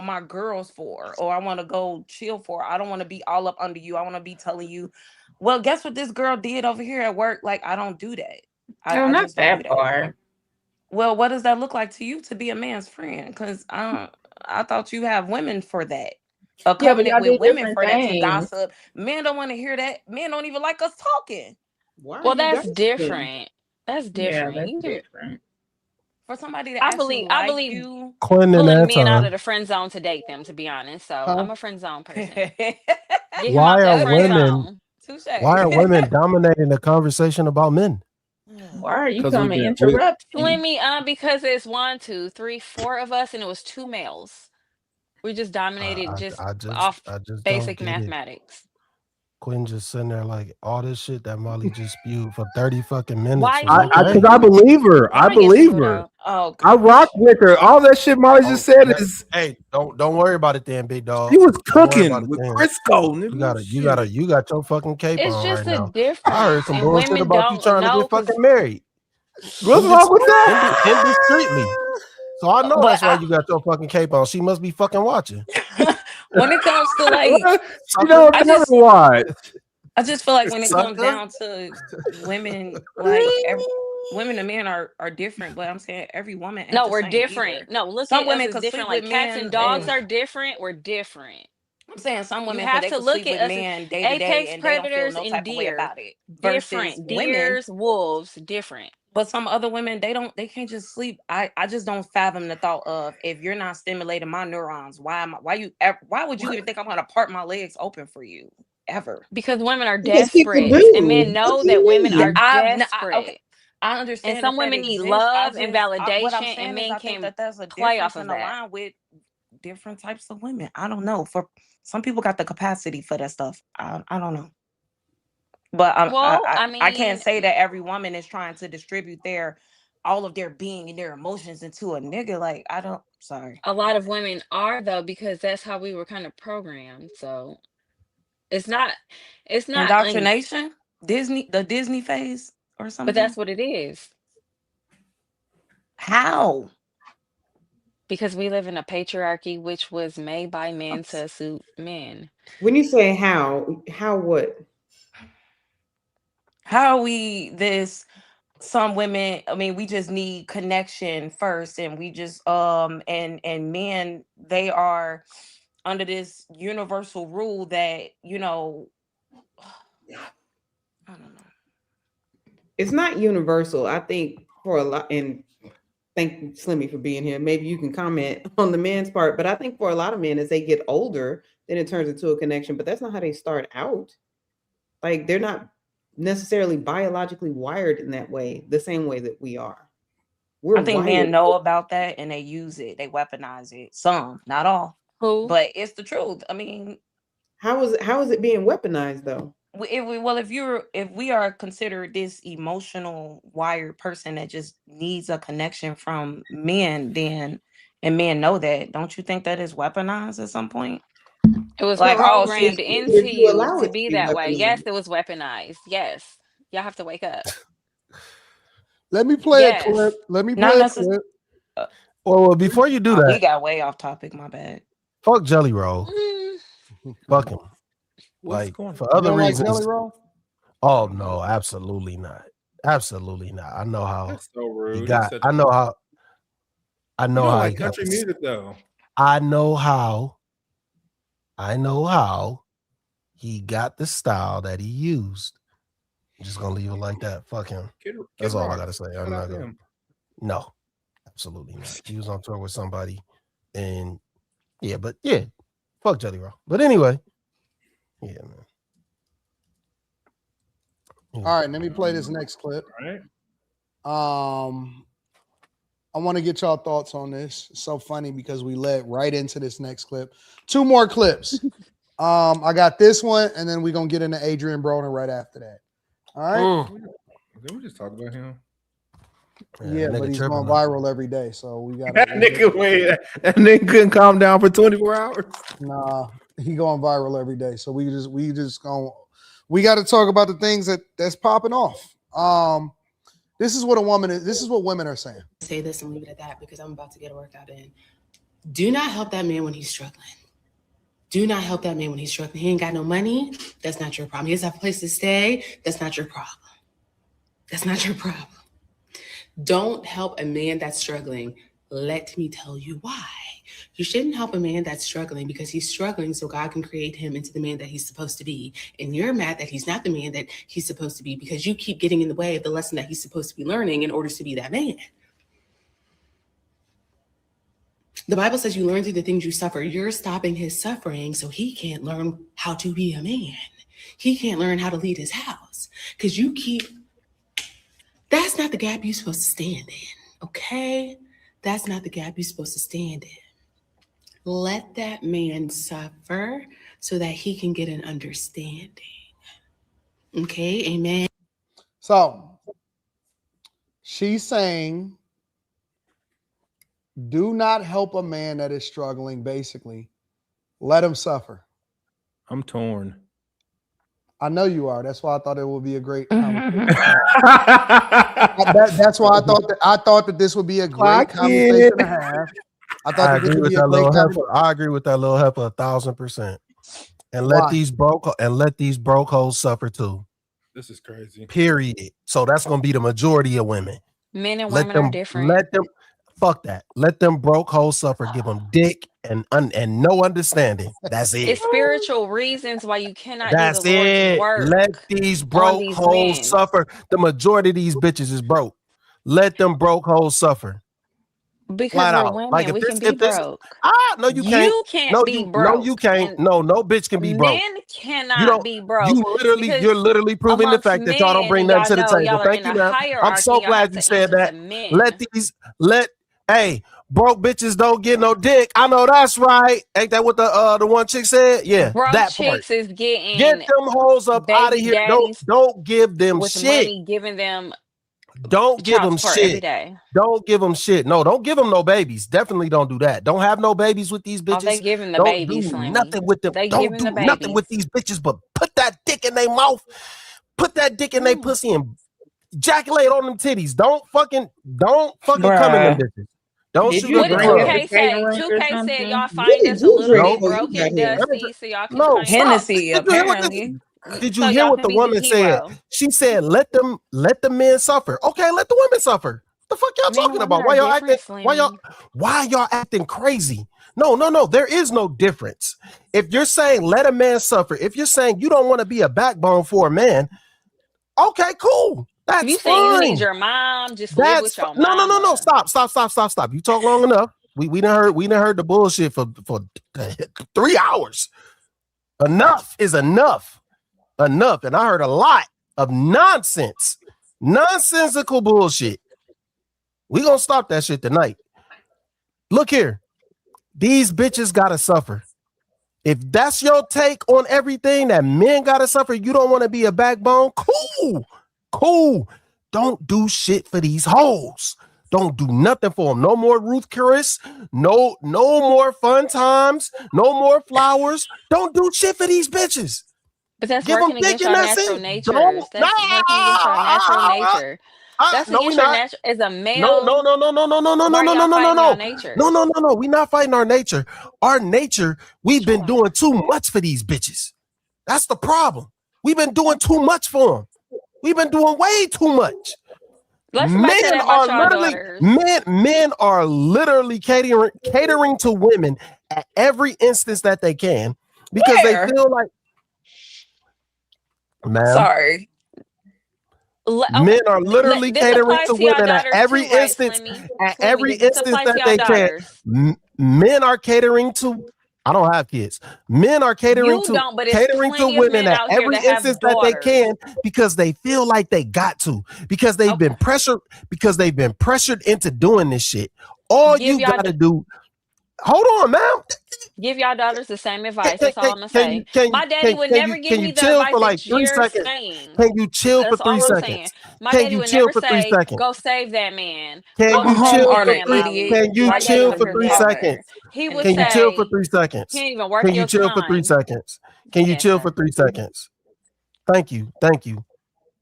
my girls for, or I want to go chill for. I don't want to be all up under you. I want to be telling you, well, guess what this girl did over here at work? Like, I don't do that. No, I not just don't do that that. far. Well, what does that look like to you to be a man's friend? Because I thought you have women for that. A Yeah, but covenant y'all do with women different for that to things. gossip. Men don't want to hear that. Men don't even like us talking. Why are Well, you that's gossiping? different. That's Yeah, different. that's You can. different. For somebody to I actually believe. I like believe you. Quinn and pulling men out of Anton, the friend zone to date them. To be honest, so Huh? I'm a friend zone person. Touche. Get him why out are that friend women zone. why are women dominating the conversation about men? Why are you Because we've coming been interrupting? Slimmy, because it's 4 of us, and it was 2 males. We just dominated just off I just don't basic get it. mathematics. Quinn just sitting there like all this shit that Molly just spewed for 30 fucking minutes Why was is he? okay. because I believe her. I Why get believe singled her. out? Oh I rock gosh. with her. All that shit Molly just Oh, said that, is hey, don't worry about it then, big she dog. was Don't worry about cooking it with then. Crisco, nigga. Shit. You got your fucking cape It's on right just a now. I heard difference, some and bullshit women about you don't trying to know get because. fucking married. What's wrong with that? Indiscreetly. So I know But that's why you got your fucking cape on. She must be fucking watching. when it comes to like, You know, I tell her just why. I just feel like when it comes Sucker. down to women, like women and men are different, but I'm saying every woman ain't No, the we're same different. either. No, look Some at us women as could sleep different. with Like cats and men, dogs and are different. We're different. I'm saying some You women have they to could look sleep at with us as men day to day, apex and they don't feel predators no and type of way deer. about it. Versus Different. women, Deers, wolves, different. but some other women they can't just sleep. I just don't fathom the thought of if you're not stimulating my neurons. Why would you even think I'm gonna part my legs open for you ever? Because women are Because people desperate, and do. men What know do you that women mean? are Okay. desperate. I And understand some that women need exists. love and What I'm validation, and saying is men I think can that there's a play off difference of in the that. line with different types of women. I don't know. For some people got the capacity for that stuff. I don't know. But Well, I I can't mean, say that every woman is trying to distribute all of their being and their emotions into a nigga. Like I don't. Sorry. a lot of women are though, because that's how we were kind of programmed. So it's not, it's not Indoctrination. the Disney phase or something? But that's what it is. How? Because we live in a patriarchy which was made by men to suit men. When you say how what? How are we this? Some women, I mean, we just need connection first, and we just and men, they are under this universal rule that, you know, I don't know. It's not universal. I think for a lot, and thank you, Slimmy, for being here. Maybe you can comment on the man's part, but I think for a lot of men, as they get older, then it turns into a connection. But that's not how they start out. Like, they're not necessarily biologically wired in that way, the same way that we are. I think men know about that and they use it, they weaponize it. Some, not all. Who? But it's the truth. I mean, how is it being weaponized though? If we are considered this emotional wired person that just needs a connection from men, then, and men know that, don't you think that is weaponized at some point? It was Like, programmed into you allow to it be to be that way. weaponized. Yes, it was weaponized. Yes. Y'all have to wake up. Let me play Yes. a clip. Let me Not play a necessarily. clip. Well, before you do We that, got way off topic. My bad. fuck Jelly Roll. Fuck him. What's Like, going for You other don't like reasons. Jelly Roll? Oh no, absolutely not. Absolutely not. I know how That's so rude. he He's got. such I a- know how. I You know don't how like he got country this. music though. I know how he got the style that he used. I'm just gonna leave it like that. Fuck him. That's all I gotta say. I'm not gonna. No, absolutely not. He was on tour with somebody, and yeah, but yeah, fuck Jelly Roll. But anyway, yeah, man. All right, let me play this next clip. All right. I want to get y'all thoughts on this. It's so funny because we led right into this next clip. 2 more clips. I got this one, and then we're gonna get into Adrien Broner right after that. All right. Did we just talk about him? Yeah, but he's tripping, going man. viral every day, so we got That nigga wait. That nigga couldn't calm down for 24 hours. Nah, he going viral every day. So we got to talk about the things that's popping off. This is what women are saying. Say this and leave it at that because I'm about to get a workout in. Do not help that man when he's struggling. Do not help that man when he's struggling. He ain't got no money. That's not your problem. He doesn't have a place to stay. That's not your problem. That's not your problem. Don't help a man that's struggling. Let me tell you why. You shouldn't help a man that's struggling because he's struggling so God can create him into the man that he's supposed to be. And you're mad that he's not the man that he's supposed to be because you keep getting in the way of the lesson that he's supposed to be learning in order to be that man. The Bible says you learn through the things you suffer. You're stopping his suffering so he can't learn how to be a man. He can't learn how to lead his house because you keep... That's not the gap you're supposed to stand in, okay? That's not the gap you're supposed to stand in. Let that man suffer so that he can get an understanding. Okay, amen. So she's saying, do not help a man that is struggling, basically. Let him suffer. I'm torn. I know you are. That's why I thought it would be a great conversation. That's why I thought that this would be a great conversation to have. I agree with that little heifer. I agree with that little heifer 1,000%. And let these broke hoes suffer too. This is crazy. Period. So that's gonna be the majority of women. Men and women are different. Let them fuck that. Let them broke hoes suffer. Give them dick and no understanding. That's it. It's spiritual reasons why you cannot That's do the Lord's it. work. Let these broke hoes men. suffer. The majority of these bitches is broke. Let them broke hoes suffer. Because Flat we're out. women, Like we can be broke. No, you can't. You can't be broke. No, you can't. No bitch can be broke. Men cannot be broke. You're literally proving the fact that y'all don't bring nothing to the table. Thank you, man. I'm so glad you said that. Hey, broke bitches don't get no dick. I know that's right. Ain't that what the one chick said? Yeah, broke that chicks part. is getting Get them hoes up out of here. Don't give them with shit. money, giving them Don't give them support shit. every day. Don't give them shit. No, don't give them no babies. Definitely don't do that. Don't have no babies with these bitches. Oh, they giving the don't babies, do Slimmy. nothing with them. They don't giving do the nothing with these bitches, but put that dick in their mouth. put that dick in their pussy and ejaculate on them titties. Don't fucking come in them bitches. Don't shoot What up did the club. 2K say? 2K said y'all find us a little bit broken, dusty, so y'all can No, find stop. Hennessy, apparently. Did you So hear y'all what can the be the woman said? hero. She said, "Let the men suffer." Okay, let the women suffer. The fuck y'all Men and talking women about? are different, Why y'all acting crazy? No. There is no difference. If you're saying let a man suffer, if you're saying you don't want to be a backbone for a man, okay, cool. That's you fine. saying you need your mom, just live with your mama. No. Stop. You talk long enough. We done heard the bullshit for 3 hours. Enough is enough. And I heard a lot of nonsensical bullshit. We gonna stop that shit tonight. Look here. These bitches gotta suffer. If that's your take on everything, that men gotta suffer, you don't want to be a backbone, cool. Don't do shit for these hoes. Don't do nothing for them. No more Ruth Chris. No more fun times. No more flowers. Don't do shit for these bitches. But that's Give working them dick against and your that's natural it. natures. That's working against your natural nature. That's No, against we your not. natural. As a male, No. why are y'all fighting your nature? No. We not fighting our nature. Our nature, we've been doing too much for these bitches. That's the problem. We've been doing too much for them. We've been doing way too much. Men are literally catering to women at every instance that they can because they feel like, ma'am. Sorry. Men are literally catering to women at every instance. At every instance that they can. Men are catering to. I don't have kids. Men are catering to women at every instance that they can because they feel like they got to, because they've been pressured into doing this shit. All you gotta do. Hold on, man. Give y'all daughters the same advice. That's all I'm gonna say. My daddy would never give me the advice that you're saying. Can you chill for 3 seconds? Saying. My daddy would never say, "Go save that man." Can you chill for 3 seconds? He would Can say, you chill for 3 seconds? "Can't even work Can you your chill time." for 3 seconds? Can you chill for 3 seconds? Thank you.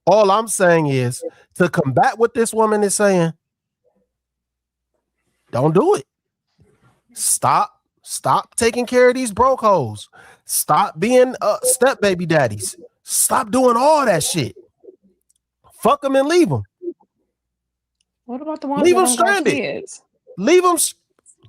All I'm saying is to combat what this woman is saying, don't do it. Stop taking care of these broke hoes. Stop being step baby daddies. Stop doing all that shit. Fuck them and leave them. What about the ones leave that them don't got stranded? kids? Leave them.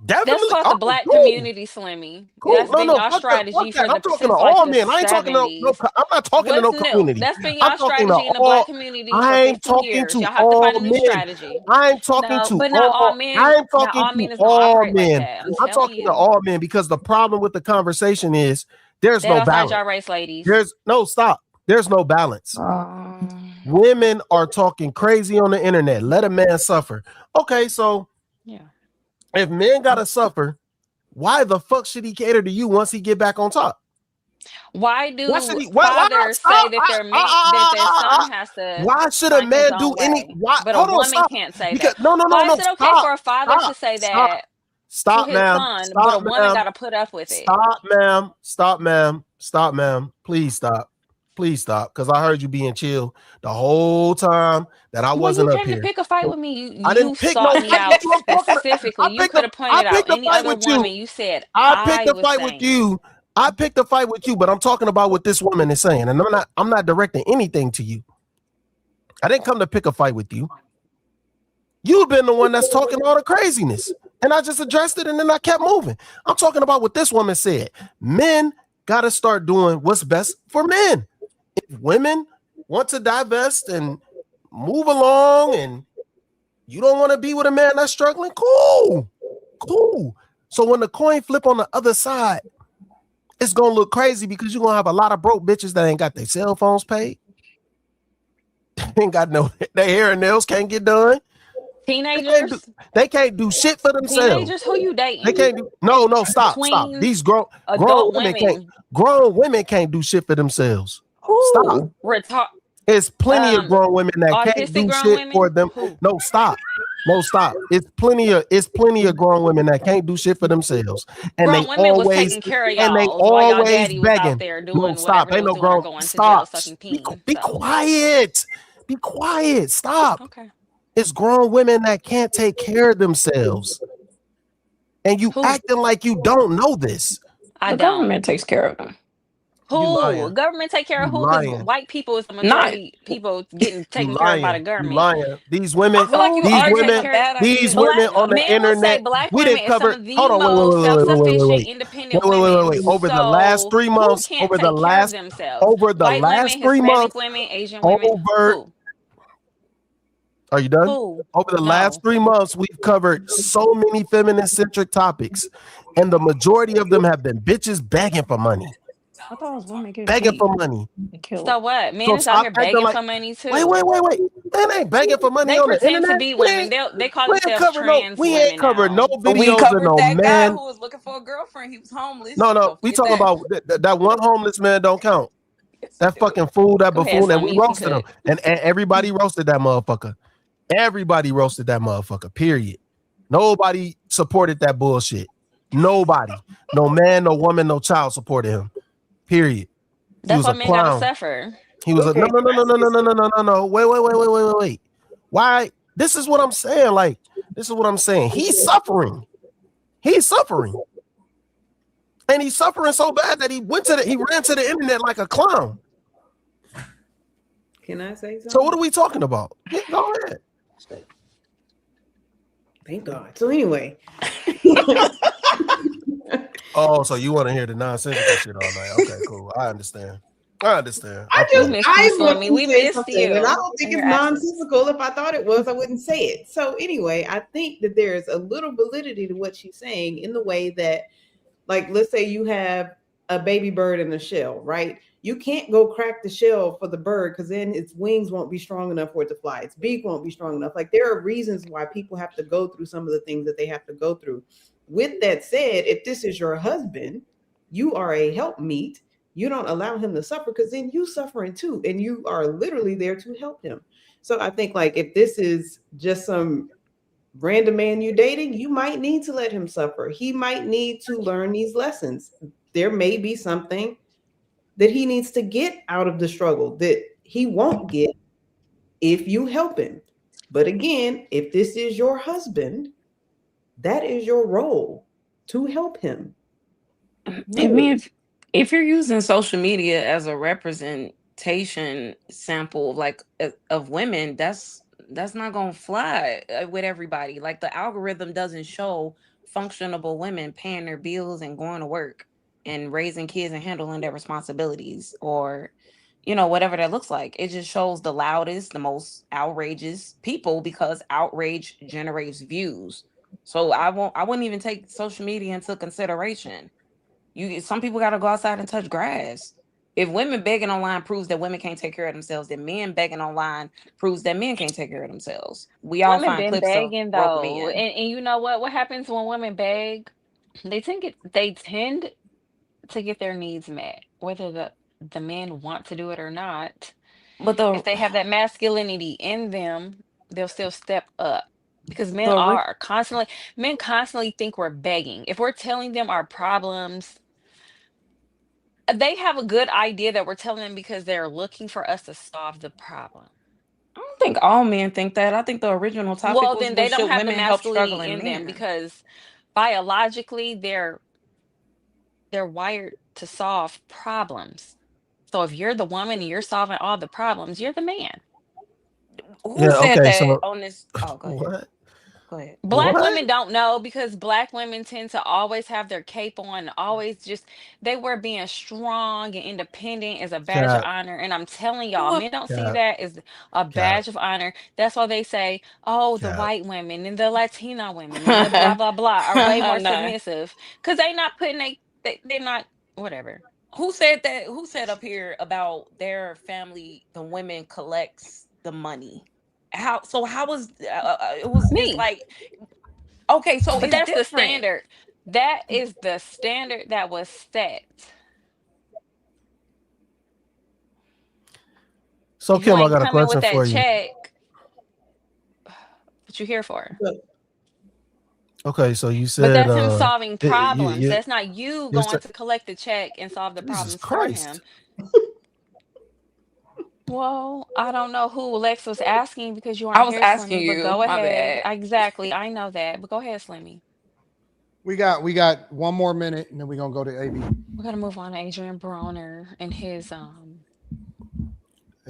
Definitely. That's called the black community, Slimmy. Cool. That's been y'all strategy for the I'm talking to since all like men. the I ain't talking to 70s. I'm not talking to no community. That's been I'm y'all talking strategy to in the black community for 50 years. Y'all have to find a new strategy. I'm talking to but not all men. I'm Not talking all men to is gonna all operate like men. that. I'm talking to all men because the problem with the conversation is there's no balance. Y'all race, ladies. There's no balance. Women are talking crazy on the internet. Let a man suffer. Okay, so if men gotta suffer, why the fuck should he cater to you once he get back on top? Why do fathers say that their man, that their son has to? Why should a man do any? Why? But Hold a on, woman stop. can't say Because, that. No. Why is it okay for a father to say that to his son, but a woman got to put up with it? Stop, ma'am. Please stop. Because I heard you being chill the whole time that I wasn't up here. You came to pick a fight with me. I didn't pick no me out specifically. You could have pointed out any other woman. You said I picked a fight with you. I picked a fight with you, but I'm talking about what this woman is saying, and I'm not directing anything to you. I didn't come to pick a fight with you. You've been the one that's talking all the craziness, and I just addressed it, and then I kept moving. I'm talking about what this woman said. Men got to start doing what's best for men. If women want to divest and move along, and you don't want to be with a man that's struggling, cool. So when the coin flip on the other side, it's gonna look crazy because you're gonna have a lot of broke bitches that ain't got their cell phones paid. Ain't got their hair and nails can't get done. Teenagers, they can't do shit for themselves. Teenagers, who you dating? They can't do. No, stop. These grown women can't do shit for themselves. Stop. There's plenty of grown women that can't do shit for them. No, stop. No, stop. It's plenty of grown women that can't do shit for themselves, and Grown women was taking care of y'all while y'all daddy was out begging. there No, doing stop. whatever he Ain't was no doing or grown. going to jail Stop. sucking Be peen. quiet. Be quiet. Stop. Okay. It's grown women that can't take care of themselves, and you acting like you don't know this. I The don't. government takes care of them. You Who? lying. Government take care of You who? Because lying. white people is the Not majority people getting You taken care of by the lying. You government. lying. These women, I feel like you these Care, arguing take a women, care. bad these idea. women Black on the men will say internet. black We women didn't is some cover. of the Hold on, most self-sufficient, wait. independent women. Over the last So 3 who months, can't take care of themselves? over the White last women, 3 Hispanic months, women, Asian women. over. Who? Are you done? Who? Over the No. last 3 months, we've covered so many feminist-centric topics, and the majority of them have been bitches begging for money. I thought it was women getting Begging beat for money. and killed. So what? Men So is out stop here acting begging like. for money too. Wait. Man ain't begging for money They on the pretend to internet. be women. They call We ain't themselves covered no. trans We women ain't covered no now. We videos of covered no that guy man. who was looking for a girlfriend. He was homeless. No. Don't We forget talking that. about that one homeless man don't count. That fucking fool, that Go ahead, buffoon, and Slim. we You can roasted him, cook. and everybody roasted that motherfucker. Everybody roasted that motherfucker. Period. Nobody supported that bullshit. Nobody. No man, no woman, no child supported him. Period. He That's was why a men gotta clown. suffer. He was Okay. no. Wait. Why? This is what I'm saying. Like, this is what I'm saying. He's suffering. He's suffering. And he's suffering so bad that he ran to the internet like a clown. Can I say something? So what are we talking about? Yeah, go ahead. Thank God. So anyway. Oh, so you want to hear the nonsensical shit all night? Okay, cool. I understand. I feel just it. I Slimmy. want to We say missed something, you and I don't think in it's your absence. nonsensical. If I thought it was, I wouldn't say it. So anyway, I think that there's a little validity to what she's saying in the way that, like, let's say you have a baby bird in a shell, right? You can't go crack the shell for the bird because then its wings won't be strong enough for it to fly. Its beak won't be strong enough. Like, there are reasons why people have to go through some of the things that they have to go through. With that said, if this is your husband, you are a helpmeet. You don't allow him to suffer because then you suffering too, and you are literally there to help him. So I think, like, if this is just some random man you're dating, you might need to let him suffer. He might need to learn these lessons. There may be something that he needs to get out of the struggle that he won't get if you help him. But again, if this is your husband, that is your role to help him. I mean, if you're using social media as a representation sample of women, that's not gonna fly with everybody. Like, the algorithm doesn't show functionable women paying their bills and going to work and raising kids and handling their responsibilities, or whatever that looks like. It just shows the loudest, the most outrageous people, because outrage generates views. So I wouldn't even take social media into consideration. Some people got to go outside and touch grass. If women begging online proves that women can't take care of themselves, then men begging online proves that men can't take care of themselves. We all Women find been clips of begging broke though, men. and you know what happens when women beg? They tend to get their needs met, whether the men want to do it or not. But If they have that masculinity in them, they'll still step up, because men the constantly think we're begging. If we're telling them our problems, they have a good idea that we're telling them because they're looking for us to solve the problem. I don't think all men think that. I think the original topic Well, was, then they don't should have the women help masculinity struggling in them, men? because biologically they're wired to solve problems. So if you're the woman and you're solving all the problems, you're the man. Who Yeah. said Okay. that So on this? Oh, go ahead. what? Go ahead. Black What? women don't know, because black women tend to always have their cape on, always just they wear being strong and independent as a badge of Cap. honor. And I'm telling y'all, Who? men don't see Cap. that as a Cap. badge of honor. That's why they say, oh, the Cap. white women and the Latina women and the blah blah blah are way more Nah. submissive, because they not putting they're not whatever. Who said that? Who said up here about their family? The women collects the money. How? So how was it's Me. like, okay, so But it's that's the different. standard. That is the standard that was set. So If you Kim, I ain't got a coming with question that for you. check, what what you here for. Okay, so you But said that's him solving problems. you That's not you you're going to collect the check and solve the Jesus problems for him. Christ. Well, I don't know who Lex was asking because you I aren't was here, asking Slimmy, but you. go My ahead. bad. Exactly. I know that. But go ahead, Slimmy. We got 1 more minute, and then we're gonna go to AB. We're gonna move on to Adrien Broner and his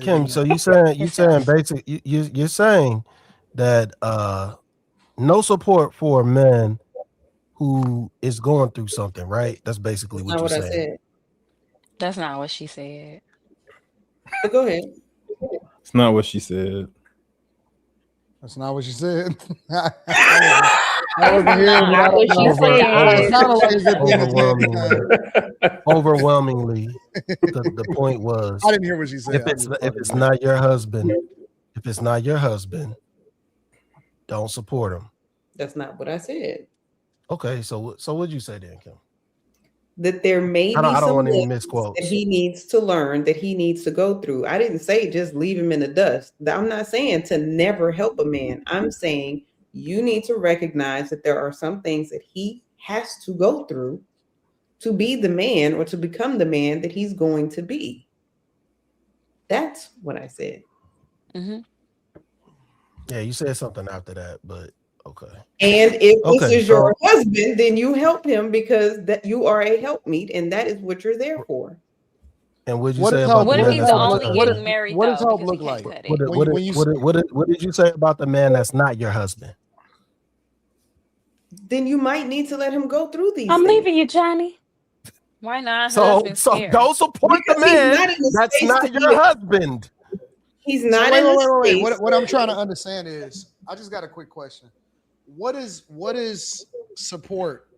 Kim, so you his saying self. basically you're saying that no support for a man who is going through something, right? That's basically what Not you're what I saying. said. That's not what she said. But go ahead. It's not what she said. That's not what she said. I It's wasn't here, but I not don't what she know. said. It sounded like a good thing at the time. Overwhelmingly, the point was, I didn't hear what she said. if it's not your husband, don't support him. That's not what I said. Okay, so what'd you say then, Kim? That there may I be don't some want any lessons misquotes. that he needs to learn, that he needs to go through. I didn't say just leave him in the dust. I'm not saying to never help a man. I'm saying you need to recognize that there are some things that he has to go through to be the man or to become the man that he's going to be. That's what I said. Mm-hmm. Yeah, you said something after that, but okay. And if this Okay, is your husband, then you help him because that you are a helpmeet, and that is what you're there for. And what'd you What say does about help? the What if man he's that's the not your only getting husband? married What does though? help Because we look can't like? cut it. What did you say about the man that's not your husband? Then you might need to let him go through these I'm things. leaving you, Johnny. Why not? So Husband's here. don't support the Because he's man not in a that's space not to your be. husband. He's So not wait. in a space. What I'm trying to understand is, I just got a quick question. What is support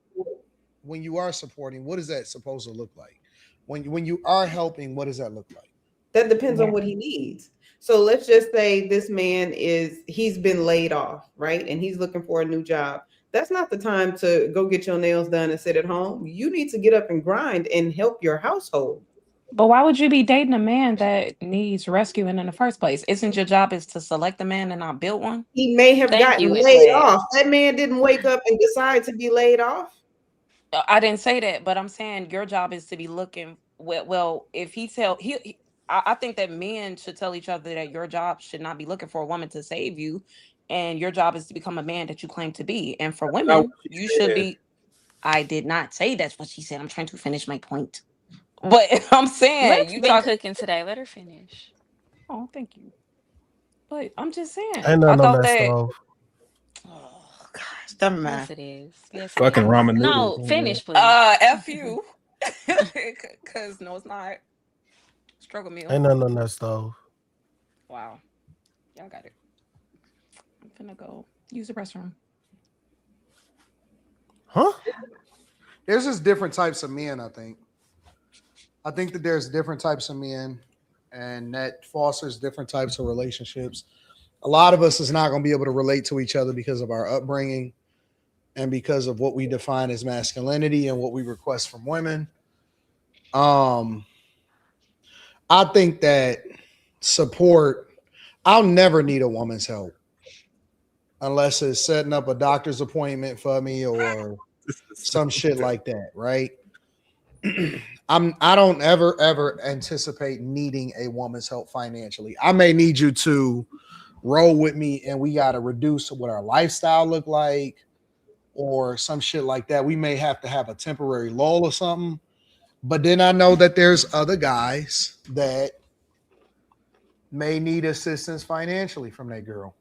when you are supporting? What is that supposed to look like? When you are helping, what does that look like? That depends on what he needs. So let's just say this man he's been laid off, right? And he's looking for a new job. That's not the time to go get your nails done and sit at home. You need to get up and grind and help your household. But why would you be dating a man that needs rescuing in the first place? Isn't your job is to select a man and not build one? He may have Thank gotten you, laid Lex. off. That man didn't wake up and decide to be laid off. I didn't say that, but I'm saying your job is to be looking. Well, if I think that men should tell each other that your job should not be looking for a woman to save you, and your job is to become a man that you claim to be. And for women, you should be. I did not say that's what she said. I'm trying to finish my point. But I'm saying Lex been cooking today. Let her finish. Oh, thank you. But I'm just saying. Ain't I nothing on thought that that. stove. Oh gosh, never mind. Yes, it is. Yes, it Fucking is. ramen No, noodles. finish, please. F you, because no, it's not. Struggle meal. Ain't nothing on that stove. Wow, y'all got it. I'm finna go use the restroom. Huh? There's just different types of men, I think. I think that there's different types of men, and that fosters different types of relationships. A lot of us is not going to be able to relate to each other because of our upbringing and because of what we define as masculinity and what we request from women. I think that support, I'll never need a woman's help unless it's setting up a doctor's appointment for me or some shit like that, right? I don't ever anticipate needing a woman's help financially. I may need you to roll with me and we got to reduce what our lifestyle look like or some shit like that. We may have to have a temporary lull or something. But then I know that there's other guys that may need assistance financially from that girl.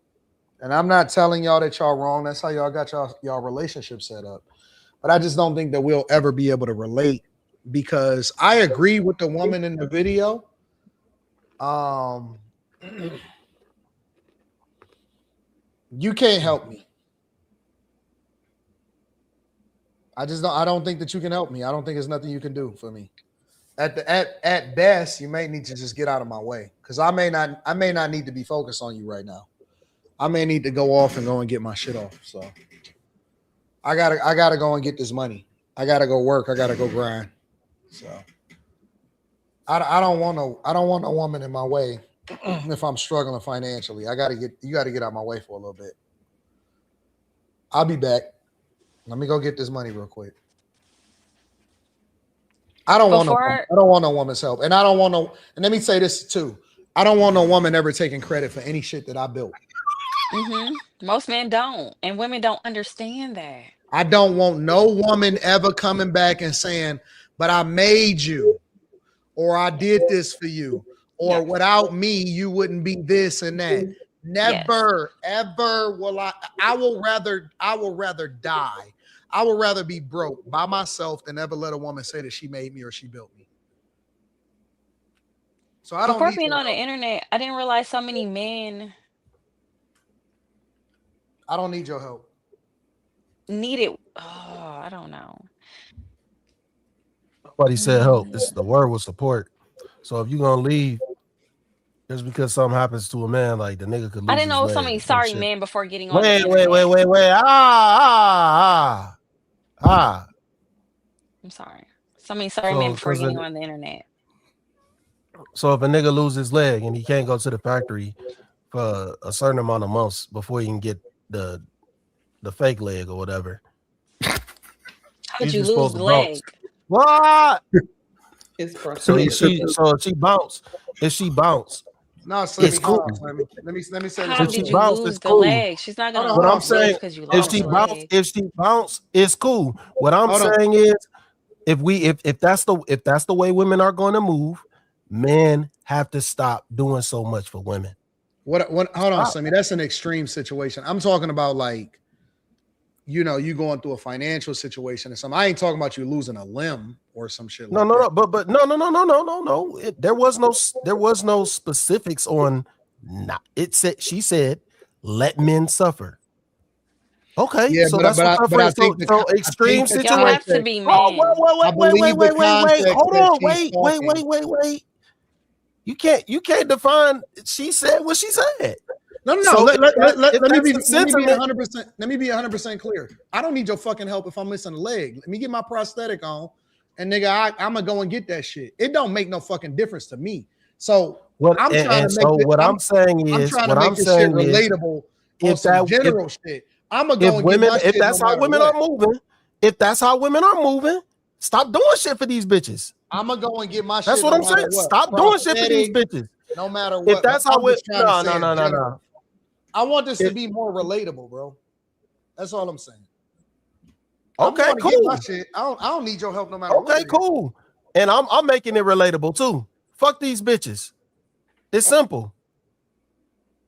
And I'm not telling y'all that y'all wrong. That's how y'all got y'all relationship set up. But I just don't think that we'll ever be able to relate because I agree with the woman in the video. You can't help me. I don't think that you can help me. I don't think there's nothing you can do for me. At best, you may need to just get out of my way because I may not need to be focused on you right now. I may need to go off and go and get my shit off. So I gotta go and get this money. I gotta go work. I gotta go grind. So I don't want a woman in my way if I'm struggling financially. You gotta get out of my way for a little bit. I'll be back. Let me go get this money real quick. I don't want no woman's help, and I don't want no. And let me say this too: I don't want no woman ever taking credit for any shit that I built. Most men don't, and women don't understand that. I don't want no woman ever coming back and saying, "But I made you," or "I did this for you," or "Without me, you wouldn't be this and that." Never, ever will I. I will rather die. I would rather be broke by myself than ever let a woman say that she made me or she built me. So I don't. Before being on the internet, I didn't realize so many men. I don't need your help. Needed. Oh, I don't know. Nobody said help. The word was support. So if you're gonna leave, just because something happens to a man, like the nigga could lose. I didn't know his so leg many or some sorry shit. men before getting on. Wait. I'm sorry. So many sorry men before getting on the internet. So if a nigga loses his leg and he can't go to the factory for a certain amount of months before he can get the fake leg or whatever, how'd you lose the leg? What? So if she bounce, no, Slimmy, it's cool. Let me say How this. did you lose the leg? She's not gonna. What I'm saying, because you if lost she the bounce, leg. if she bounce, it's cool. What I'm saying is, if that's the way women are going to move, men have to stop doing so much for women. Hold on, Slimmy. That's an extreme situation. I'm talking about like, you going through a financial situation or something. I ain't talking about you losing a limb or some shit. No. There was no specifics on. She said, "Let men suffer." Okay, yeah, so but I think extreme situation. Y'all have to be men. Wait. Hold on. Wait. You can't define. She said what she said. No. So let me be 100%. Let me be 100% clear. I don't need your fucking help if I'm missing a leg. Let me get my prosthetic on, and nigga, I'm gonna go and get that shit. It don't make no fucking difference to me. So I'm trying to make this shit relatable on some general shit. I'm gonna go and get my shit. If that's how women are moving, stop doing shit for these bitches. I'm gonna go and get my shit. That's what I'm saying. Stop doing shit for these bitches. No matter what. If that's how no. I want this to be more relatable, bro. That's all I'm saying. Okay, cool. Get my shit. I don't need your help no matter what. Okay, cool. And I'm making it relatable too. Fuck these bitches. It's simple.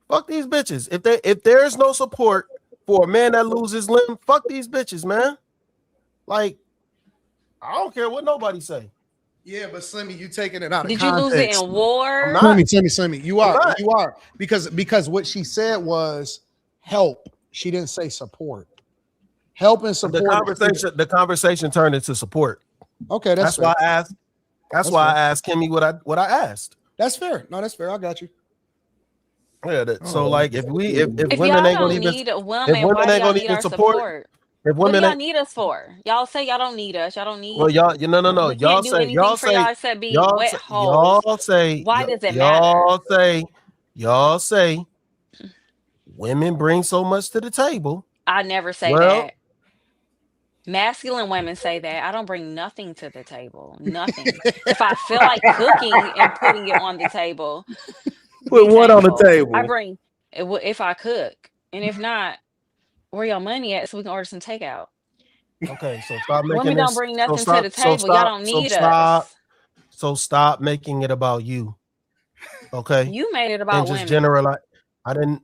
Fuck these bitches. If there's no support for a man that loses limb, fuck these bitches, man. Like, I don't care what nobody say. Yeah, but Slimmy, you taking it out of context. Did you lose it in war? Slimmy. You are. Because what she said was help. She didn't say support. Help and support. The conversation turned into support. Okay, that's fair. Why I asked. That's why I asked Kimmy what I asked. That's fair. No, that's fair. I got you. Yeah. So like, if women ain't gonna even support. What do y'all need us for? Y'all say y'all don't need us. Y'all don't need. Well, no. Y'all say. Why does it matter? Y'all say. Women bring so much to the table. I never say that. Masculine women say that. I don't bring nothing to the table. Nothing. If I feel like cooking and putting it on the table, put what on the table? I bring it if I cook, and if not, where your money at so we can order some takeout. Okay, so stop making women don't bring nothing to the table. Y'all don't need us. So stop making it about you. Okay, you made it about women. Just generalize. I didn't.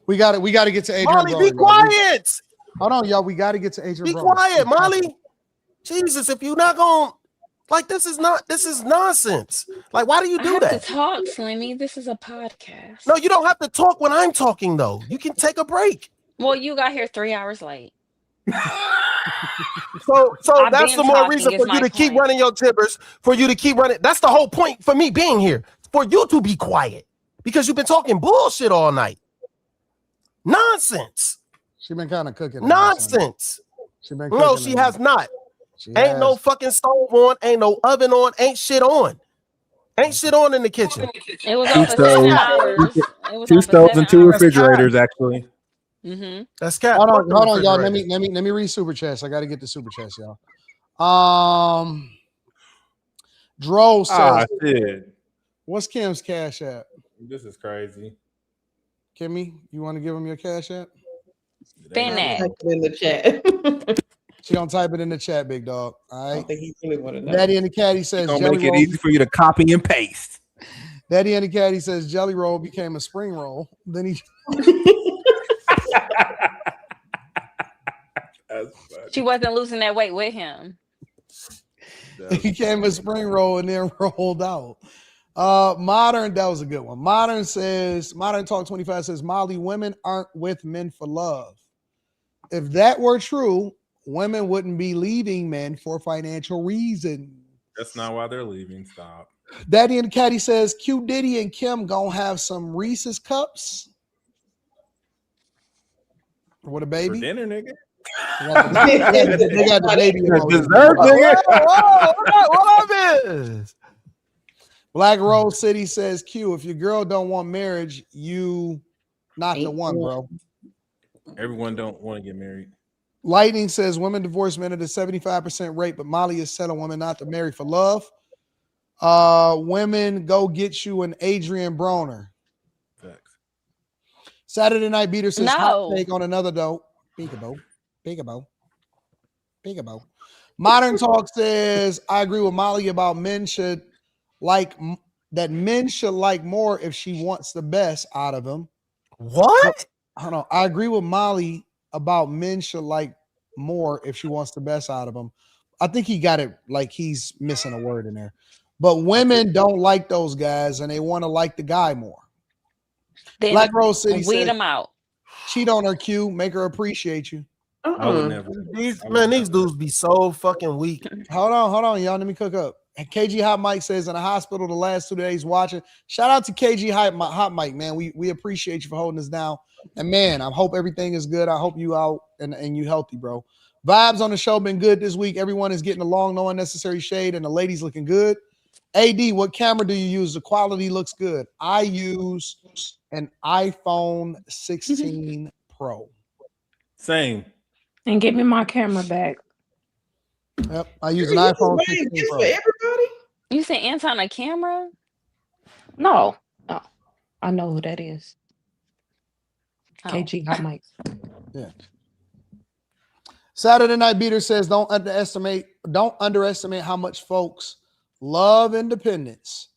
We got to get to Adrien. Molly, be quiet. Hold on, y'all. We got to get to Adrien. Be quiet, Molly. Jesus, if you're not going, like, this is nonsense. Like, why do you do that? I have to talk, Slimmy. This is a podcast. No, you don't have to talk when I'm talking, though. You can take a break. Well, you got here 3 hours late. So that's the more reason for you to keep running your timbers, for you to keep running. That's the whole point for me being here, for you to be quiet, because you've been talking bullshit all night. Nonsense. She been kind of cooking. Nonsense. No, she has not. Ain't no fucking stove on. Ain't no oven on. Ain't shit on. Ain't shit on in the kitchen. It was on for 7 hours. Two stoves and 2 refrigerators, actually. Mm-hmm. That's cat. Hold Fuck the on, y'all. Let refrigerators. me read super chats. I got to get the super chats, y'all. Dro says, shit. "What's Kim's cash app?" This is crazy. Kimmy, you want to give him your cash app? Spin that. Type it in the chat. She gonna type it in the chat, big dog. All I right. don't think he really want to know. Daddy and the Caddy says Gonna Jelly make it Roll. easy for you to copy and paste. Daddy and the Caddy says Jelly Roll became a spring roll. Then he She wasn't losing that weight with him. he became a spring roll and then rolled out. Modern, that was a good one. Modern Talk 25 says Molly, women aren't with men for love. If that were true, women wouldn't be leaving men for financial reasons. That's not why they're leaving. Stop. Daddy and the Caddy says Q Diddy and Kim gonna have some Reese's cups. What a baby. For dinner, nigga. They got the baby emoji. Dessert, nigga. What I miss? Black Rose City says Q, if your girl don't want marriage, you not the one, bro. Everyone don't want to get married. Lightning says women divorce men at a 75% rate, but Molly is telling women not to marry for love. Women go get you an Adrien Broner. Facts. Saturday Night Beater says No. hot take on another dope. Peekaboo. Modern Talk says I agree with Molly about men should like more if she wants the best out of them. What? Hold on. I agree with Molly about men should like more if she wants the best out of them. I think he got it like he's missing a word in there. But women don't like those guys and they want to like the guy more. Then Black Rose City weed says, them out. cheat on her, Q, make her appreciate you. I would never. These dudes be so fucking weak. Hold on, y'all. Let me cook up. And KG Hot Mike says in the hospital the last 2 days watching. Shout out to KG Hot Mike, man. We appreciate you for holding us down. And man, I hope everything is good. I hope you out and you healthy, bro. Vibes on the show been good this week. Everyone is getting along, no unnecessary shade, and the ladies looking good. AD, what camera do you use? The quality looks good. I use an iPhone 16 Pro. Same. And give me my camera back. Yep, I use an iPhone 16 Pro. Everybody? You say Anton a camera? No. I know who that is. Oh. KG Hot Mike. Yeah. Saturday Night Beater says don't underestimate how much folks love independence.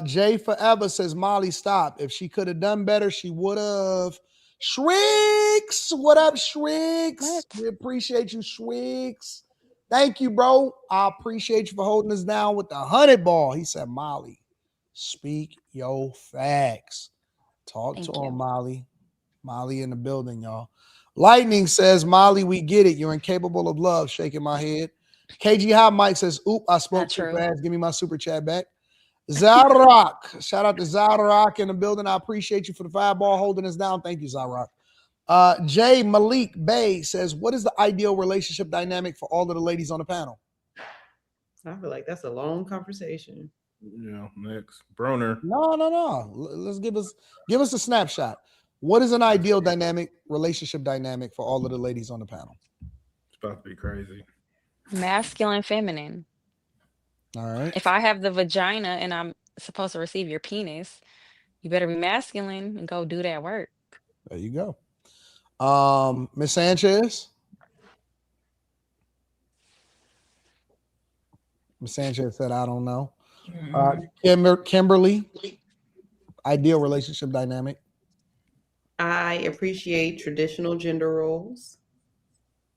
Jay Forever says Molly, stop. If she could have done better, she would have. Shrieks, what up, Shrieks? What? We appreciate you, Shrieks. Thank you, bro. I appreciate you for holding us down with the 100 ball. He said, Molly, speak your facts. Talk Thank to you. him, Molly. Molly in the building, y'all. Lightning says, Molly, we get it. You're incapable of love. Shaking my head. KG Hot Mike says, oop, I spoke Not too true. fast. Give me my super chat back. Zarak. Shout out to Zarak in the building. I appreciate you for the fireball holding us down. Thank you, Zarak. Jay Malik Bay says, what is the ideal relationship dynamic for all of the ladies on the panel? I feel like that's a long conversation. Yeah, next. Broner. No. Let's give us a snapshot. What is an ideal relationship dynamic for all of the ladies on the panel? It's about to be crazy. Masculine, feminine. All right. If I have the vagina and I'm supposed to receive your penis, you better be masculine and go do that work. There you go. Miss Sanchez. Miss Sanchez said, I don't know. Kimberly. Ideal relationship dynamic. I appreciate traditional gender roles.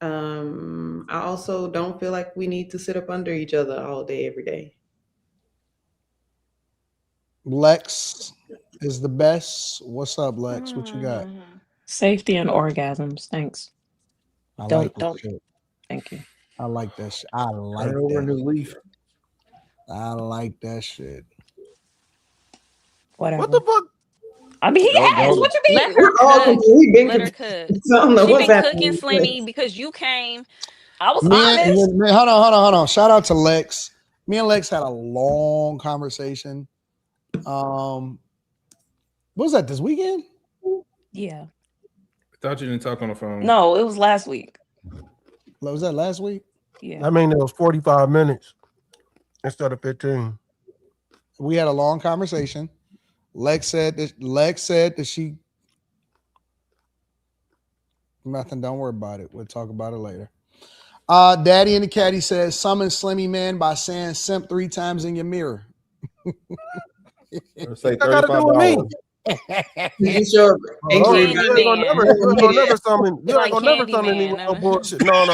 I also don't feel like we need to sit up under each other all day, every day. Lex is the best. What's up, Lex? What you got? Safety and orgasms. Thanks. I Don't- like that don't- shit. Thank you. I like that shit. I like Turn over a that. new leaf. I like that shit. Whatever. What the fuck? I mean, he Don't- asked. don't- What you mean? Let her all cook. we've been Let her confused. cook. I don't know She what's been happening. cooking, Slimmy, because you came. I was Me honest. and, hold on. Shout out to Lex. Me and Lex had a long conversation. What was that this weekend? Yeah. Thought you didn't talk on the phone. No, it was last week. Was that last week? Yeah. I mean, it was 45 minutes instead of 15. We had a long conversation. Lex said that she nothing. Don't worry about it. We'll talk about it later. Daddy in the Caddy says, summon Slimmy Man by saying simp 3 times in your mirror. Say I gotta do with me. You sure? You Angry ain't gonna never summon. You ain't gonna never summon me with no bullshit. No.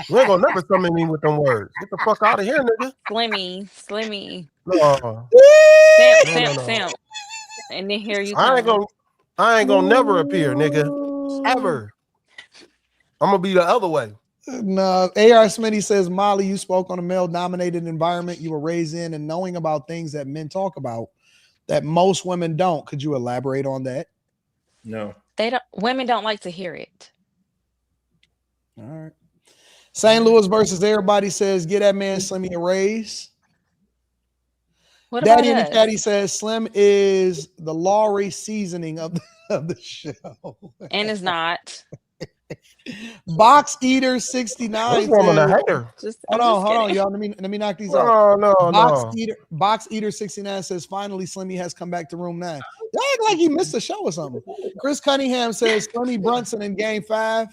You ain't gonna never summon me with them words. Get the fuck out of here, nigga. Slimmy. No. Simp. And then here you I come. ain't gonna never appear, nigga. Ever. I'm gonna be the other way. No, AR Smitty says, Molly, you spoke on a male-dominated environment you were raised in and knowing about things that men talk about that most women don't. Could you elaborate on that? No. Women don't like to hear it. All right. St. Louis versus everybody says, get that man Slimmy a raise. What Daddy in about the us? Caddy says Slim is the Laurie seasoning of the show. And it's not. Box Eater 69 This woman says, a hater. Hold on, y'all. Let me knock these No, out. no. Box Eater 69 says, finally, Slimmy has come back to room 9. Y'all act like he missed a show or something. Chris Cunningham says, Slimmy Brunson in game 5.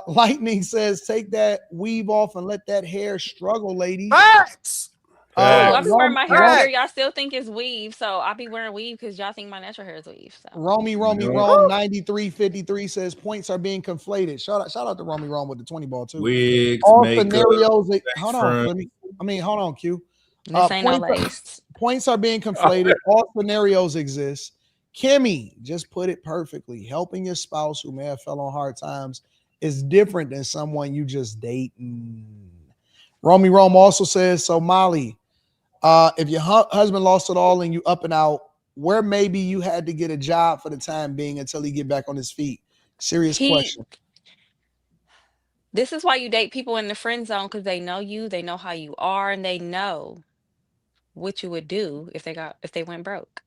Lightning says, take that weave off and let that hair struggle, ladies. Facts. I be wearing my hair here. Y'all still think it's weave, so I be wearing weave because y'all think my natural hair is weave. So. Rome 9353 says points are being conflated. Shout out to Rome with the 20 ball too. Wigs, all makeup, scenarios. Hold on, Q. This ain't no lace. Points are being conflated. All scenarios exist. Kimmy just put it perfectly. Helping your spouse who may have fell on hard times is different than someone you just dating. Rome also says, so Molly, if your husband lost it all and you up and out, where maybe you had to get a job for the time being until he get back on his feet. Serious question. This is why you date people in the friend zone, because they know you, they know how you are, and they know what you would do if they went broke.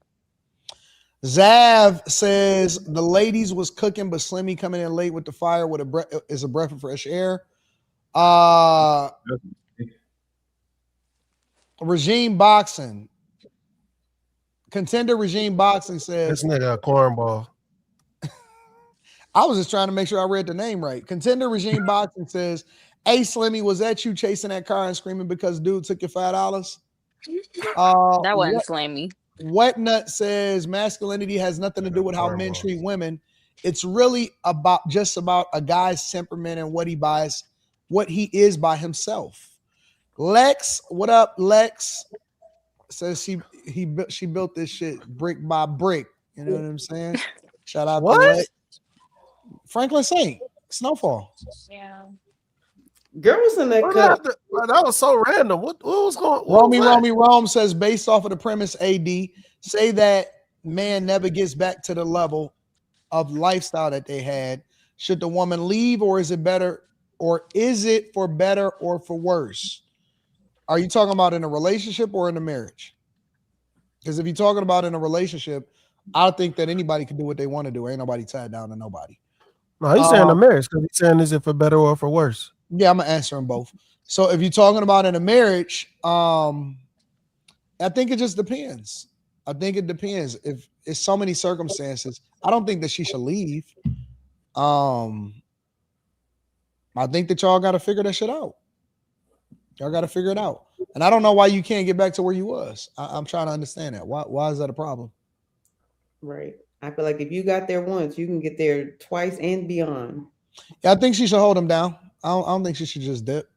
Zav says the ladies was cooking, but Slimmy coming in late with the fire with is a breath of fresh air. Regime Boxing. Contender Regime Boxing says, this nigga a cornball. I was just trying to make sure I read the name right. Contender Regime Boxing says, hey, Slimmy, was that you chasing that car and screaming because dude took your $5? That wasn't Slimmy. Wet Nut says, masculinity has nothing to do with how men treat women. It's really just about a guy's temperament and what he is by himself. Lex, what up, Lex? Says she built this shit brick by brick. You know what I'm saying? Shout out to Lex. Franklin Saint, Snowfall. Yeah. Girl was in that cup. That was so random. What was going on? Rome says, based off of the premise, AD, say that man never gets back to the level of lifestyle that they had. Should the woman leave, or is it better, or is it for better or for worse? Are you talking about in a relationship or in a marriage? Because if you're talking about in a relationship, I think that anybody can do what they want to do. Ain't nobody tied down to nobody. No, he's saying a marriage because he's saying, is it for better or for worse? Yeah, I'm gonna answer them both. So if you're talking about in a marriage, I think it just depends. I think it depends. If it's so many circumstances, I don't think that she should leave. I think that y'all got to figure that shit out. Y'all got to figure it out. And I don't know why you can't get back to where you was. I'm trying to understand that. Why is that a problem? Right. I feel like if you got there once, you can get there twice and beyond. Yeah, I think she should hold them down. I don't think she should just dip.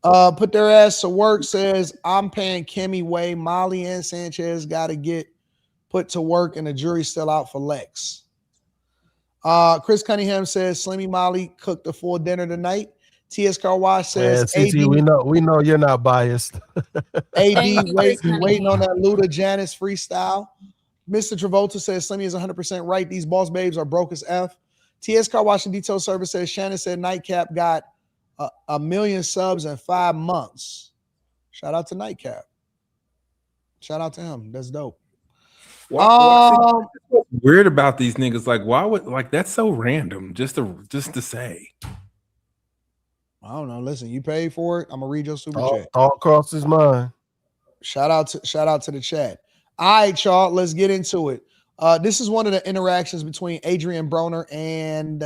Put their ass to work says, I'm paying Kimmy way. Molly and Sanchez got to get put to work, and the jury's still out for Lex. Chris Cunningham says, Slimmy Molly cooked a full dinner tonight. TS Car Wash says, CT, we know you're not biased. AD waiting on that Luda Janice freestyle. Mr. Travolta says, Slimmy is 100% right. These boss babes are broke as F. TS Car Wash and Detail Service says, Shannon said Nightcap got 1 million subs in 5 months. Shout out to Nightcap. Shout out to him. That's dope. What's weird about these niggas? Like, why would that's so random? Just to say. I don't know. Listen, you paid for it. I'm gonna read your super chat. Thought crossed his mind. Shout out to the chat. All right, y'all. Let's get into it. This is one of the interactions between Adrien Broner and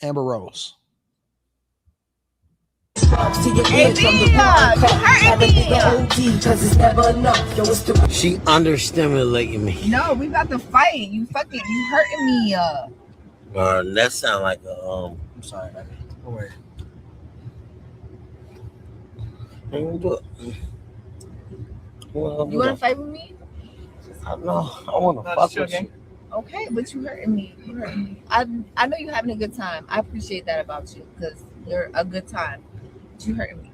Amber Rose. She understimulating me. No, we about to fight. You hurting me. That sound like a I'm sorry. Don't worry. You want to fight with me? No, I want to fuck with you. Okay, but you hurting me. I know you're having a good time. I appreciate that about you because you're a good time. But you hurting me.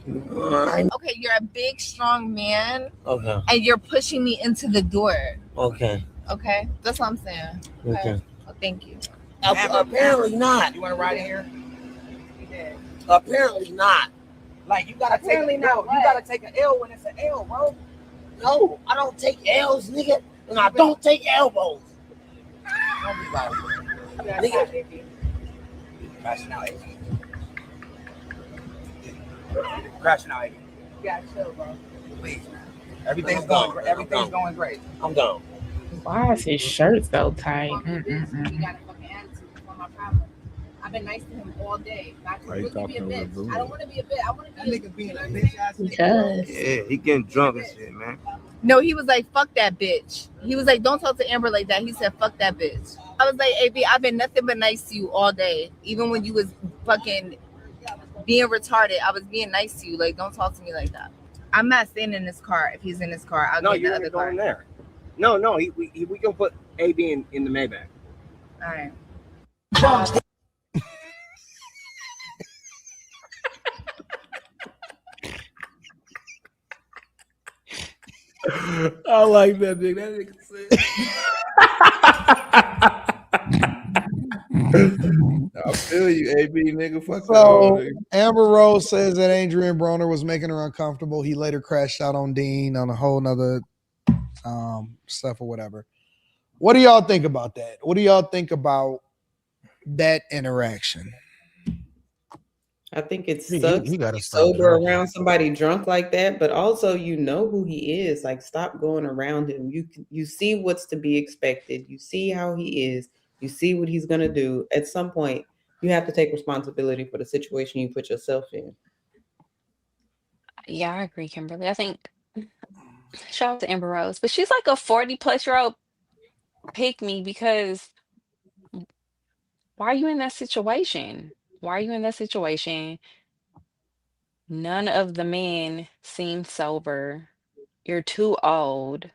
Okay, you're a big, strong man. Okay. And you're pushing me into the door. Okay. Okay, that's what I'm saying. Okay. Well, thank you. Apparently not. You want to ride in here? Apparently not. Like you gotta take an L. You gotta take an L when it's an L, bro. No, I don't take L's, nigga, and I don't take elbows. Don't be like Nigga. crashing out, AD. Crashing out, AD. You gotta chill, bro. Please, man. Everything's going great. I'm gone. Why is his shirt so tight? You got a fucking attitude. That's not my problem. I've been nice to him all day. Not to really be a bitch. I don't want to be a bitch. I want to be a bitch. Because Yeah, he getting drunk and shit, man. No, he was like, fuck that bitch. He was like, don't talk to Amber like that. He said, fuck that bitch. I was like, AB, I've been nothing but nice to you all day. Even when you was fucking being retarded, I was being nice to you. Like, don't talk to me like that. I'm not staying in this car. If he's in this car, I'll get the other car. Going there. No, we gonna put AB in the Maybach. All right. I like that nigga. That nigga said. I feel you, AB nigga. Fuck So that. Amber Rose says that Adrien Broner was making her uncomfortable. He later crashed out on Dean on a whole nother stuff or whatever. What do y'all think about that? What do y'all think about that interaction? I think it He sucks gotta to be stop sober drinking. around somebody drunk like that, but also you know who he is. Like, stop going around him. You see what's to be expected. You see how he is. You see what he's gonna do. At some point, you have to take responsibility for the situation you put yourself in. Yeah, I agree, Kimberly. I think shout out to Amber Rose, but she's like a 40-plus-year-old pick me because why are you in that situation? Why are you in that situation? None of the men seem sober. You're too old.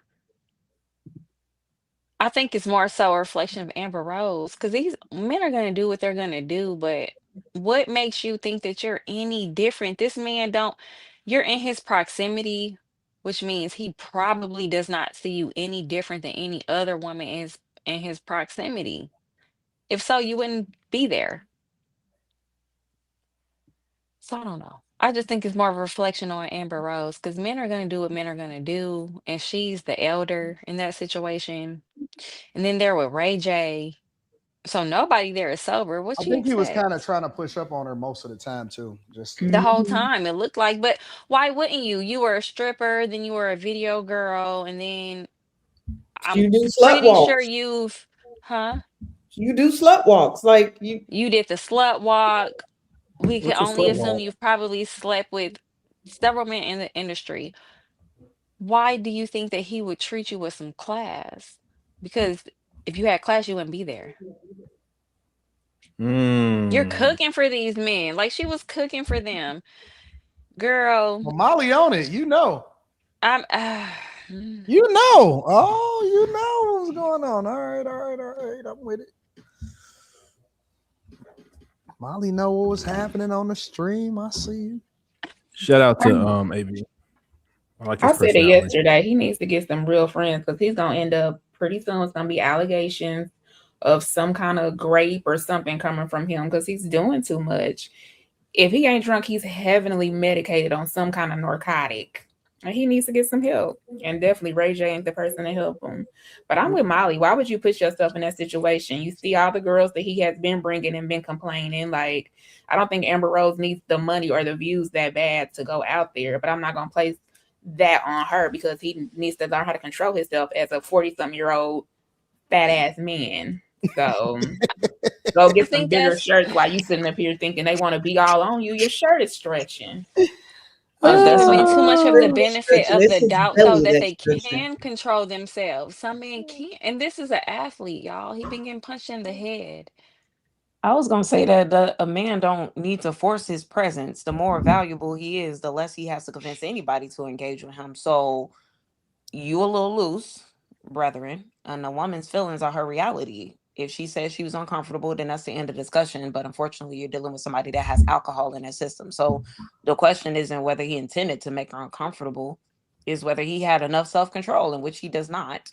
I think it's more so a reflection of Amber Rose because these men are going to do what they're going to do, but what makes you think that you're any different? This man don't, you're in his proximity, which means he probably does not see you any different than any other woman is in his proximity. If so, you wouldn't be there. So I don't know. I just think it's more of a reflection on Amber Rose because men are going to do what men are going to do, and she's the elder in that situation. And then there with Ray J. So nobody there is sober. What I you think he was kind of expect? trying to push up on her most of the time too. Just The whole time it looked like, but why wouldn't you? You were a stripper, then you were a video girl, and then I'm You do slut pretty sure walks. huh? You do slut walks. Like You did the slut walk. We can what's a only slut assume walk? you've probably slept with several men in the industry. Why do you think that he would treat you with some class? Because if you had class, you wouldn't be there. You're cooking for these men. Like she was cooking for them. Girl, well, Molly on it, you know. I'm You know. Oh, you know what's going on. All right. I'm with it. Molly know what was happening on the stream. I see you. Shout out to AB. I said it yesterday. He needs to get some real friends because he's gonna end up pretty soon. It's gonna be allegations of some kind of grape or something coming from him because he's doing too much. If he ain't drunk, he's heavily medicated on some kind of narcotic. And he needs to get some help. And definitely Ray J ain't the person to help him. But I'm with Molly. Why would you put yourself in that situation? You see all the girls that he has been bringing and been complaining. Like, I don't think Amber Rose needs the money or the views that bad to go out there. But I'm not going to place that on her because he needs to learn how to control himself as a 40-something-year-old fat ass man. So go get some bigger shirts while you sitting up here thinking they want to be all on you. Your shirt is stretching. Give men too much of the benefit of It's the his doubt, though, belly that that's they stretching. can control themselves. Some men can't. And this is an athlete, y'all. He been getting punched in the head. I was gonna say that a man don't need to force his presence. The more valuable he is, the less he has to convince anybody to engage with him. So you a little loose, brethren, and a woman's feelings are her reality. If she says she was uncomfortable, then that's the end of the discussion. But unfortunately, you're dealing with somebody that has alcohol in his system. So the question isn't whether he intended to make her uncomfortable, is whether he had enough self-control, in which he does not,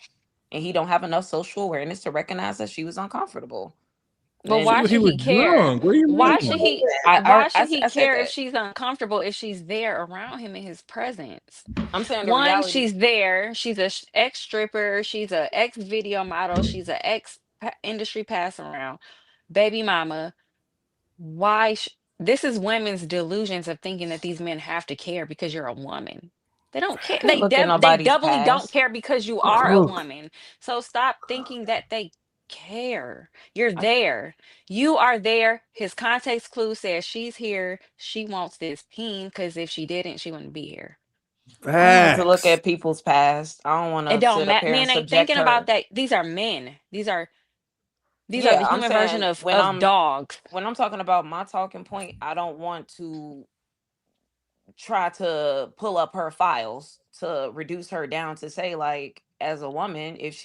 and he don't have enough social awareness to recognize that she was uncomfortable. But why should he care? Why should he? Why should he said care if that. she's uncomfortable if she's there around him in his presence? I'm saying the One, reality. she's there. She's a ex stripper. She's a ex video model. She's a ex industry pass around, baby mama. Why? This is women's delusions of thinking that these men have to care because you're a woman. They don't care. Can't look at They nobody's doubly don't past. care because you are a woman. So stop thinking that they care. You're there. You are there. His context clue says she's here. She wants this peen because if she didn't, she wouldn't be here. I don't like to look at people's past. I don't want It to don't sit up matter. here and Men ain't subject thinking about her. that. These are men. These are the Yeah, I'm human version saying of dogs. when I'm talking about my talking point, I don't want to try to pull up her files to reduce her down to say, like, as a woman, if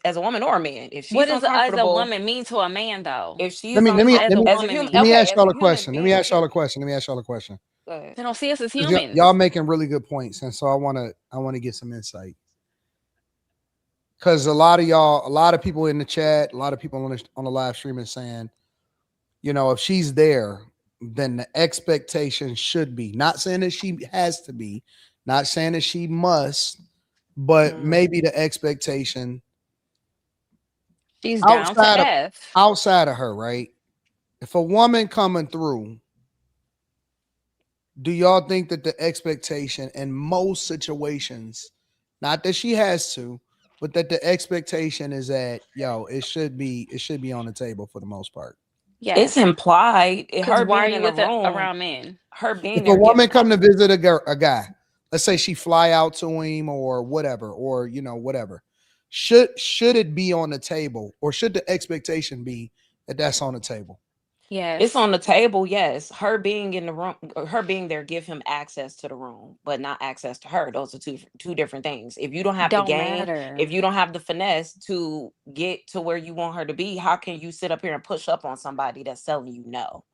as a woman or a man, if What she's does as a uncomfortable, woman mean to a man though? if she's Let me let me As let a me as a woman human, let me mean. okay, ask as y'all a a human question. Let me being, ask y'all a question. Let me ask y'all a question. go ahead. They don't see us as Because humans. y'all making really good points, and so I want to get some insight. Because a lot of people in the chat, a lot of people on the live stream is saying, if she's there, then the expectation should be, not saying that she has to be, not saying that she must, but maybe the expectation She's down to F. outside of her, right? If a woman coming through, do y'all think that the expectation in most situations, not that she has to, but that the expectation is that it should be on the table for the most part? Yes. It's implied. Because Her why are being you in a with it room, around men? her being If a there gives woman come to visit a guy, let's say she fly out to him or whatever, or whatever, should it be on the table, or should the expectation be that that's on the table? Yes. It's on the table, yes. Her being in the room, her being there, give him access to the room, but not access to her. Those are two different things. If you don't have the Don't game, matter. if you don't have the finesse to get to where you want her to be, how can you sit up here and push up on somebody that's telling you no?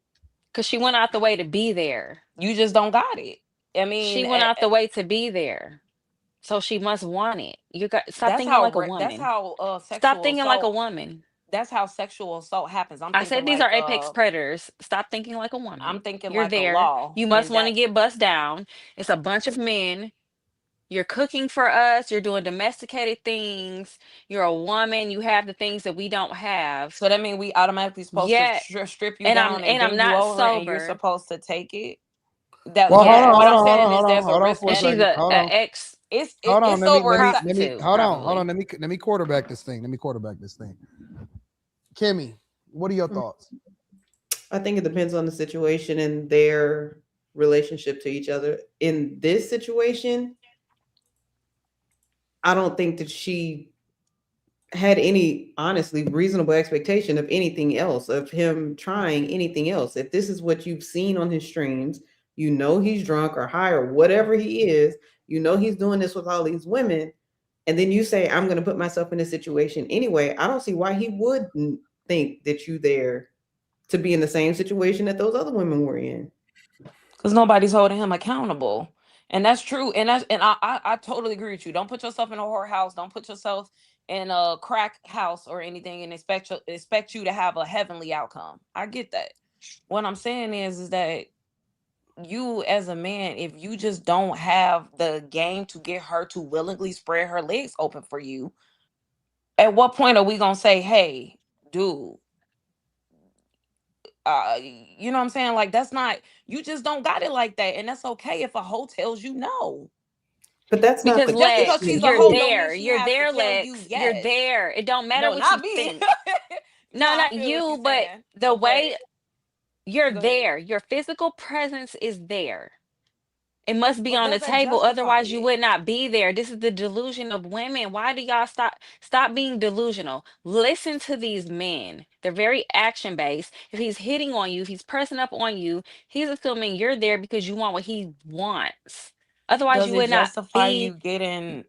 Because she went out the way to be there. You just don't got it. I mean, She went out the way to be there. So she must want it. You got stop that's thinking like a how woman. Stop sexual thinking like a assault. woman. That's how sexual assault happens. I'm I thinking said these like are apex predators. Stop thinking like a woman. I'm thinking You're like a there. law, You must and want to that get bust down. It's a bunch of men. You're cooking for us. You're doing domesticated things. You're a woman. You have the things that we don't have. so that means we automatically supposed to Yet, strip you and down and I'm bend you not over, and you're sober. supposed to take it. That Well, hold on, what hold I'm on, hold saying on, is hold on, there's a hold on risk for a And that she's second. Hold on. it's Hold on. it's sober prop Let me to hold on. Hold probably. on. Let me quarterback this thing. Kimmy, what are your thoughts? I think it depends on the situation and their relationship to each other. In this situation, I don't think that she had any honestly reasonable expectation of anything else, of him trying anything else. If this is what you've seen on his streams, he's drunk or high or whatever he is, he's doing this with all these women, and then you say, I'm going to put myself in this situation anyway. I don't see why he wouldn't think that you there to be in the same situation that those other women were in. because nobody's holding him accountable. And that's true. And I totally agree with you. Don't put yourself in a whorehouse. Don't put yourself in a crack house or anything and expect you to have a heavenly outcome. I get that. What I'm saying is that you as a man, if you just don't have the game to get her to willingly spread her legs open for you, at what point are we gonna say, hey, dude, you know what I'm saying? Like, that's not, you just don't got it like that. And that's okay if a hoe tells you no. But that's not Because the Just because Lex, she's question. a you're hoe don't mean there. she You're has to there, tell you Lex. You're yes. there. It don't matter No, what you not me. think. No, No, I not feel what you, you're but saying. the But way you're go ahead. there, your physical presence is there. It must be But on the does that table, justify otherwise you it? would not be there. This is the delusion of women. Why do y'all stop being delusional? Listen to these men. They're very action based. If he's hitting on you, if he's pressing up on you, he's assuming you're there because you want what he wants. Otherwise, Does you it would not justify you be. getting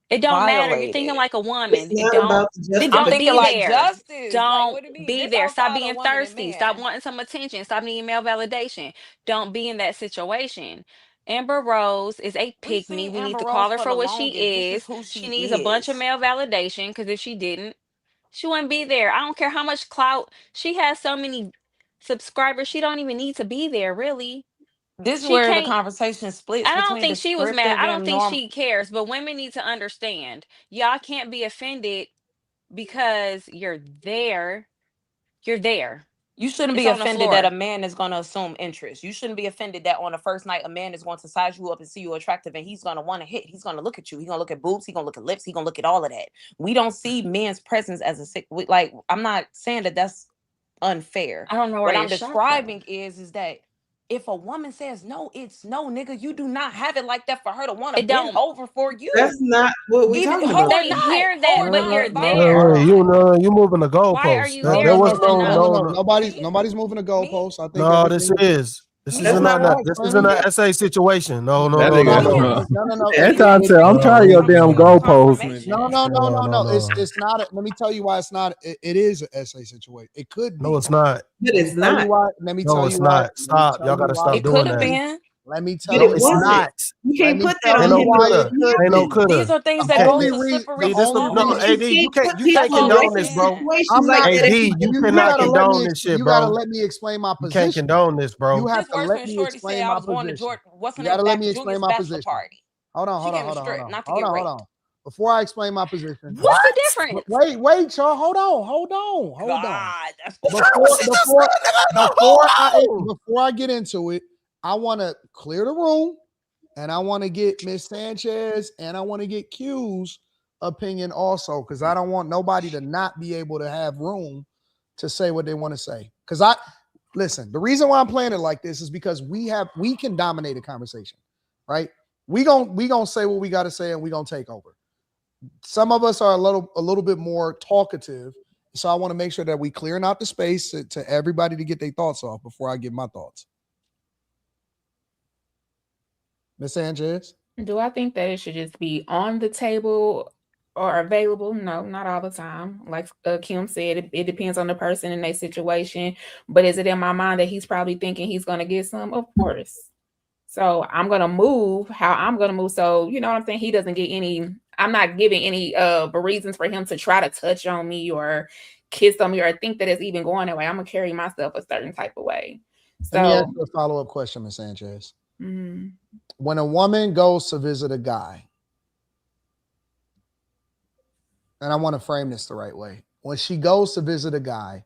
It don't matter. You're thinking violated? like a It's woman. It not don't. about the Then I'm don't justification. thinking be like there. justice. Like, Don't what do you mean? be This there. Stop outside of being woman and thirsty. Stop man. wanting some attention. Stop needing male validation. Don't be in that situation. Amber Rose is a We've pick me. seen We need Amber to Rose call her for for the what longest. This she is is. who she She needs a bunch of is. male validation because if she didn't, she wouldn't be there. I don't care how much clout she has. So many subscribers. She don't even need to be there. Really, This is she where the can't. conversation splits I don't between think she was mad. descriptive I don't and think norm. she cares. But women need to understand. Y'all can't be offended because you're there. You're there. You shouldn't It's be on the offended that a floor. man is going to assume interest. You shouldn't be offended that on the first night a man is going to size you up and see you attractive and he's going to want to hit. He's going to look at you. He's going to look at boobs. He's going to look at lips. He's going to look at all of that. We don't see men's presence as a sick. Like, I'm not saying that that's unfair. I don't know where What you're I'm shocked though. describing is that if a woman says no, it's no, nigga. You do not have it like that for her to want to It bend don't. over for you. That's not what we're Even talking hoe about. or They not, hear hoe that, or but not, you're bone No, or there. you not. no, you moving the Why are goalposts. you There, there there if was it's a no? no. Nobody's moving the Me, goalposts. I think No, this everything. is. This me, is That's not. not right. This Explain isn't it. an essay situation. No, no, That no, It's no, not. no. nigga, No. Anton said, I'm tired of your damn goalposts. No. It's not. Let me tell you why it's not. It is an essay situation. It could No, be. it's not. But Let me it's tell you not. why. Let me No, tell it's you why. not. Stop. Y'all got to stop it doing could have that. been. Let me But tell No, it you it's wasn't. why. not. You Let can't me put that tell on Ain't you no him why because it coulda. it could Ain't no be. happened. coulda. These are things The You that can't. goes only to reason. The separate See, this the only yourself. no. But reason. you Ad, you can't can't. put You can't people in condone this, regular bro. situations I'm like not. that if Ad, you you You cannot gotta let condone me. this shit, You gotta bro. let me explain my You can't position. condone this, You bro. have This to worse let when me Shorty said explain I my was going to position. what's her You name gotta let back me to explain Junior's my bachelor position. party. Hold on. She came to strip, not to Hold get on. raped. Before I explain my position. What's the What? difference? Wait, y'all. Hold on. God, that's She just said, nigga, hold on. Before I get into it, I want to clear the room, and I want to get Miss Sanchez and I want to get Q's opinion also, because I don't want nobody to not be able to have room to say what they want to say. Because listen, the reason why I'm playing it like this is because we can dominate a conversation, right? We gonna say what we got to say, and we gonna take over. Some of us are a little bit more talkative, so I want to make sure that we clearing out the space to everybody to get their thoughts off before I give my thoughts. Miss Sanchez? Do I think that it should just be on the table or available? No, not all the time. Like Kim said, it depends on the person and their situation. But is it in my mind that he's probably thinking he's going to get some? Of course. So I'm going to move how I'm going to move. So, you know what I'm saying? He doesn't get any, I'm not giving any reasons for him to try to touch on me or kiss on me or think that it's even going that way. I'm going to carry myself a certain type of way. Let me ask So, you a follow-up question, Miss Sanchez. mm, When a woman goes to visit a guy, and I want to frame this the right way. When she goes to visit a guy,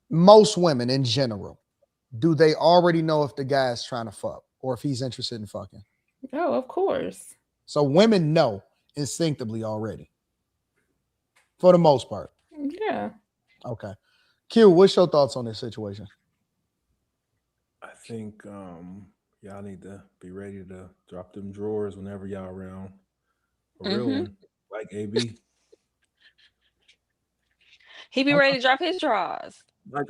most women in general, do they already know if the guy is trying to fuck or if he's interested in fucking? oh, of course. So women know instinctively already, for the most part. Yeah. Okay. Q, what's your thoughts on this situation? I think y'all need to be ready to drop them drawers whenever y'all around a real one, like AB. He be ready to drop his drawers. Like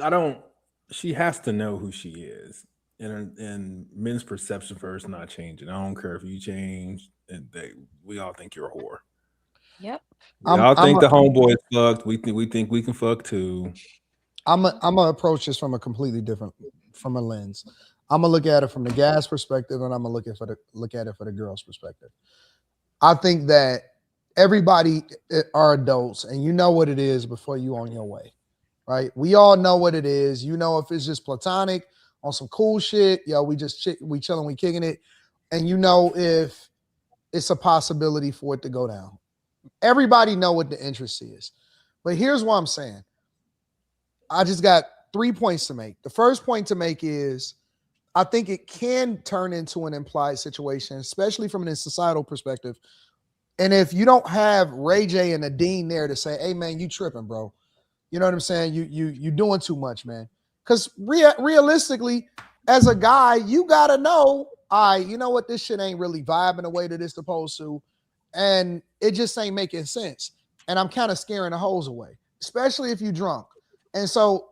she has to know who she is. And men's perception for her is not changing. I don't care if you change, and we all think you're a whore. Yep. We all think the homeboy fucked. We think we can fuck too. I'm gonna approach this from a completely different from a lens. I'm gonna look at it from the guy's perspective, and I'm gonna look at it for the girl's perspective. I think that everybody are adults, and you know what it is before you on your way, right? We all know what it is. You know if it's just platonic on some cool shit. Yo, we chilling, we kicking it. And you know if it's a possibility for it to go down. Everybody know what the interest is. But here's what I'm saying. I just got 3 points to make. The first point to make is I think it can turn into an implied situation, especially from a societal perspective. And if you don't have Ray J and Nadine there to say, hey, man, you tripping, bro. You know what I'm saying? You doing too much, man. Because realistically, as a guy, you got to know, you know what? This shit ain't really vibing the way that it's supposed to. And it just ain't making sense. And I'm kind of scaring the hoes away, especially if you drunk. And so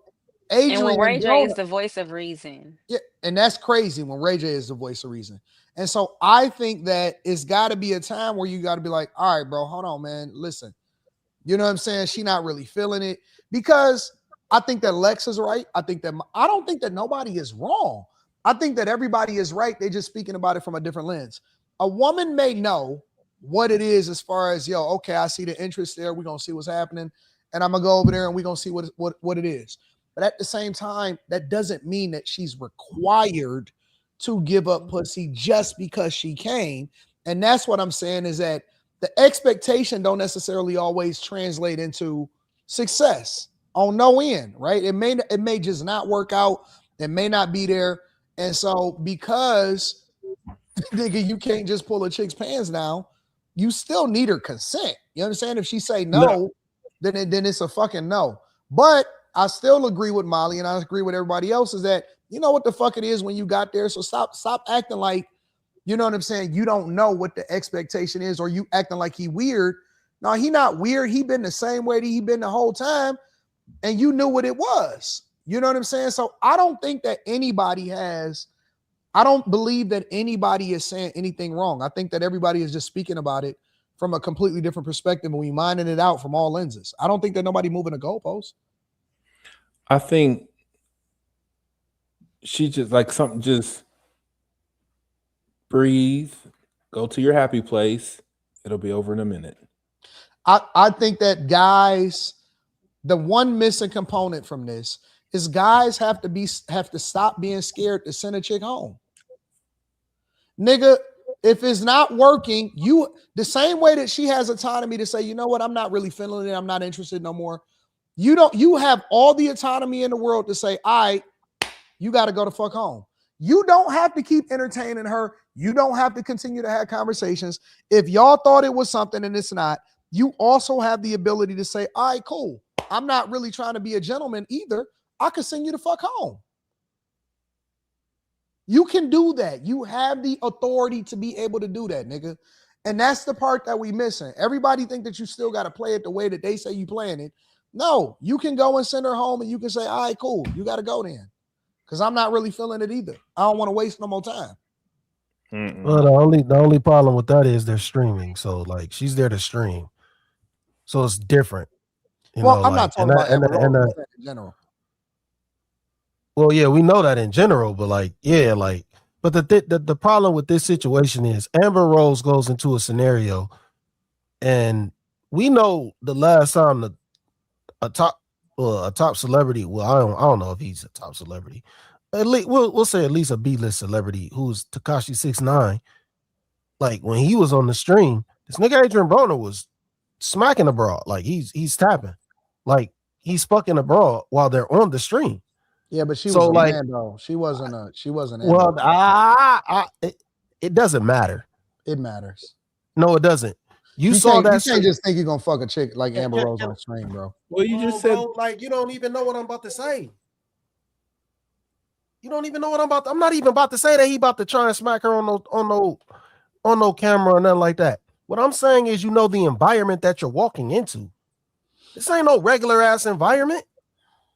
Adrien And when Ray J is Broner, the voice of reason. yeah, and that's crazy when Ray J is the voice of reason. And so I think that it's got to be a time where you got to be like, all right, bro, hold on, man. Listen, you know what I'm saying? She not really feeling it, because I think that Lex is right. I don't think that nobody is wrong. I think that everybody is right. They're just speaking about it from a different lens. A woman may know what it is as far as, yo, okay, I see the interest there. We're going to see what's happening. And I'm going to go over there and we're going to see what it is. But at the same time, that doesn't mean that she's required to give up pussy just because she came. And that's what I'm saying, is that the expectation don't necessarily always translate into success on no end, right? It may just not work out. It may not be there. And so because nigga, you can't just pull a chick's pants down, you still need her consent. You understand? If she say no, then it's a fucking no. But I still agree with Molly, and I agree with everybody else, is that you know what the fuck it is when you got there. So stop acting like, you know what I'm saying, you don't know what the expectation is, or you acting like he weird. No, he not weird. He been the same way that he been the whole time, and you knew what it was. You know what I'm saying? So I don't think that I don't believe that anybody is saying anything wrong. I think that everybody is just speaking about it from a completely different perspective, and we minding it out from all lenses. I don't think that nobody moving the goalpost. I think she just like something, just breathe, go to your happy place. It'll be over in a minute. I think that guys, the one missing component from this is guys have to stop being scared to send a chick home. Nigga, if it's not working, the same way that she has autonomy to say, you know what, I'm not really feeling it, I'm not interested no more. You have all the autonomy in the world to say, all right, you got to go the fuck home. You don't have to keep entertaining her. You don't have to continue to have conversations. If y'all thought it was something and it's not, you also have the ability to say, all right, cool. I'm not really trying to be a gentleman either. I could send you the fuck home. You can do that. You have the authority to be able to do that, nigga. And that's the part that we missing. Everybody think that you still got to play it the way that they say you playing it. No, you can go and send her home and you can say, all right, cool. You got to go then. Because I'm not really feeling it either. I don't want to waste no more time. Well, the only problem with that is they're streaming. So like she's there to stream. So it's different. You know, I'm not talking about in general. Well, yeah, we know that in general, but but the problem with this situation is Amber Rose goes into a scenario, and we know the last time a top celebrity, well, I don't know if he's a top celebrity. At least we'll say at least a B-list celebrity who's Tekashi 6ix9ine. Like when he was on the stream, this nigga Adrien Broner was smacking a broad, like he's tapping, like he's fucking a broad while they're on the stream. Yeah, but she was a man, though. She wasn't. Well, it doesn't matter. It matters. No, it doesn't. You can't just think you're gonna fuck a chick like Amber Rose on the stream, bro. Well, you just said, like, you don't even know what I'm about to say. You don't even know what I'm not even about to say that he about to try and smack her on no camera or nothing like that. What I'm saying is, you know, the environment that you're walking into. This ain't no regular ass environment.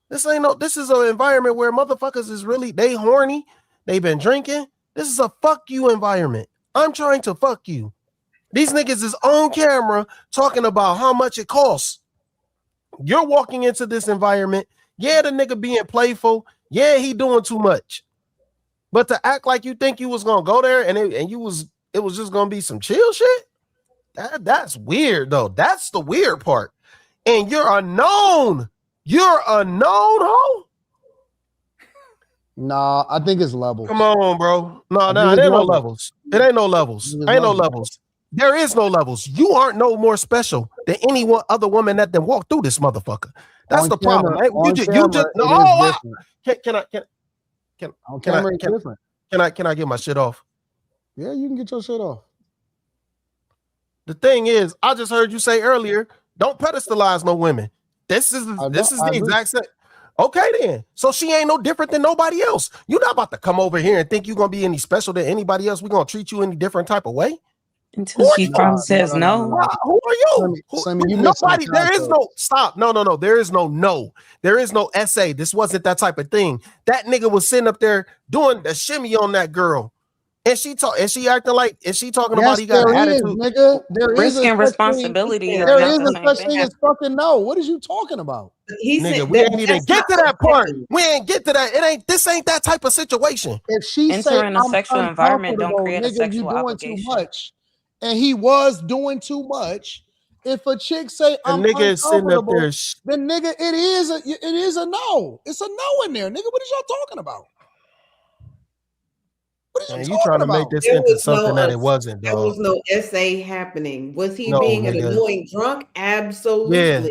This is an environment where motherfuckers is really, they horny. They've been drinking. This is a fuck you environment. I'm trying to fuck you. These niggas is on camera talking about how much it costs. You're walking into this environment. Yeah, the nigga being playful. Yeah, he doing too much. But to act like you think you was gonna go there and it was just gonna be some chill shit. That's weird though. That's the weird part. And you're a known hoe. Nah, I think it's levels. Come on, bro. No, it ain't no levels. It ain't no levels. Ain't no levels. There is no levels. You aren't no more special than any one other woman that then walked through this motherfucker. That's the problem. Right? You just can I get my shit off? Yeah, you can get your shit off. The thing is, I just heard you say earlier, don't pedestalize no women. This is the exact same. Okay, then. So she ain't no different than nobody else. You're not about to come over here and think you're gonna be any special than anybody else. We're gonna treat you any different type of way. Until she finally says no. Who are you? Nobody. There is no stop. No. There is no. There is no essay. This wasn't that type of thing. That nigga was sitting up there doing the shimmy on that girl. And she acting like, is she talking about he got an attitude? Nigga. There risk is and responsibility. There is a such thing as fucking no. What is you talking about? Nigga, we ain't even get to that part. We ain't get to that. This ain't that type of situation. If she entering a sexual environment don't create a sexual obligation. Too much, and he was doing too much. If a chick say I'm uncomfortable, then nigga, it is a no. It's a no in there, nigga. What is y'all talking about? Man, you trying to make this into something that it wasn't, dog. There was no essay happening. Was he being an annoying drunk? Absolutely. Yeah,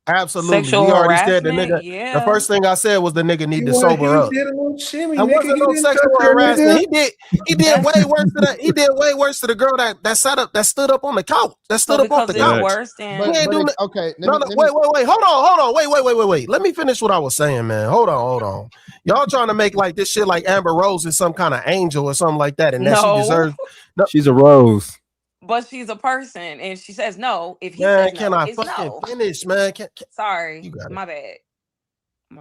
absolutely. Sexual we already said the harassment? nigga. Yeah. The first thing I said was the nigga need to sober up. That wasn't no sexual harassment. He did way worse to that. He did way worse to the girl that stood up on the couch. That stood up off the couch. Worse than okay. Wait. Hold on. Wait. Let me finish what I was saying, man. Hold on. Y'all trying to make like this shit like Amber Rose is some kind of angel or something like that, and that she deserves. No. She's a rose. But she's a person, and she says no. If he man, says can no, I it's fucking no. finish, man? Sorry, my bad.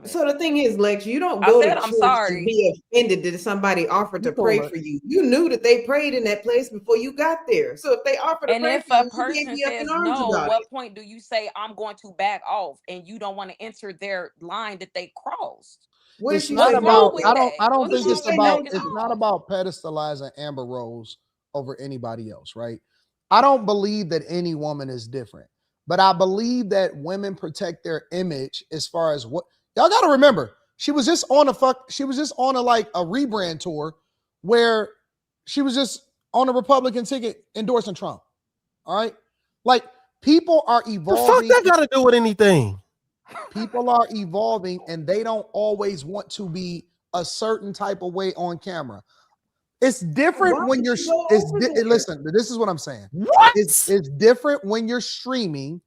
So the thing is, Lex, you don't go to church to be offended that somebody offered to pray for you. You knew that they prayed in that place before you got there. So if they offered to pray for you, if a person says no, what point do you say I'm going to back off and you don't want to enter their line that they crossed? It's not about. I don't think it's about. It's not about pedestalizing Amber Rose over anybody else, right? I don't believe that any woman is different, but I believe that women protect their image as far as what y'all got to remember. She was just on a like a rebrand tour where she was just on a Republican ticket endorsing Trump. All right, like people are evolving. The fuck that got to do with anything? People are evolving and they don't always want to be a certain type of way on camera. It's different when you're listen, this is what I'm saying. What? It's different when you're streaming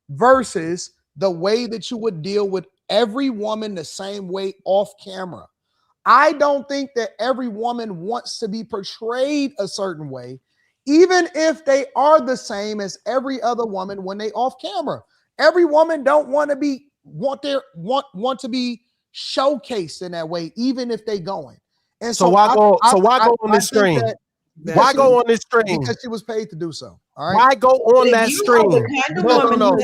versus the way that you would deal with every woman the same way off camera. I don't think that every woman wants to be portrayed a certain way, even if they are the same as every other woman when they off camera. Every woman don't want to be want to be showcased in that way, even if they going. And so why go on this stream? Why go on this stream? Because she was paid to do so. All right. Why go on that stream? No.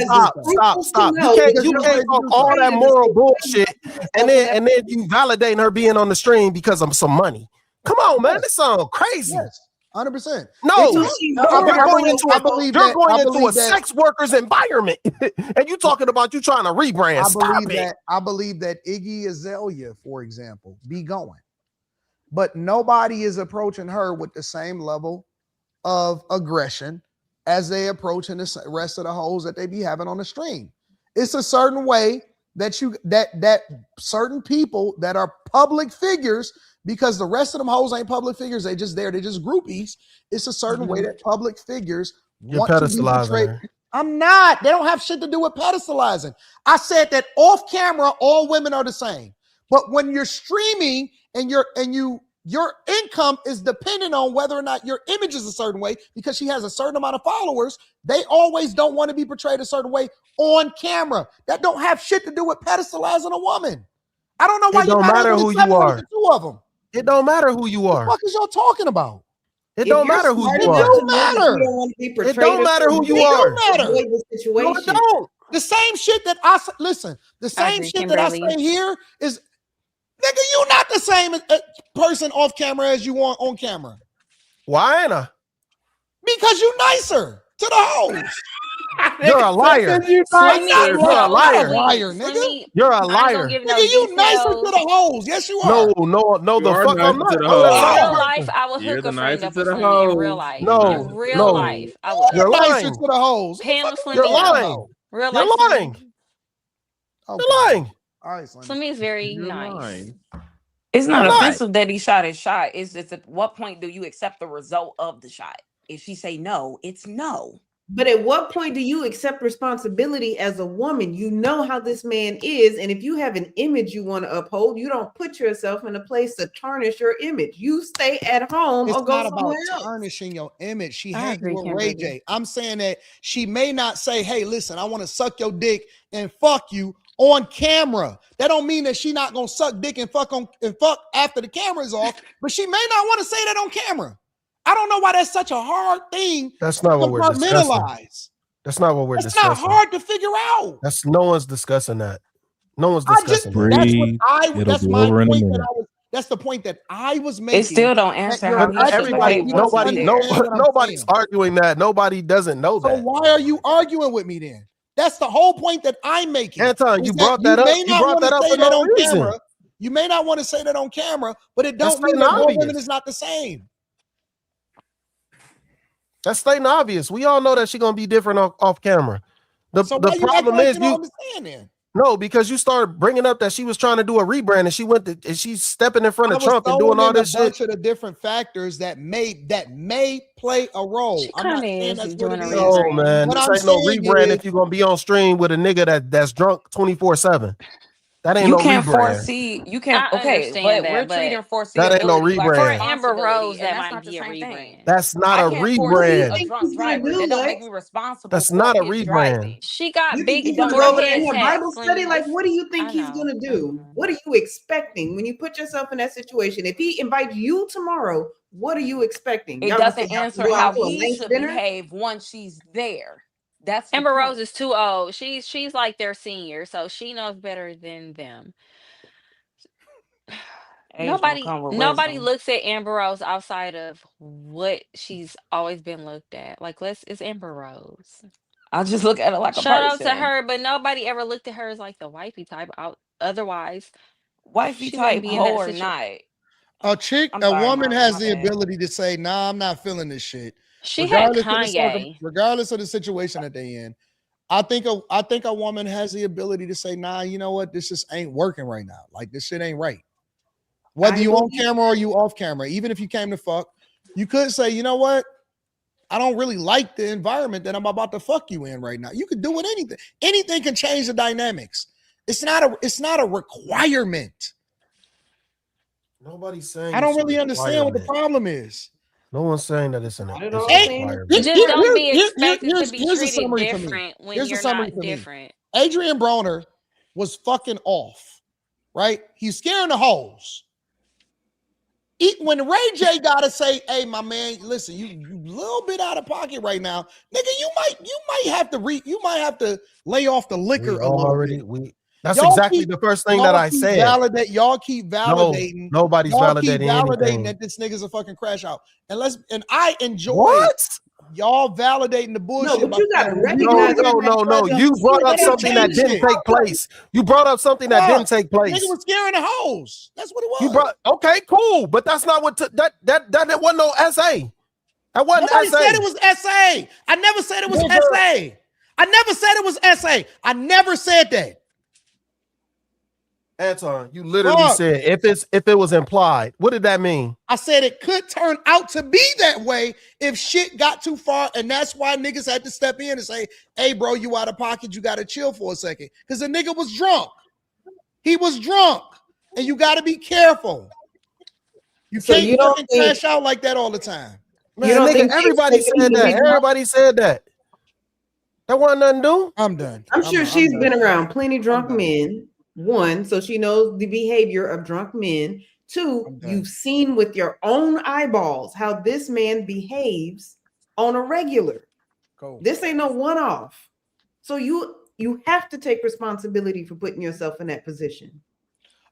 Stop. You can't talk all that moral bullshit and then you validating her being on the stream because of some money. Come on, man. This sounds crazy. Yes. 100%. No, you're going into a sex worker's environment, and you talking about you trying to rebrand. I believe that Iggy Azalea, for example, be going, but nobody is approaching her with the same level of aggression as they approach in the rest of the hoes that they be having on the stream. It's a certain way that that certain people that are public figures. Because the rest of them hoes ain't public figures. They just there. They just groupies. It's a certain way that public figures want to be portrayed. I'm not. They don't have shit to do with pedestalizing. I said that off camera, all women are the same. But when you're streaming and your income is dependent on whether or not your image is a certain way, because she has a certain amount of followers, they always don't want to be portrayed a certain way on camera. That don't have shit to do with pedestalizing a woman. I don't know why you matter who you are. The two of them. It don't matter who you are. What the fuck is y'all talking about? It don't matter who you are. It don't matter. It don't matter who you are. No, it don't. The same shit that the same shit that I say here is, nigga, you not the same person off camera as you want on camera. Why ain't I? Because you nicer to the hoes. You're a liar. Slimmy, You're a liar. Slimmy, You're a I ain't liar. gonna give no Nigga, you nicer to details. the hoes. Yes, you No, are. no, You the are fuck I'm nicer to not. the Oh, that's In not hoes. real a life, person. I would You're hook the a friend up nicest to with the Slimmy in real hoes. life. No, In real no. life, I You would. You're nicer lying. to the hoes. What the Handle fuck are we You're Slimmy talking lying. about? real You're life Slimmy. lying. Okay. You're lying. All right, Slimmy. Slimmy is very You're nice. lying. It's not I'm not. offensive that he shot his shot. It's just at what point do you accept the result of the shot? If she say no, it's no. But at what point do you accept responsibility as a woman? You know how this man is, and if you have an image you want to uphold, you don't put yourself in a place to tarnish your image. You stay at home It's or go not about somewhere else. tarnishing your image. She I hanging agree, with Ray Kimberly. J. I'm saying that she may not say, hey, listen, I want to suck your dick and fuck you on camera. That don't mean that she not gonna suck dick and fuck after the camera is off, but she may not want to say that on camera. I don't know why that's such a hard thing That's not to what we're discussing. compartmentalize. That's not what we're It's discussing. not hard to figure out. That's no one's discussing that. No one's I just discussing that. that's what It'll that's be my over in a point that minute. I was that's the point that I was making. It still don't that answer you're how he should Everybody, behave once he's nobody, there. nobody's arguing that. Nobody doesn't know So that. why are you arguing with me then? That's the whole point that I'm making. Anton, is you brought that you up. may You not brought want that to up say for that no on reason. camera. You may not want to say that on camera, but it don't That's mean stating that both women obvious. is not the same. That's stating obvious. We all know that she's gonna be different off camera. The So why you acting problem like is you don't understand then? no, because you started bringing up that she was trying to do a rebrand and she went to and she's stepping in front I of was Trump and throwing doing all in a this shit. bunch of the different factors that may play a role. She I'm not kind of saying is that's what doing it a is. No, rebrand. man, What this I'm ain't no saying rebrand is, if you're gonna be on stream with a nigga that's drunk 24/7. That ain't You no can't rebrand. foresee. You I can't. Okay, understand but we're that, but treating That ain't no foreseeability like for a rebrand. Amber Rose, responsibility, and that that's might not the be a same thing. rebrand. That's not I a can't What do you rebrand. foresee a think drunk he's gonna driver. do, That don't make Lex? me responsible That's for not a his rebrand. driving. She got You think big. he's It don't gonna make go no over there and She have had sense. Bible study? Slimmy. Like, what do you think I he's know. gonna do? What are you expecting when you put yourself in that situation? If he invites you tomorrow, what are you expecting? It Y'all gonna say doesn't y'all can answer go how out to a he nice should dinner? behave once she's there. That's the Amber point. Rose is too old. She's like their senior, so she knows better than them. Age don't come with Nobody wisdom. looks at Amber Rose outside of what she's always been looked at. Like, it's Amber Rose. I just look at it like a Shout out to person. her, but nobody ever looked at her as like the wifey type. Otherwise, Wifey she wouldn't type, be in hoe that or situation. not. I'm a sorry, woman Marvin, has my the bad. ability to say, "Nah, I'm not feeling this shit," She had regardless Kanye. regardless of the situation that they in. I think a woman has the ability to say, "Nah, you know what? This just ain't working right now. Like this shit ain't right." Whether you on camera or you off camera, even if you came to fuck, you could say, "You know what? I don't really like the environment that I'm about to fuck you in right now." You could do with anything. Anything can change the dynamics. It's not a requirement. Nobody's saying I don't it's a really understand what the requirement. problem is. No one's saying that it's a requirement. Just don't be expected to be Here's a treated summary for me. different when Here's a you're summary not for me. different. Adrien Broner was fucking off, right? He's scaring the hoes. When Ray J gotta say, "Hey, my man, listen, you a little bit out of pocket right now, nigga. You might have to lay off the liquor a little bit." That's Y'all exactly keep- the first thing y'all that I keep said. Y'all keep validating. Nobody's y'all keep validating anything. that this nigga's a fucking crash out. And I enjoy What? y'all validating the bullshit. No, but you gotta recognize No. You brought up something that didn't take place. You brought up something that didn't take place. Nigga was scaring the hoes. That's what it was. You brought okay, cool, but that's not what that wasn't no essay. That wasn't Nobody essay. said it was essay. I never said it was essay. I never said it was essay. I never said that. Anton, you literally said if it was implied. What did that mean? I said it could turn out to be that way if shit got too far, and that's why niggas had to step in and say, "Hey, bro, you out of pocket. You got to chill for a second," because the nigga was drunk. He was drunk, and you got to be careful. You can't fucking crash out like that all the time. Man, nigga, everybody said that. Everybody said that. That wasn't nothing new. I'm done. I'm sure she's been around plenty drunk men. One, so she knows the behavior of drunk men. Two, you've seen with your own eyeballs how this man behaves on a regular. Cool. This ain't no one-off. So you have to take responsibility for putting yourself in that position.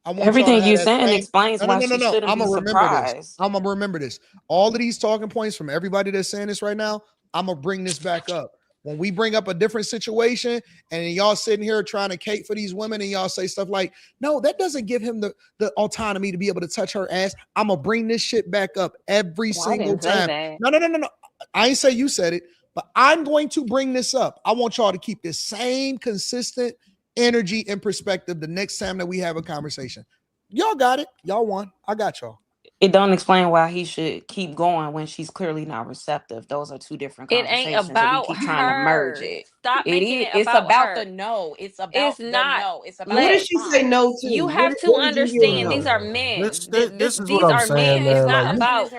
Everything you're saying explains why she shouldn't I'm be gonna remember surprised. this. I'm gonna remember this. All of these talking points from everybody that's saying this right now, I'm gonna bring this back up. When we bring up a different situation and y'all sitting here trying to cape for these women and y'all say stuff like, no, that doesn't give him the autonomy to be able to touch her ass. I'm going to bring this shit back up every single time. No. I ain't say you said it, but I'm going to bring this up. I want y'all to keep this same consistent energy and perspective the next time that we have a conversation. Y'all got it. Y'all won. I got y'all. It don't explain why he should keep going when she's clearly not receptive. Those are two different It conversations. ain't about and we keep trying to merge it. Stop making it It's about about her. the no. It's about It's the not. no. It's about What did she say no to? You have to understand these are men. This is These what I'm are saying, men. It's man. not Like, about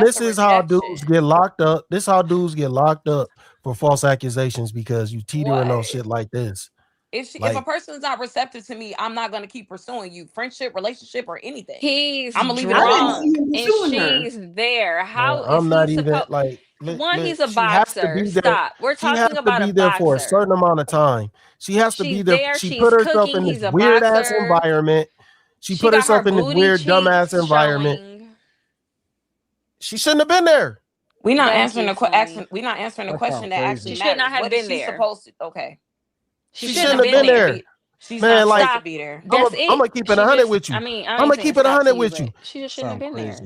this is how dudes get locked up. This is how dudes get locked up for false accusations because you teetering on shit like this. If a person's not receptive to me, I'm not gonna keep pursuing you, friendship, relationship, or anything. He's I'm gonna leave it drunk alone. and she's there. How is I'm not he even supposed? like. He's a she has to boxer. be there. Stop. We're She has talking to about be a there for a boxer. certain amount of time. She has to be She's there. there. She She's put herself cooking. in this He's a weird ass boxer. environment. She put got herself her in this booty weird dumbass cheeks environment. showing. She shouldn't have been there. We're not Thank answering you, the Slimmy. we're not answering the That question sounds that crazy. actually She matters. should not have What been is she there. supposed to? Okay. She She shouldn't have been there. She's Man, not like, supposed to be there. That's I'm it. gonna keep it She 100 just- with you. I mean, I I'm ain't gonna saying keep it stop 100 to you, with you. but she just shouldn't have been there.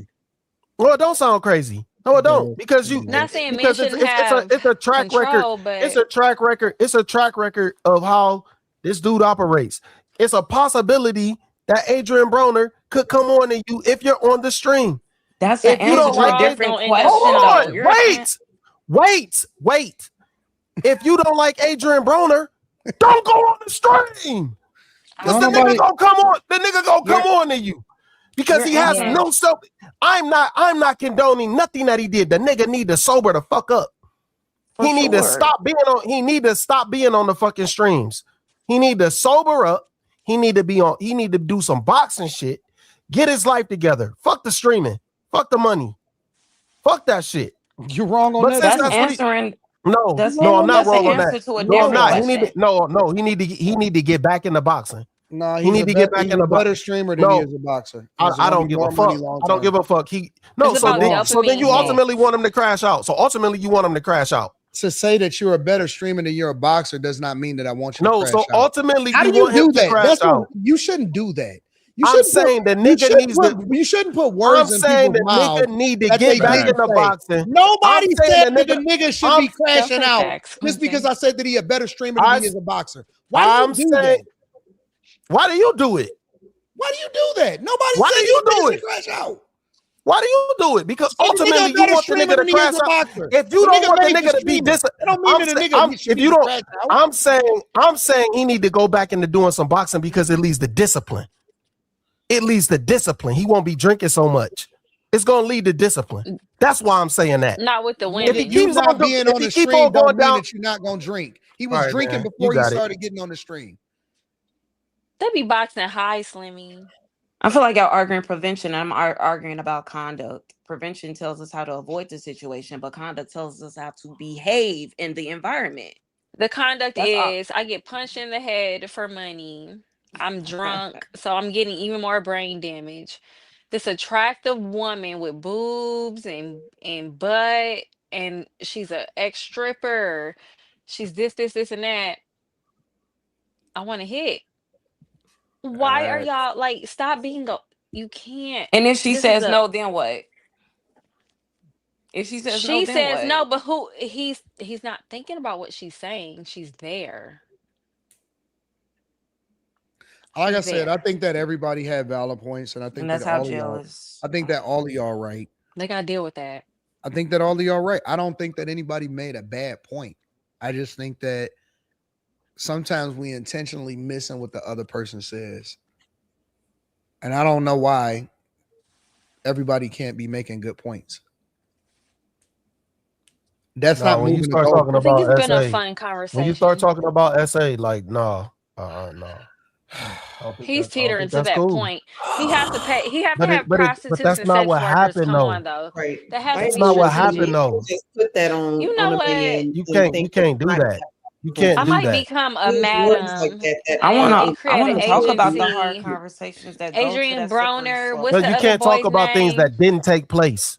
Well, it don't sound crazy. No, it don't. Because you Not saying men because shouldn't have it's a track control, record. but It's a track record. It's a track record of how this dude operates. It's a possibility that Adrien Broner could come on to you if you're on the stream. That's if an you answer don't to a like different Adrien, question. hold though. on, You're saying- wait. If you don't like Adrien Broner, don't go on the stream. Because the nigga gonna come on. The nigga gonna come on to you. Because he has no self. I'm not condoning nothing that he did. The nigga need to sober the fuck up. He need to stop being on. He need to stop being on the fucking streams. He need to sober up. He need to be on. He need to do some boxing shit. Get his life together. Fuck the streaming. Fuck the money. Fuck that shit. You're wrong on that. That's answering. No, That's I'm not the wrong on answer that. to a No, I'm different not. question. He need to get back into boxing. No, he need to get back in the better streamer than he is a boxer. I don't give a fuck. I don't give a fuck. So then you ultimately want him to crash out. So ultimately you want him to crash out. To say that you're a better streamer than you're a boxer does not mean that I want you to crash out. Ultimately how do you want him do to that? crash That's out. you shouldn't do that. I'm saying the nigga needs to. You shouldn't put words in people's mouths. Nigga need to get back in the boxing. Nobody said that the nigga nigga should be crashing out just because I said that he a better streamer than he is a boxer. Why do you do that? Why do you do it? Why do you do that? Nobody Why said do you do it? Crash out. Why do you do it? Because So ultimately you want the nigga to crash out. If you don't want the nigga to be I'm saying he need to go back into doing some boxing because it leads to discipline. It leads to discipline. He won't be drinking so much. It's gonna lead to discipline. That's why I'm saying that. Not with the women. If he keeps on being on the stream, don't mean that you're not gonna drink. He was drinking before he started getting on the stream. They be boxing high, Slimmy. I feel like y'all arguing prevention. I'm arguing about conduct. Prevention tells us how to avoid the situation, but conduct tells us how to behave in the environment. The conduct is I get punched in the head for money. I'm drunk, so I'm getting even more brain damage. This attractive woman with boobs and butt, and she's an ex-stripper. She's this, and that. I want to hit. Why are y'all like stop being you can't. And if she says no, then what? If she says no, she then says what? no, but he's not thinking about what she's saying. She's there. Like I said, I think that everybody had valid points, and I think that's that how all of y'all. I think that all of y'all right. They gotta deal with that. I think that all of y'all right. I don't think that anybody made a bad point. I just think that sometimes we intentionally missing what the other person says, and I don't know why everybody can't be making good points. That's not when you moving. start talking I think about it's been a SA, fun conversation. when you start talking about SA, like no. He's teetering to that point. He has to pay. He have to have but prostitutes that's and not sex what workers. happened, Come though. on, though. Right. That has That's to be not what strategic. happened, though. Just put that on. You know on what? A man You and can't do that. You can't I do might that. become a use words like madam that. I want and to create an talk about the agency. hard conversations that go to Adrien that slippery Broner. slope. What's No, the you other can't talk boy's about things name? that didn't take place.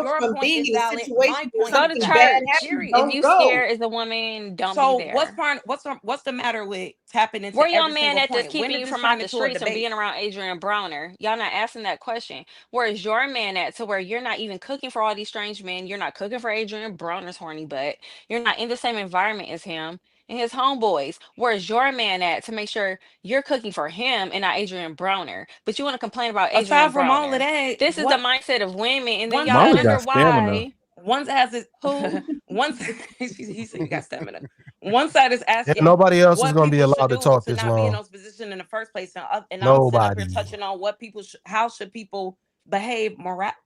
else your from point being is in a valid. situation My where point something is bad valid. happens. If Don't you go. scared as a woman, don't So be there. what's the matter with tapping into Where your every man single at that's point. When keeping did you this from turn out the into a streets and debate? being around Adrien Broner? Y'all not asking that question. Where is your man at to where you're not even cooking for all these strange men? You're not cooking for Adrien Broner's horny butt. You're not in the same environment as him and his homeboys. Where's your man at to make sure you're cooking for him and not Adrien Broner? But you want to complain about Aside Adrien from all of Broner. that, This is the mindset of women, and then one y'all side Molly wonder got stamina. why. one has it. Who? One he said you got stamina. One side is And asking nobody else is what going to be people should allowed to do talk to this not be in long. those positions in the first place, and I'm sitting up here Nobody. touching on what people how should people behave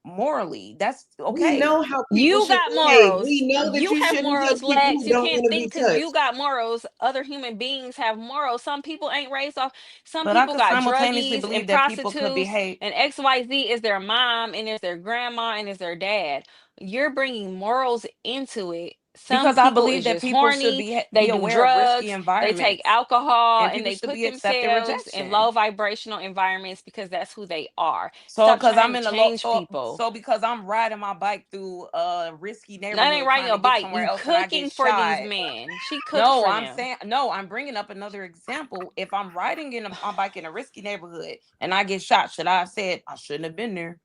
morally. That's We okay. know how people You should got behave. morals. We know that You you have shouldn't morals, touch people Lex. who You don't can't want to be think because you touched. got morals. Other human beings have morals. Some people ain't raised off. Some But I people could got simultaneously druggies believe and that people could prostitutes, behave and XYZ is their mom and is their grandma and is their dad. You're bringing morals into it. Some because I people believe is that just people should horny. They be do aware of risky drugs. They take environments, alcohol, and and people they should put be accepting themselves in rejection. low vibrational environments because that's who they are. So Stop because I'm trying to in a low change people. so because I'm riding my bike through a risky That ain't neighborhood riding trying to a get bike. somewhere You else and I get cooking for these shot. men. She cooks No, for I'm them. saying no. I'm bringing up another example. If I'm riding on bike in a risky neighborhood and I get shot, should I have said I shouldn't have been there?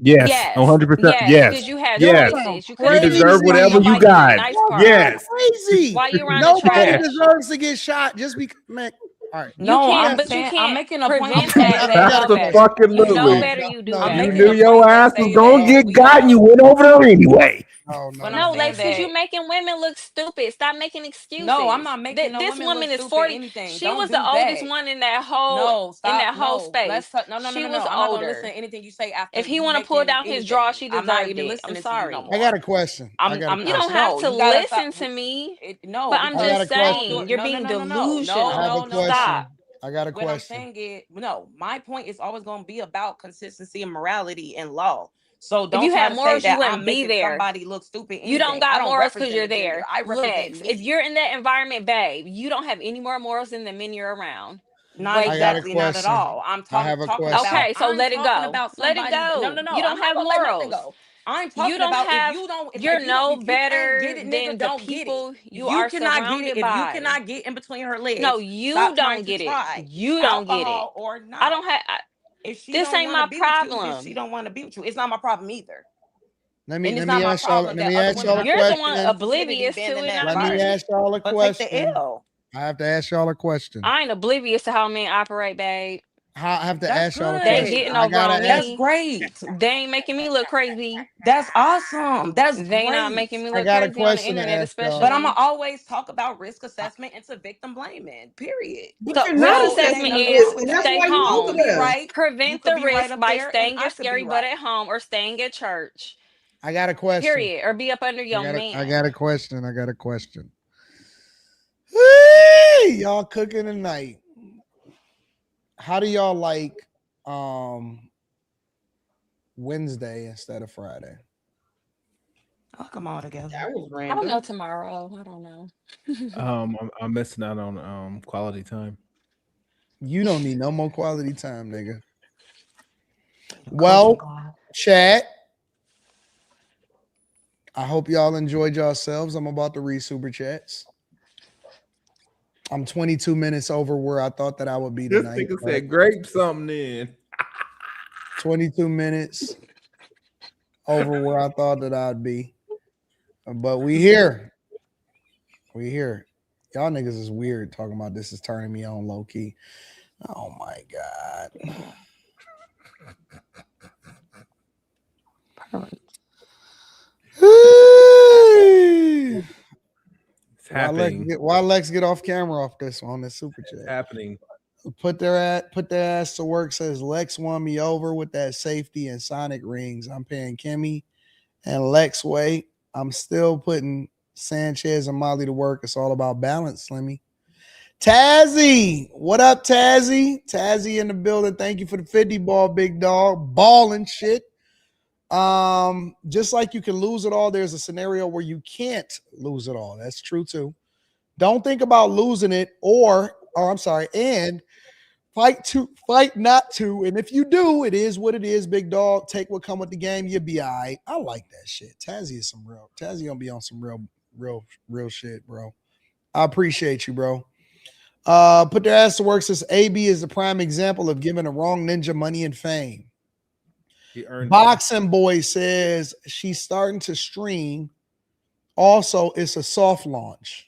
Yes, Yes, 100%. yes, Yes, because you had Y'all yes. sound choices. You could You have said, "Let me deserve ride crazy. whatever your you bike in this got. nice Y'all part sound Yes. crazy. while you around the Nobody trash." deserves to get shot just because, man. All right. You No, can't, I'm but you saying I'm can't making a point. prevent that. They know better. You know Absolutely. better. You do I'm You better. making knew a your point that ass was say gonna that get we got, and you all. went over there anyway. But I'm No, saying Lex, because that you making women look stupid. Stop making excuses. no, I'm not making no This women look woman is stupid. 40. Anything. She Don't was the do oldest that. one No, in stop. that whole No, let's space. no, no, no, She no, was no. I'm not gonna older. listen to anything you say after If he you want to pull making down his draw, anything. she I'm not deserved even it. I'm listening to you no sorry. I got more. a question. I got a You don't question. have No, to you gotta stop. listen to me, No, but I'm I because got just a you don't do question. saying it. you're No, no, being no, no, no, I have delusional. a no, no, Stop. question. no. I got a What I'm question. saying is, no, my point is always going to be about consistency and morality and law. So If don't you try had to say morals, you that wouldn't I'm be making there. somebody look stupid. You don't Anything. I got don't morals because represent you're a gender. there. I represent Lex, if me. you're in that environment, babe, you don't have any more morals than the men you're around. Not I Wake got a up. exactly, not at question. all. I'm I have a talking question. about. Okay, so I'm let it talking go. about Let it somebody. No, no, go. no. You I'm don't not have gonna let nothing morals. go. I'm You talking don't about if have, you don't, you're no if you can't better get it, nigga, than the don't get it. people If you you are cannot get it, surrounded if you by. cannot get in between her No, legs, you stop trying don't to get it. try You don't get it. alcohol or I not. don't have, If she this don't ain't want to my be with you, then she problem. don't want to be with you. It's not my problem either. Let And it's me not my ask y'all. problem that other women are You're the one protecting question. positivity oblivious being to in it, that Let me not environment. ask me. y'all a But take the question. L. I have to ask y'all a question. I ain't oblivious to how men operate, babe. I have to That's ask y'all a They ain't good. question. getting I over gotta on ask. That's me. great. They ain't making me look crazy. That's awesome. That's They not great. making me I look got a crazy on the question to internet, ask y'all. But I'm gonna especially. always talk about risk assessment into victim blaming. Period. But So you're risk not No, it assessing ain't assessment the nothing is risk, wrong with and that's that. stay why you You over could home. be there. right. You Prevent could the be right risk up by there, and staying your I could be scary butt right. at home or staying at church. I got a question. Period. Or be up under your I man. got a question. I got a question. Hey, y'all cooking tonight. How do y'all like Wednesday instead of Friday? I'll come all together. That was I don't know random. tomorrow. I don't know. I'm missing out on quality time. You don't need no more quality time, nigga. Coaching Well, class. chat. I hope y'all enjoyed yourselves. I'm about to read super chats. I'm 22 minutes over where I thought that I would be This tonight. nigga but said grape something in. 22 minutes over where I thought that I'd be. But we here. We here. Y'all niggas is weird talking about this is turning me on low key. Oh my God. It's happening. Why Lex get off camera off this on this super chat? It's happening. Put their ass to work. Says Lex won me over with that safety and Sonic rings. I'm paying Kimmy and Lex way. I'm still putting Sanchez and Molly to work. It's all about balance, Slimmy. Tazzy, what up, Tazzy? Tazzy in the building. Thank you for the 50 ball, big dog. Balling shit. Just like you can lose it all, there's a scenario where you can't lose it all. That's true too. Don't think about losing it, and fight not to. And if you do, it is what it is, big dog. Take what come with the game. You'll be all right. I like that shit. Tazzy gonna be on some real shit, bro. I appreciate you, bro. Put their ass to work. Says AB is a prime example of giving a wrong ninja money and fame. He earned Boxing Boy says she's starting to stream. Also, it's a soft launch.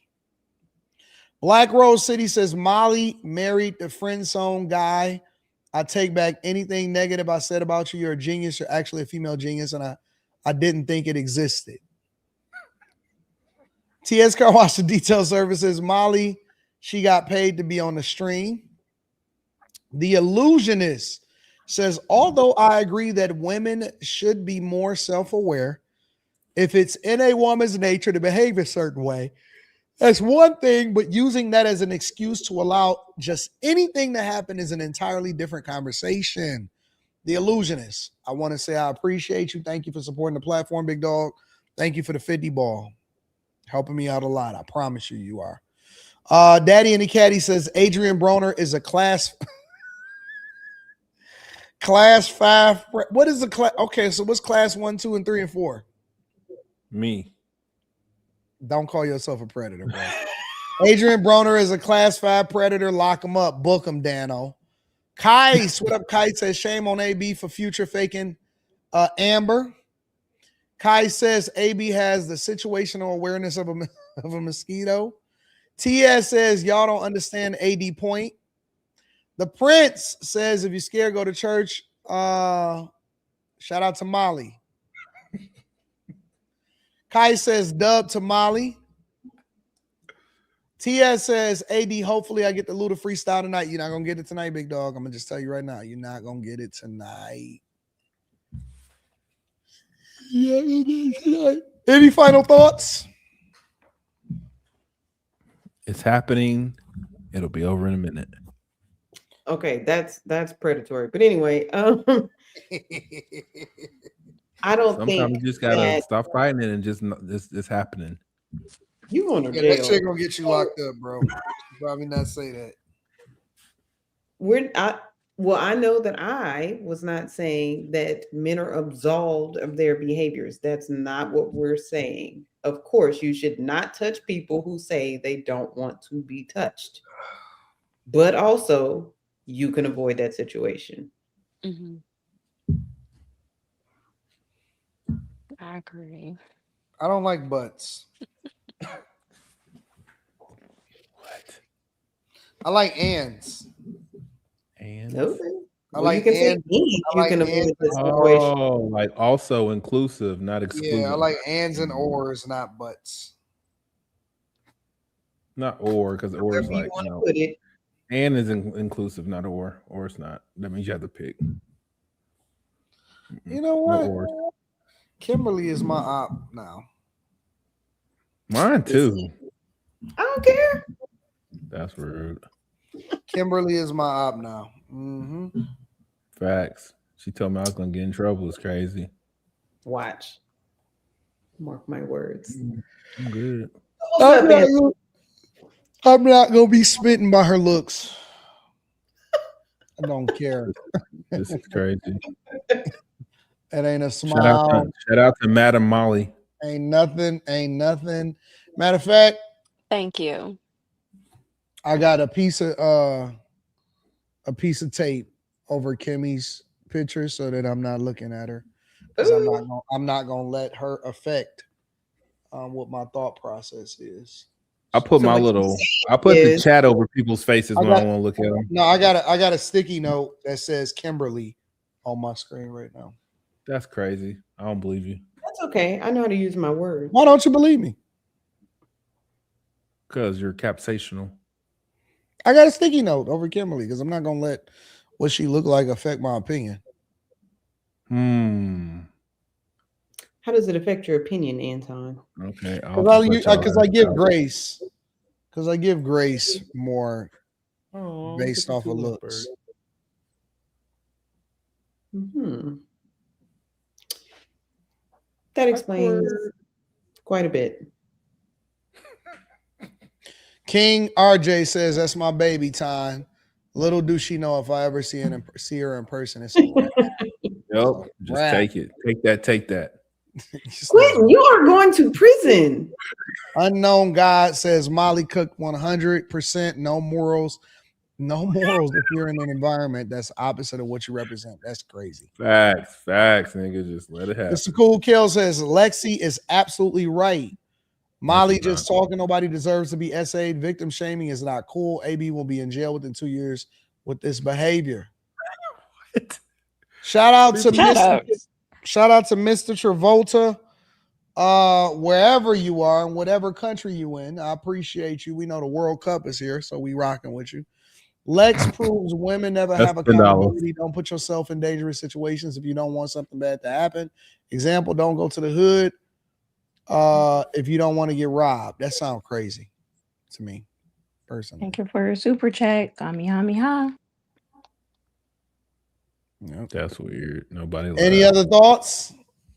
Black Rose City says Molly married the friend zone guy. I take back anything negative I said about you. You're a genius. You're actually a female genius, and I didn't think it existed. TS Car Wash the Detail Services. Molly, she got paid to be on the stream. The Illusionist says, although I agree that women should be more self-aware, if it's in a woman's nature to behave a certain way, that's one thing, but using that as an excuse to allow just anything to happen is an entirely different conversation. The Illusionist, I want to say I appreciate you. Thank you for supporting the platform, big dog. Thank you for the 50 ball. Helping me out a lot. I promise you, you are. Daddy and the Caddy says Adrien Broner is a class 5. What is the class? Okay, so what's class 1, 2, and 3, and 4? Me. Don't call yourself a predator, bro. Adrien Broner is a class 5 predator. Lock him up. Book him, Dano. Kais, what up, Kais? Says shame on AB for future faking Amber. Kai says AB has the situational awareness of a mosquito. TS says y'all don't understand AD point. The Prince says if you're scared, go to church. Shout out to Molly. Kai says dub to Molly. TS says AD, hopefully I get the Luda freestyle tonight. You're not going to get it tonight, big dog. I'm going to just tell you right now. You're not going to get it tonight. Any final thoughts? It's happening. It'll be over in a minute. Okay, that's predatory. But anyway, I don't Sometimes think you just gotta stop fighting it and just it's happening. You going to Yeah, jail. that shit gonna get you locked up, bro. Probably not say that. I know that I was not saying that men are absolved of their behaviors. That's not what we're saying. Of course, you should not touch people who say they don't want to be touched. But also, you can avoid that situation. Mm-hmm. I agree. I don't like butts. What? I like ands. And Okay. I like ends. you can avoid the situation. Oh, like also inclusive, not exclusive. Yeah, I like ands and ors, not butts. Not or, because or is like put it. And is inclusive, not or. Or it's not. That means you have to pick. You know what? No or. Kimberly is my op now. Mine too. I don't care. That's rude. Kimberly is my op now. Mm-hmm. Facts. She told me I was gonna get in trouble. It's crazy. Watch. Mark my words. I'm good. I'm not gonna be smitten by her looks. I don't care. This is crazy. It ain't a smile. Shout out to Madam Molly. Ain't nothing. Matter of fact, thank you. I got a piece of tape over Kimmy's picture so that I'm not looking at her. Because I'm not gonna let her affect what my thought process is. I put the chat over people's faces when I want to look at them. No, I got a sticky note that says Kimberly on my screen right now. That's crazy. I don't believe you. That's okay. I know how to use my words. Why don't you believe me? Because you're capsational. I got a sticky note over Kimberly because I'm not gonna let what she look like affect my opinion. How does it affect your opinion, Anton? Okay. Because I give grace. Because I give grace more based off of looks. That explains quite a bit. King RJ says that's my baby time. Little do she know if I ever see her in person, it's a wrap. Yep. Just take it. Take that. Quentin, you are going to prison. Unknown God says Molly Cook 100%. No morals. No morals if you're in an environment that's opposite of what you represent. That's crazy. Facts, nigga. Just let it happen. Mr. Cool Kill says Lexi is absolutely right. Molly just talking. Nobody deserves to be SA'd. Victim shaming is not cool. AB will be in jail within 2 years with this behavior. Shout out to Mr. Travolta. Wherever you are, in whatever country you in, I appreciate you. We know the World Cup is here, so we rocking with you. Lex proves women never have accountability. Don't put yourself in dangerous situations if you don't want something bad to happen. Example, don't go to the hood if you don't want to get robbed. That sounds crazy to me, personally. Thank you for your super chat. Kamehameha. Yep. That's weird. Nobody. Any other thoughts?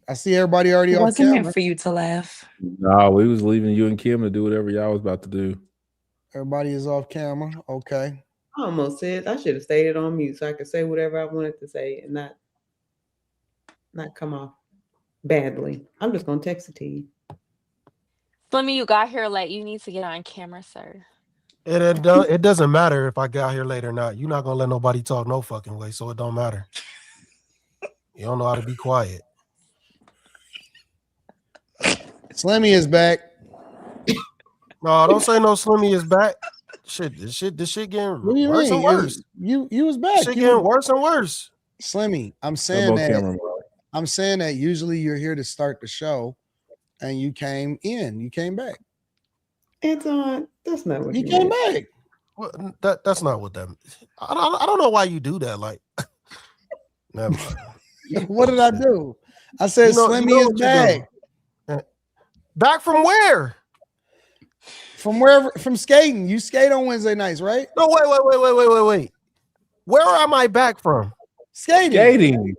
I see everybody already It off wasn't camera. meant for you to laugh. No, we was leaving you and Kim to do whatever y'all was about to do. Everybody is off camera. Okay. I almost said I should have stayed on mute so I could say whatever I wanted to say and not come off badly. I'm just gonna text it to you. Slimmy, you got here late. You need to get on camera, sir. It doesn't matter if I got here late or not. You're not gonna let nobody talk no fucking way, so it don't matter. You don't know how to be quiet. Slimmy is back. No, don't say no. Slimmy is back. This shit getting What do you worse mean? and worse. You was back. Shit getting worse and worse. Slimmy, I'm saying that usually you're here to start the show, and you came in. You came back. Anton, that's not what you came back. Well, that's not what that. I don't know why you do that. Like, never mind. What did I do? I said Slimmy is back. Back from where? From wherever, from skating. You skate on Wednesday nights, right? No, wait. Where am I back from? Skating.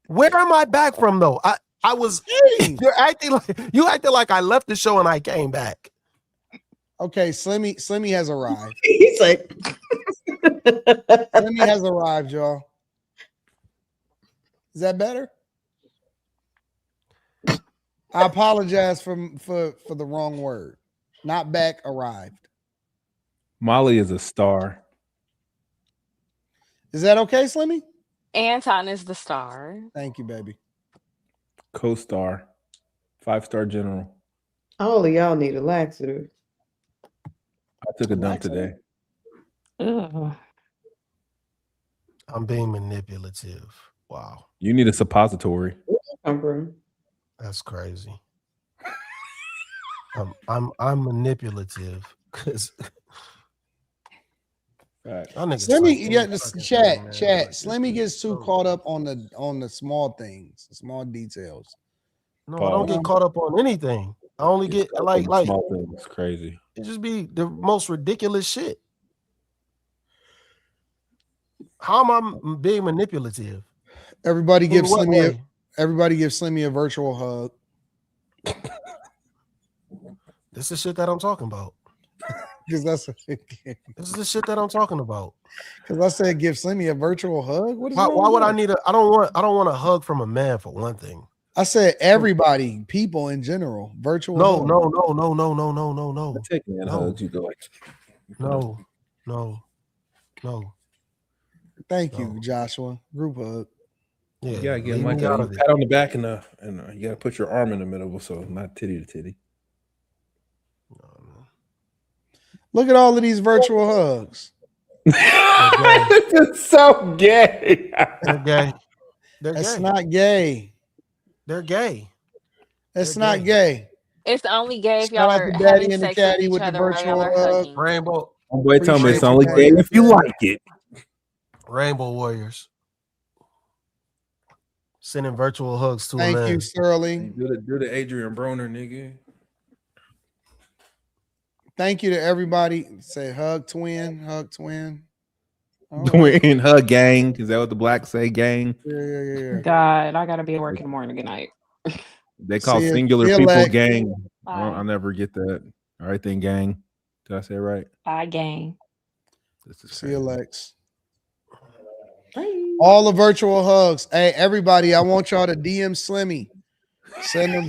Where am I back from though? I was skating. You acting like I left the show and I came back. Okay, Slimmy has arrived. He's like Slimmy has arrived, y'all. Is that better? I apologize for the wrong word. Not back, arrived. Molly is a star. Is that okay, Slimmy? Anton is the star. Thank you, baby. Co-star. 5-star general. all of y'all need a laxative. I took a dump today. I'm being manipulative. Wow. You need a suppository. That's crazy. I'm manipulative because Slimmy, chat. Slimmy gets too caught up on the small things, the small details. No, I don't get caught up on anything. I only get like small things. Crazy. It just be the most ridiculous shit. How am I being manipulative? Everybody give Slimmy a virtual hug. This is shit that I'm talking about. Because this is the shit that I'm talking about. Because I said give Slimmy a virtual hug. What is why would I need I don't want a hug from a man for one thing. I said everybody, people in general, virtual. No. Take man hugs. You go like no. Thank you, Joshua. Group hug. Yeah, you gotta get like a pat on the back and you gotta put your arm in the middle, so not titty to titty. Look at all of these virtual hugs. It's so gay. They're gay. That's not gay. They're gay. That's not gay. It's only gay if Shout y'all out are to Daddy having and the sex Caddy with with each the other while y'all virtual are hug. hugging. Rainbow. Boy, tell me it's only gay if you like it. Rainbow Warriors. Sending virtual hugs to Thank a man. you, Sterling. Do the Adrien Broner, nigga. Thank you to everybody. Say hug twin, hug twin. Twin hug gang. Is that what the blacks say, gang? Yeah. God, I gotta be at work in the morning. Good night. They call See ya. singular See ya, people Lex. gang. Bye. I'll never get that. All right then, gang. Did I say it right? Bye, gang. See you, Lex. All the virtual hugs. Hey, everybody, I want y'all to DM Slimmy. Send them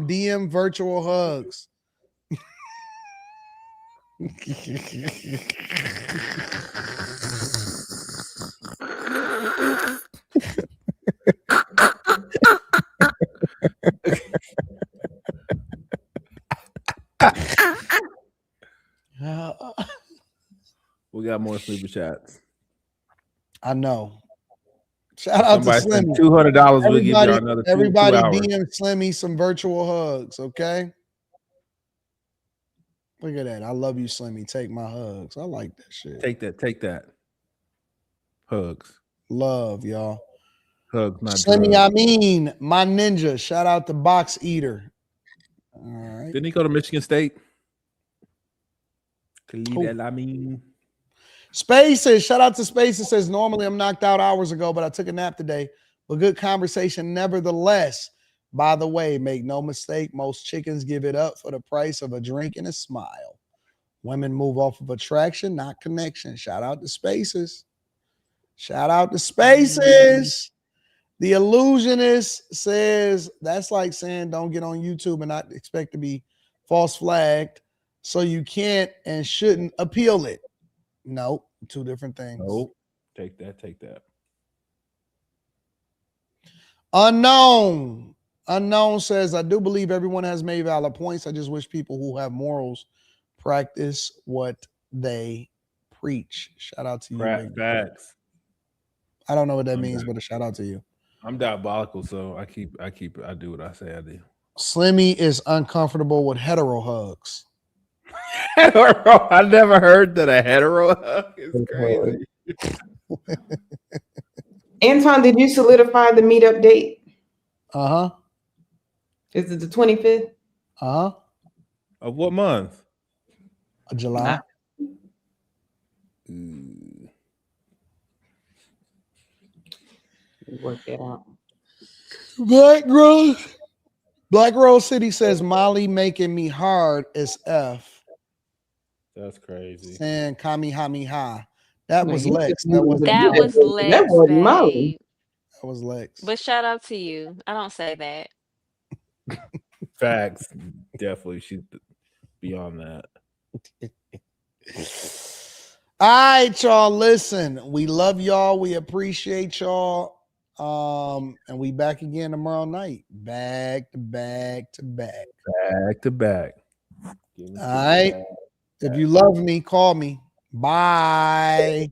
DM virtual hugs. We got more super chats. I know. Shout out to Somebody Slimmy. $200. We'll give y'all another two everybody hours. DM Slimmy some virtual hugs, okay? Look at that. I love you, Slimmy. Take my hugs. I like that shit. Take that. Hugs. Love, y'all. Hugs, not Slimmy, drugs. I mean, my ninja. Shout out to Box Eater. All right. Didn't he go to Michigan State? I mean. Spaces. Shout out to Spaces. Says, normally I'm knocked out hours ago, but I took a nap today. But good conversation nevertheless. By the way, make no mistake, most chickens give it up for the price of a drink and a smile. Women move off of attraction, not connection. Shout out to Spaces. Shout out to Spaces. The illusionist says that's like saying don't get on YouTube and not expect to be false flagged, so you can't and shouldn't appeal it. Nope, two different things. Nope. Take that. Unknown says, I do believe everyone has made valid points. I just wish people who have morals practice what they preach. Shout out to you. Facts. I don't know what that means, but a shout out to you. I'm diabolical, so I do what I say I do. Slimmy is uncomfortable with hetero hugs. Hetero? I never heard that a hetero hug is crazy. Anton, did you solidify the meetup date? Uh-huh. Is it the 25th? Uh-huh. Of what month? July. Work that out. Black Rose City says Molly making me hard as F. That's crazy. Saying Kamehameha. That was Man, Lex. That was Lex. That wasn't babe. Molly. That was Lex. But shout out to you. I don't say that. Facts. Definitely. She's beyond that. All right, y'all. Listen, we love y'all. We appreciate y'all. And we back again tomorrow night. Back to back. All right. If you love me, call me. Bye.